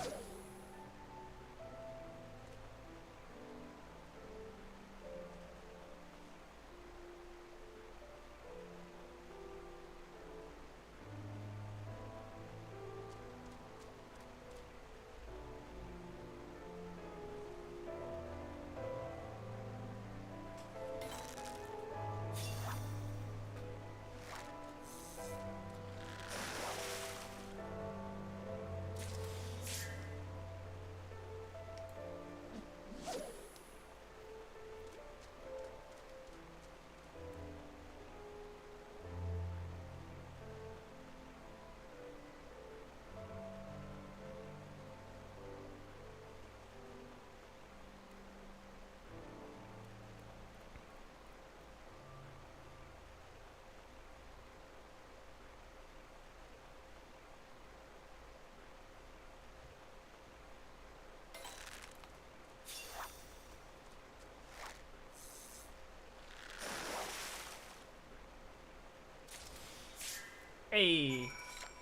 Hey,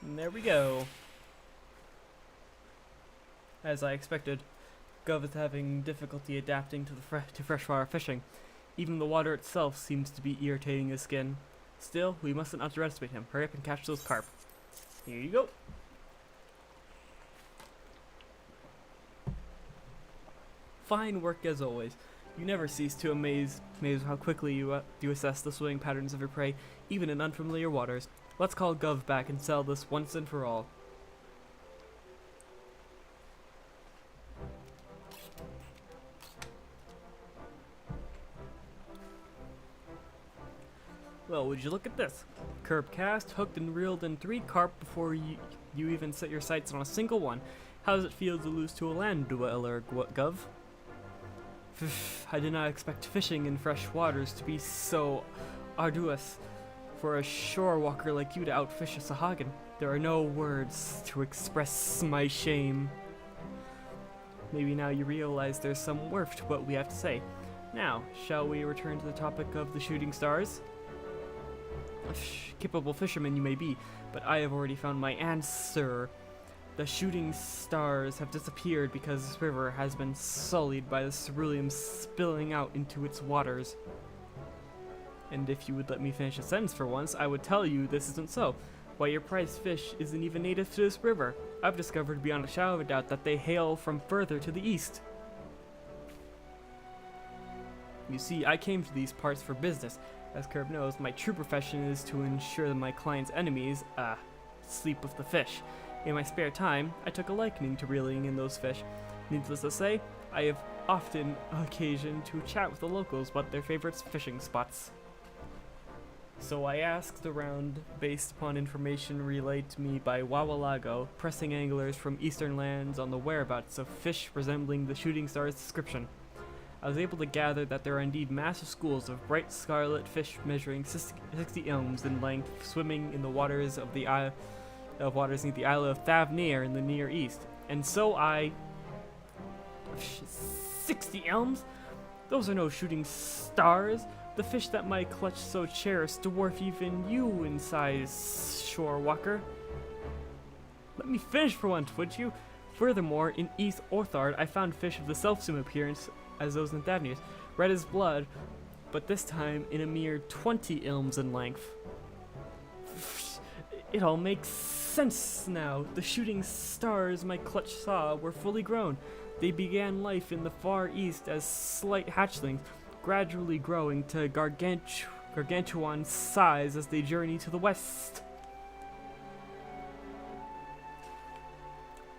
and there we go. As I expected, Gov is having difficulty adapting to to freshwater fishing. Even the water itself seems to be irritating his skin. Still, we mustn't underestimate him. Hurry up and catch those carp. Here you go. Fine work as always. You never cease to amaze how quickly you assess the swimming patterns of your prey, even in unfamiliar waters. Let's call Gov back and settle this once and for all. Well, would you look at this? Curb cast, hooked and reeled in 3 carp before you even set your sights on a single one. How does it feel to lose to a land dweller, Gov? I did not expect fishing in fresh waters to be so arduous. For a shore walker like you to outfish a Sahagin, there are no words to express my shame. Maybe now you realize there's some worth to what we have to say. Now, shall we return to the topic of the shooting stars? Capable fisherman you may be, but I have already found my answer. The shooting stars have disappeared because this river has been sullied by the ceruleum spilling out into its waters. And if you would let me finish a sentence for once, I would tell you this isn't so. Why, your prized fish isn't even native to this river. I've discovered beyond a shadow of a doubt that they hail from further to the east. You see, I came to these parts for business. As Curb knows, my true profession is to ensure that my client's enemies, sleep with the fish. In my spare time, I took a liking to reeling in those fish. Needless to say, I have often occasion to chat with the locals about their favorite fishing spots. So I asked around based upon information relayed to me by Wawalago, pressing anglers from eastern lands on the whereabouts of fish resembling the shooting star's description. I was able to gather that there are indeed massive schools of bright scarlet fish measuring 60 elms in length, swimming in the waters of the near the Isle of Thavnir in the Near East. And so 60 elms? Those are no shooting stars. The fish that my clutch so cherished dwarf even you in size, shore walker. Let me finish for once, would you? Furthermore, in East Orthard, I found fish of the self-same appearance as those in Thavnir, red as blood, but this time in a mere 20 elms in length. It all makes sense now. The shooting stars my clutch saw were fully grown. They began life in the far east as slight hatchlings, gradually growing to gargantuan size as they journey to the west.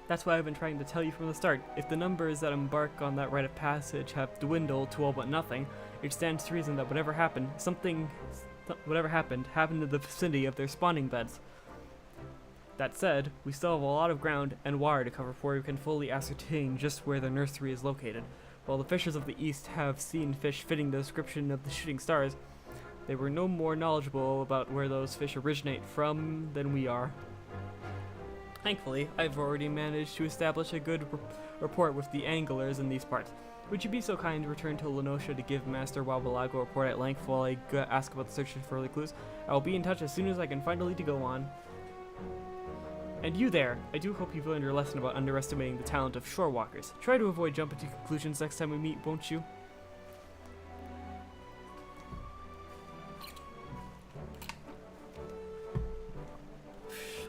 That's why I've been trying to tell you from the start. If the numbers that embark on that rite of passage have dwindled to all but nothing, it stands to reason that whatever happened happened in the vicinity of their spawning beds. That said, we still have a lot of ground and water to cover before we can fully ascertain just where the nursery is located. While the fishers of the east have seen fish fitting the description of the shooting stars, they were no more knowledgeable about where those fish originate from than we are. Thankfully, I've already managed to establish a good rapport with the anglers in these parts. Would you be so kind to return to Lenosha to give Master Wabalago a report at length while I ask about the search for early clues? I will be in touch as soon as I can find a lead to go on. And you there, I do hope you've learned your lesson about underestimating the talent of shore walkers. Try to avoid jumping to conclusions next time we meet, won't you?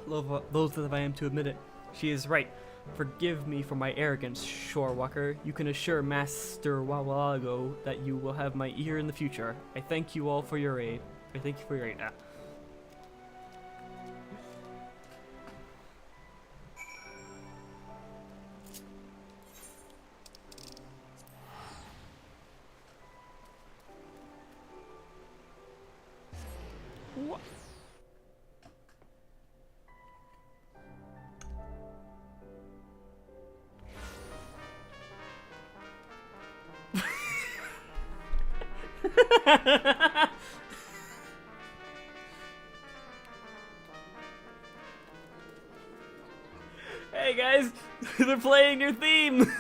Loath as I am to admit it, she is right. Forgive me for my arrogance, shore walker. You can assure Master Wawalago that you will have my ear in the future. I thank you all for your aid. I thank you for your aid. What? Hey guys, they're playing your theme.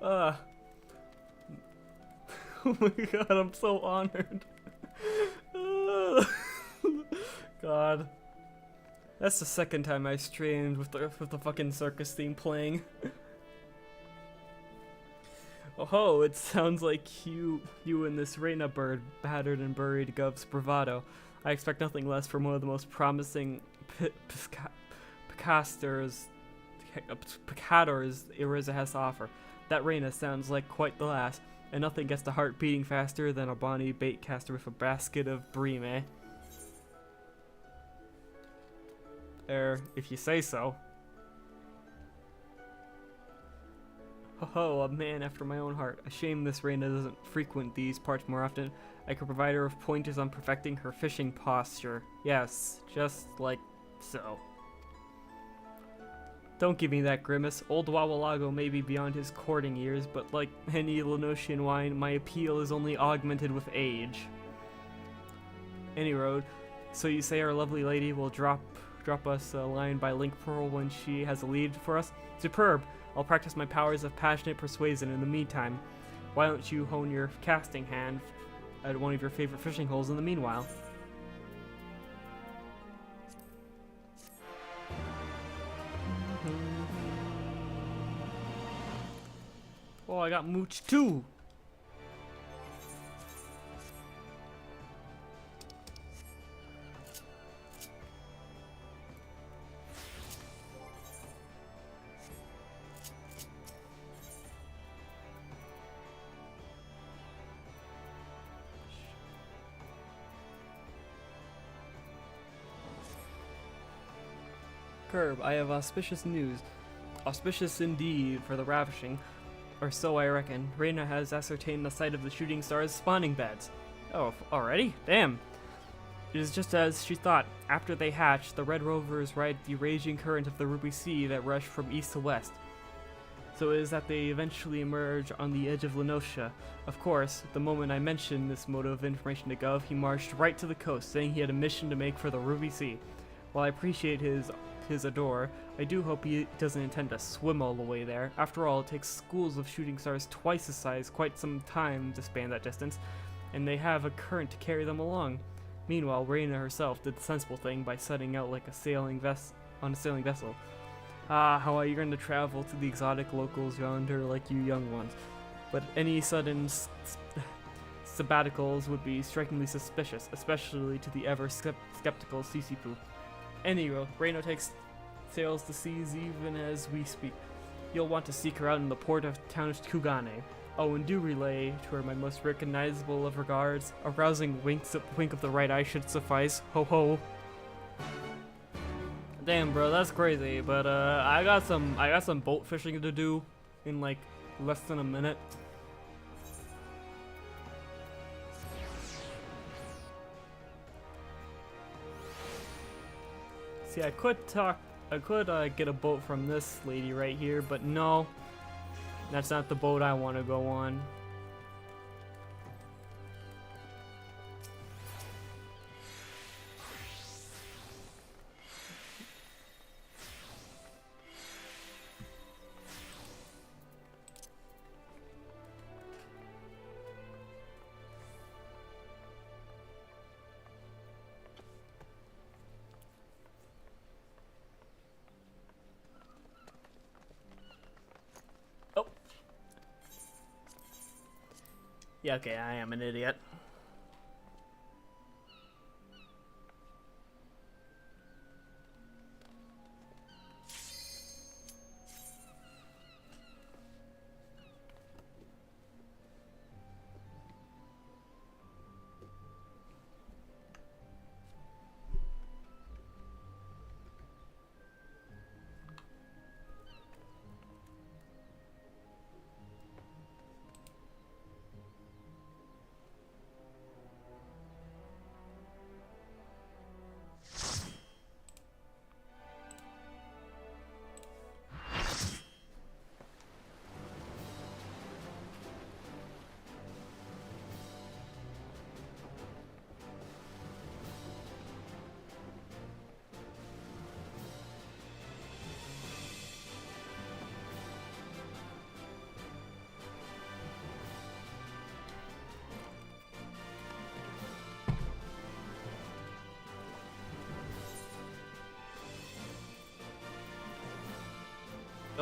uh, oh my god, I'm so honored. God. That's the second time I streamed with the fucking circus theme playing. Oh, it sounds like you and this Reina bird battered and buried Gov's bravado. I expect nothing less from one of the most promising picasters Iriza has to offer. That Reina sounds like quite the lass, and nothing gets the heart beating faster than a bonny bait caster with a basket of bream, eh? If you say so. Ho, a man after my own heart. A shame this Reina doesn't frequent these parts more often. I could provide her with pointers on perfecting her fishing posture. Yes, just like so. Don't give me that grimace. Old Wawalago may be beyond his courting years, but like any Lenosian wine, my appeal is only augmented with age. Any road. So you say our lovely lady will drop us a line by link pearl when she has a lead for us? Superb! I'll practice my powers of passionate persuasion in the meantime. Why don't you hone your casting hand at one of your favorite fishing holes in the meanwhile? Oh, I got mooch too! Curb, I have auspicious news. Auspicious indeed for the ravishing, or so I reckon. Reina has ascertained the site of the shooting star's spawning beds. Oh, already? Damn. It is just as she thought. After they hatch, the Red Rovers ride the raging current of the Ruby Sea that rush from east to west. So it is that they eventually emerge on the edge of Lenosha. Of course, the moment I mentioned this mode of information to Gov, he marched right to the coast, saying he had a mission to make for the Ruby Sea. While I appreciate his adore, I do hope he doesn't intend to swim all the way there. After all, it takes schools of shooting stars twice his size quite some time to span that distance, and they have a current to carry them along. Meanwhile, Reina herself did the sensible thing by setting out like on a sailing vessel. Ah, how are you going to travel to the exotic locals yonder like you young ones? But any sudden sabbaticals would be strikingly suspicious, especially to the ever skeptical Sisipu. Anyway, Reino takes sails the seas even as we speak. You'll want to seek her out in the port of Townish Kugane. Oh, and do relay to her my most recognizable of regards. A rousing wink of the right eye should suffice. Ho ho. Damn, bro, that's crazy. But I got some boat fishing to do in like less than a minute. See, I could get a boat from this lady right here, but no, that's not the boat I want to go on. Yeah, okay, I am an idiot.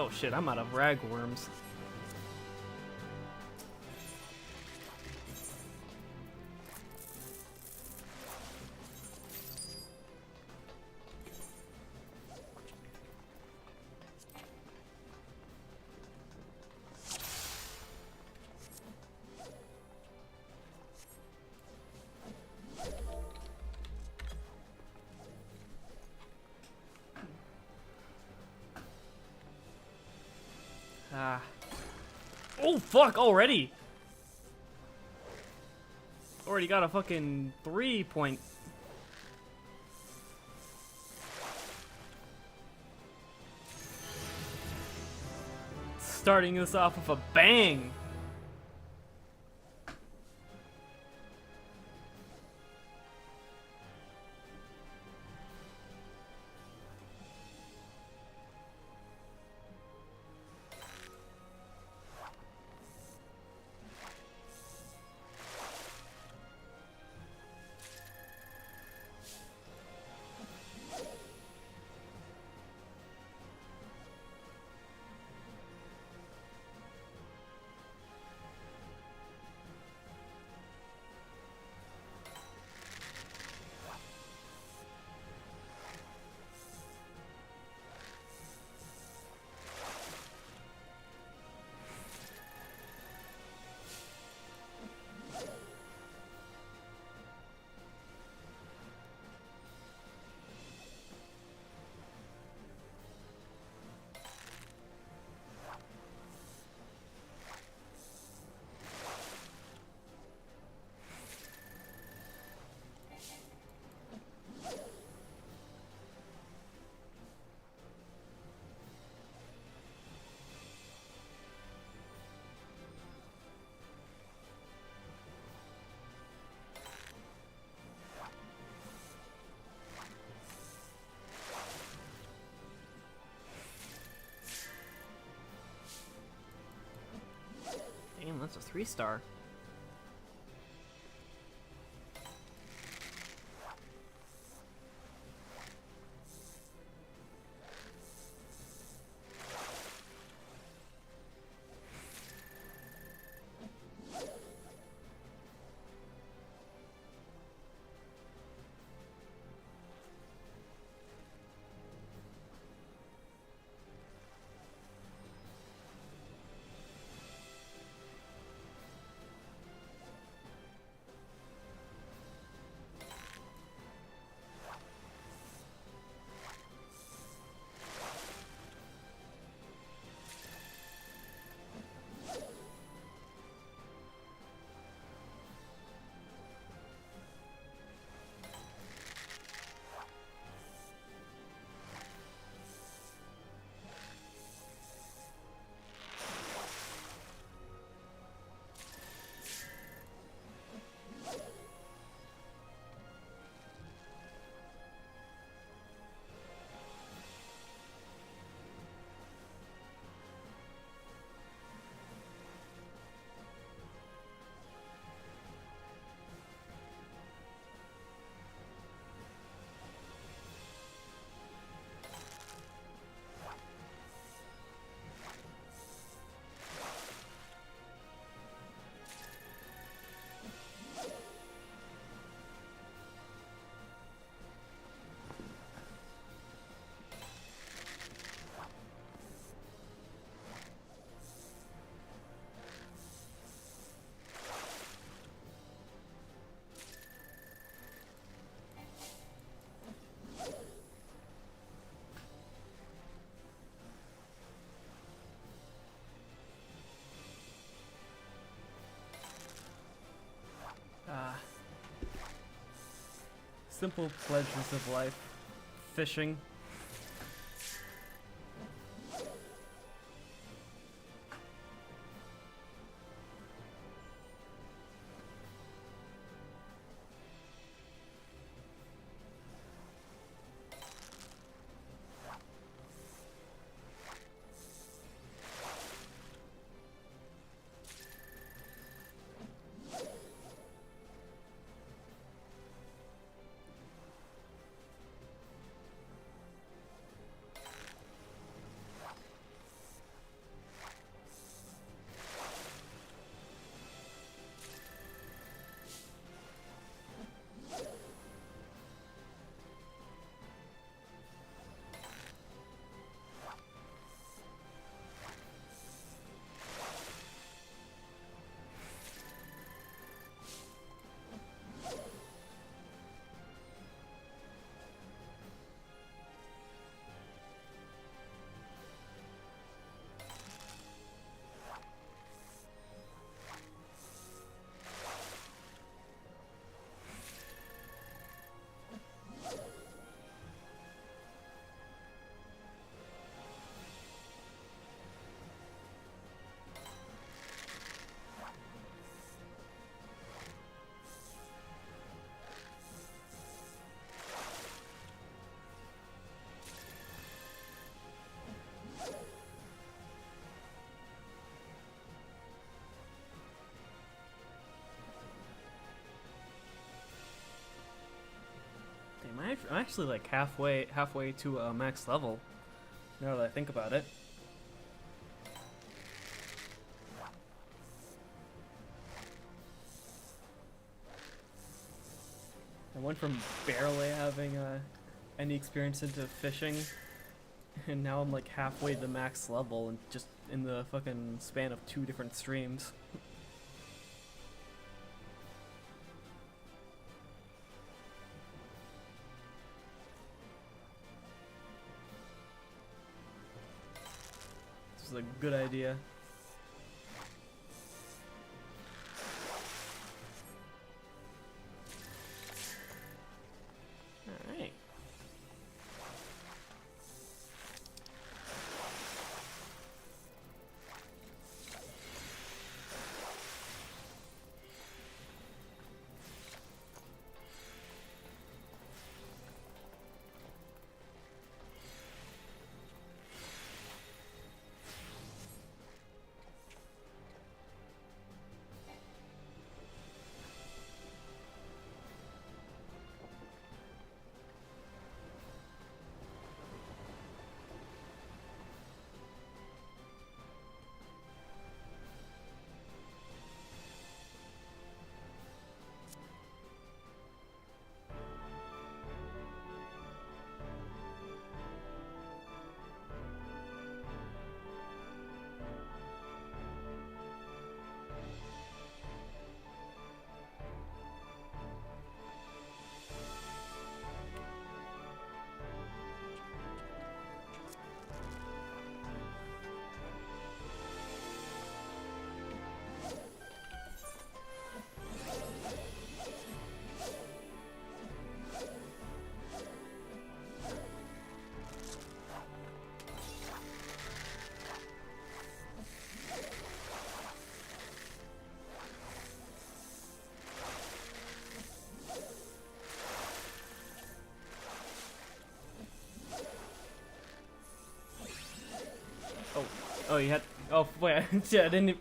Oh shit, I'm out of ragworms. Ah. Oh fuck, already! Already got a fucking 3-point. Starting this off with a bang! Damn, that's a 3-star. Simple pleasures of life. Fishing. actually like halfway to max level. Now that I think about it. I went from barely having any experience into fishing, and now I'm like halfway to max level, and just in the fucking span of 2 different streams. This is a good idea. Alright. Oh, you had. Oh, wait. Yeah, I didn't.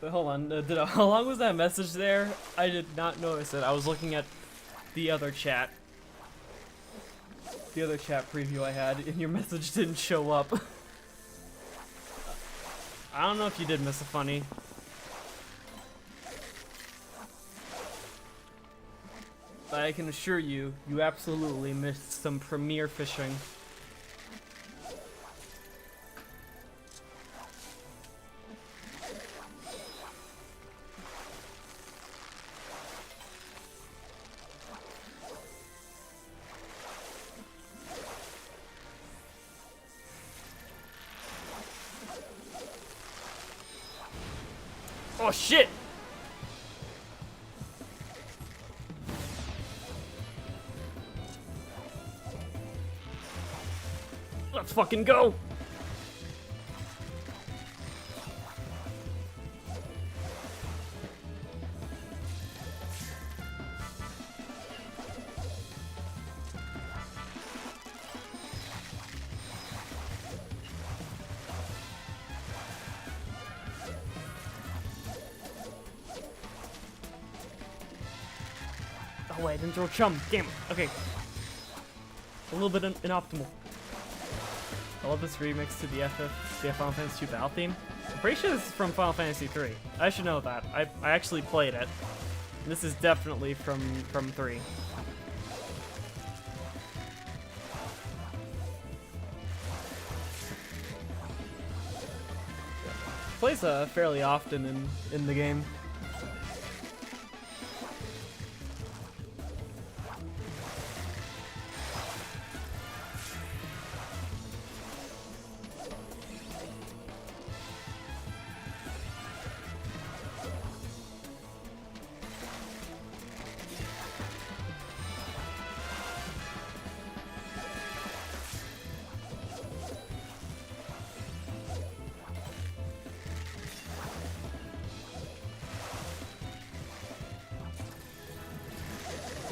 But hold on. How long was that message there? I did not notice it. I was looking at the other chat. The other chat preview I had, and your message didn't show up. I don't know if you did miss a funny. But I can assure you, you absolutely missed some premier fishing. Oh shit! Let's fucking go! Oh wait, I didn't throw chum. Damn it. Okay. A little bit inoptimal. I love this remix to the Final Fantasy II battle theme. I'm pretty sure this is from Final Fantasy III. I should know that. I actually played it. This is definitely from 3. Plays fairly often in the game.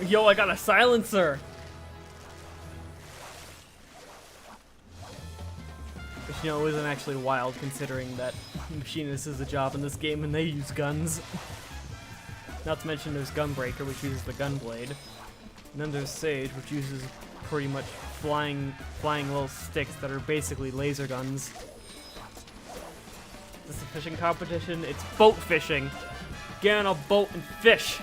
Yo, I got a silencer! Which, you know, isn't actually wild considering that machinist is a job in this game and they use guns. Not to mention there's Gunbreaker, which uses the gun blade. And then there's Sage, which uses pretty much flying little sticks that are basically laser guns. This is a fishing competition. It's boat fishing. Get on a boat and fish.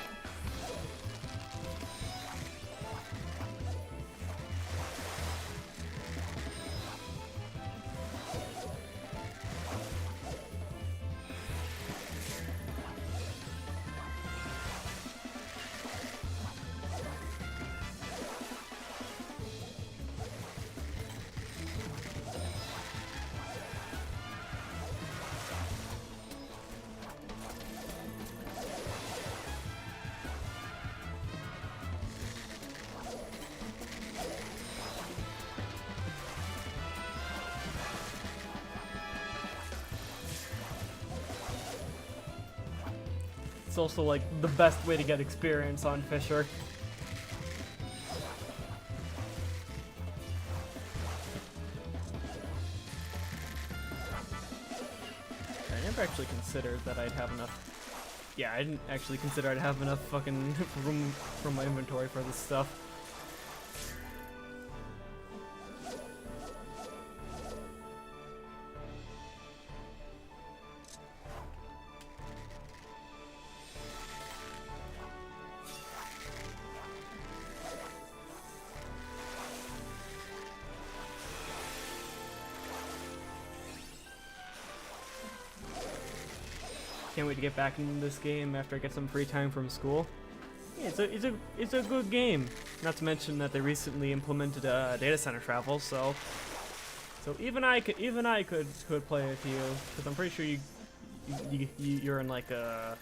It's also like the best way to get experience on Fisher. I never actually considered that I'd have enough. Yeah, I didn't actually consider I'd have enough fucking room from my inventory for this stuff. Can't wait to get back into this game after I get some free time from school. Yeah, it's a good game. Not to mention that they recently implemented data center travel, so even I could play with you, because I'm pretty sure you're in like a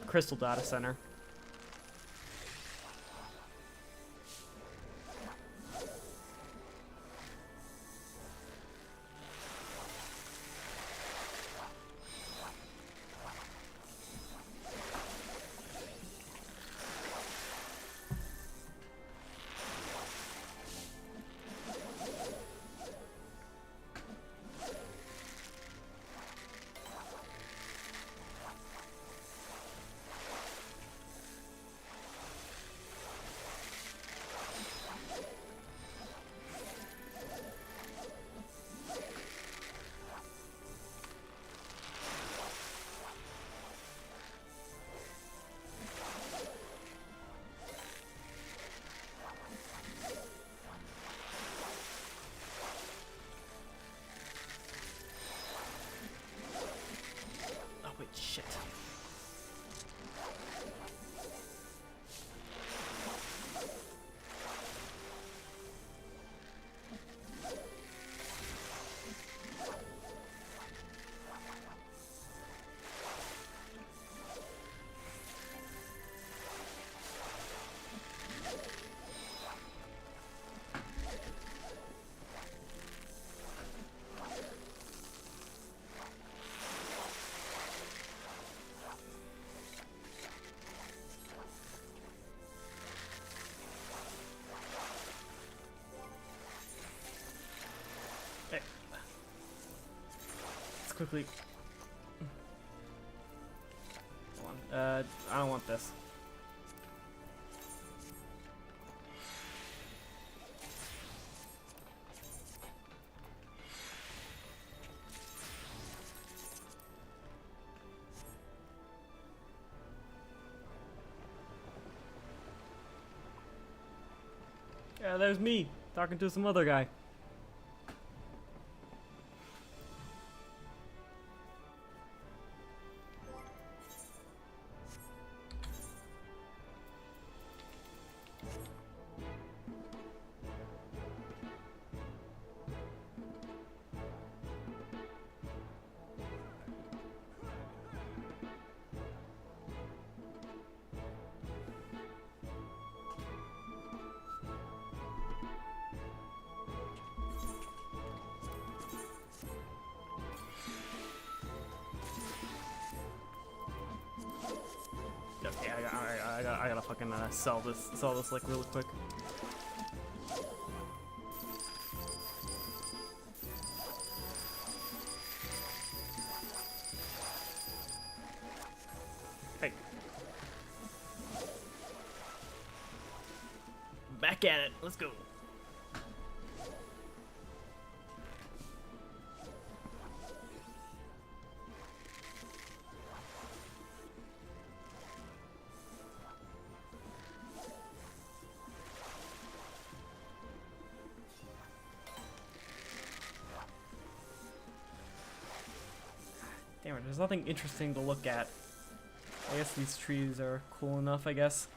crystal data center. Shit. Quickly. Hold on. I don't want this. Yeah, there's me talking to some other guy. Okay, I gotta fucking sell this like really quick. Hey, back at it. Let's go. Damn it, there's nothing interesting to look at. I guess these trees are cool enough, I guess.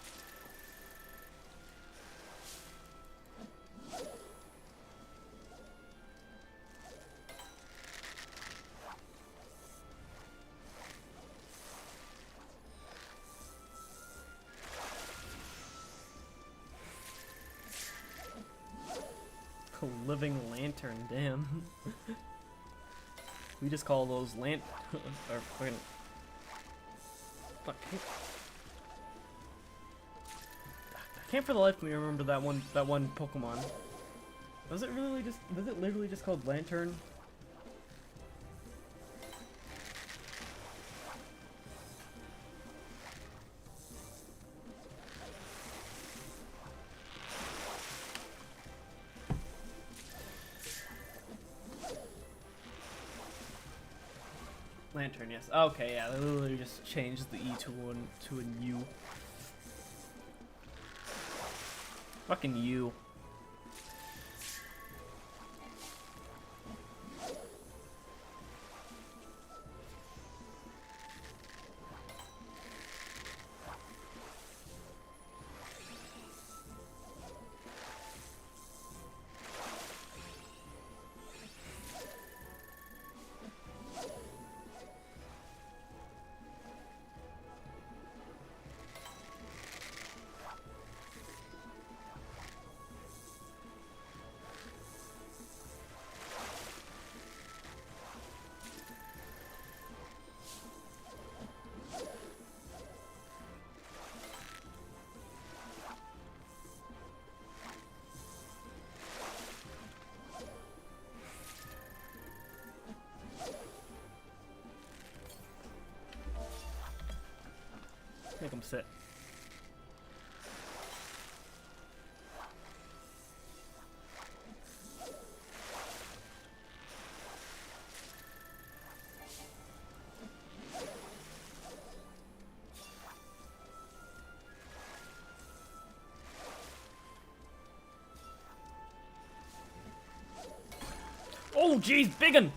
A living lantern, damn. We just call those or fucking. Fuck. I can't for the life of me remember that one Pokemon. Was it literally just called Lantern? Lantern, yes. Okay, yeah, they literally just changed the E to a U. Fucking U. Make him sit. Oh, jeez, biggin!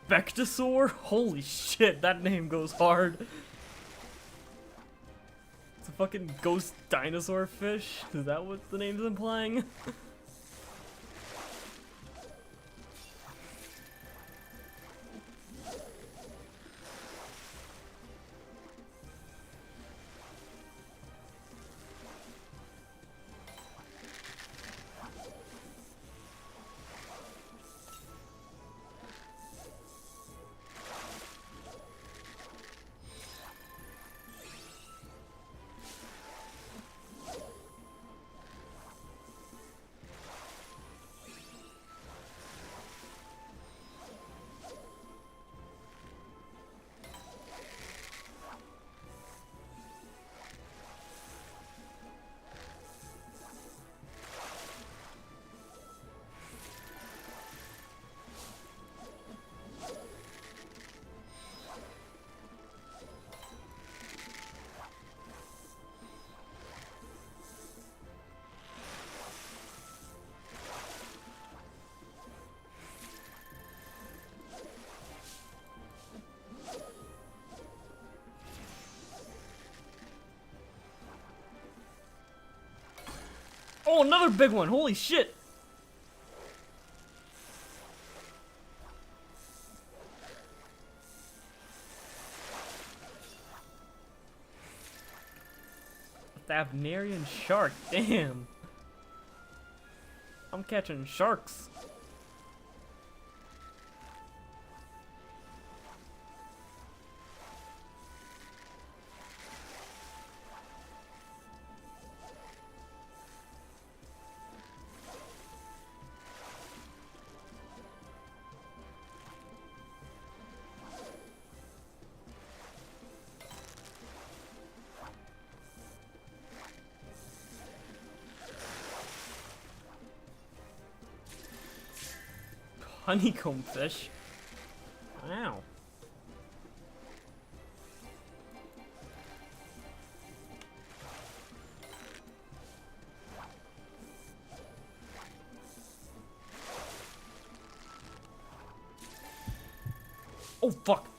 Spectosaur? Holy shit, that name goes hard. It's a fucking ghost dinosaur fish? Is that what the name's implying? Oh, another big one! Holy shit! Thavnarian shark, damn! I'm catching sharks. Honeycomb fish. Wow. Oh, fuck.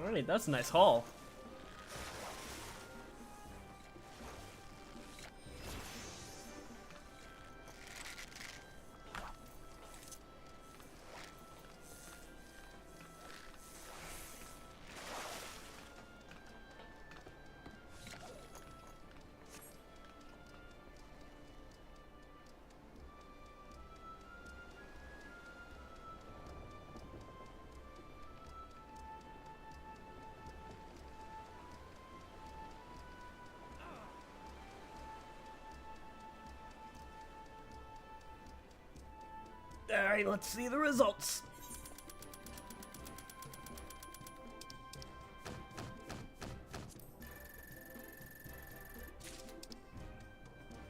Alright, that's a nice haul. Alright, let's see the results.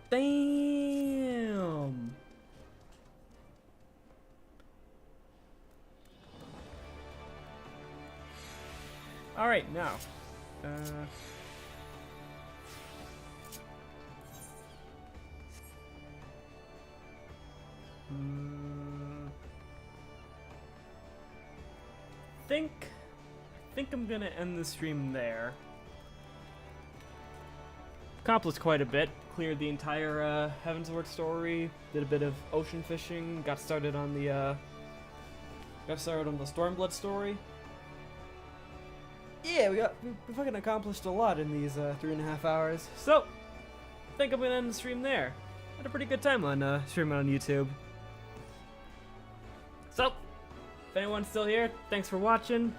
Damn. Alright, now. I think I'm gonna end the stream there. Accomplished quite a bit. Cleared the entire Heavensward story. Did a bit of ocean fishing. Got started on the Stormblood story. Yeah, we fucking accomplished a lot in these 3.5 hours. So, I think I'm gonna end the stream there. Had a pretty good time on streaming on YouTube. So, if anyone's still here, thanks for watching.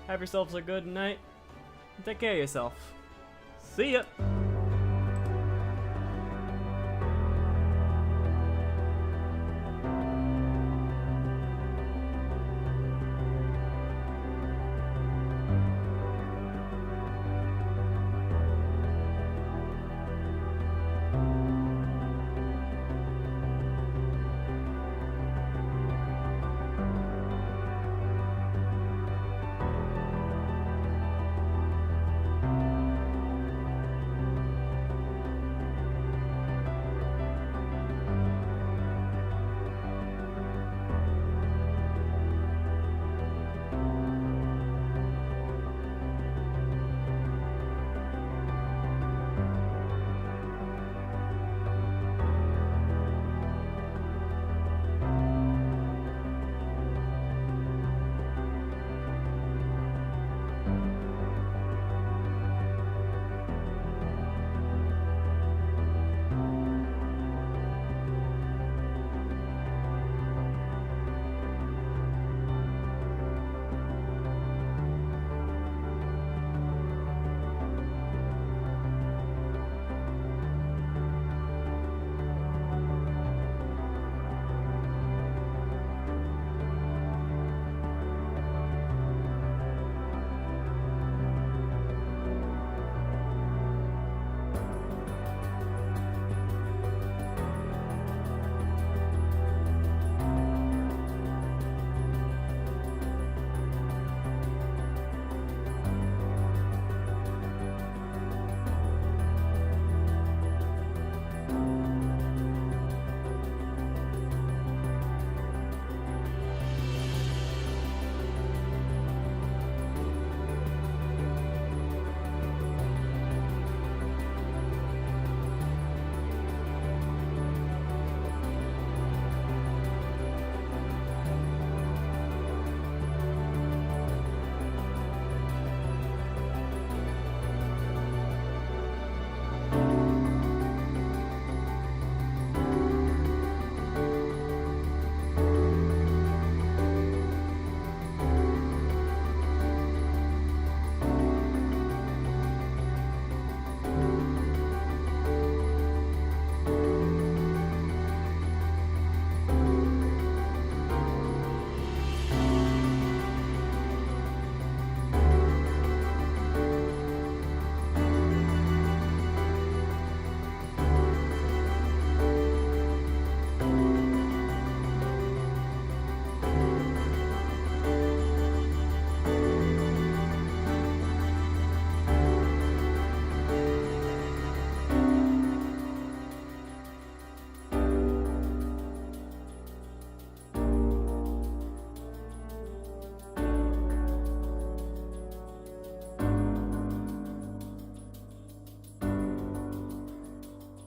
Have yourselves a good night. And take care of yourself. See ya!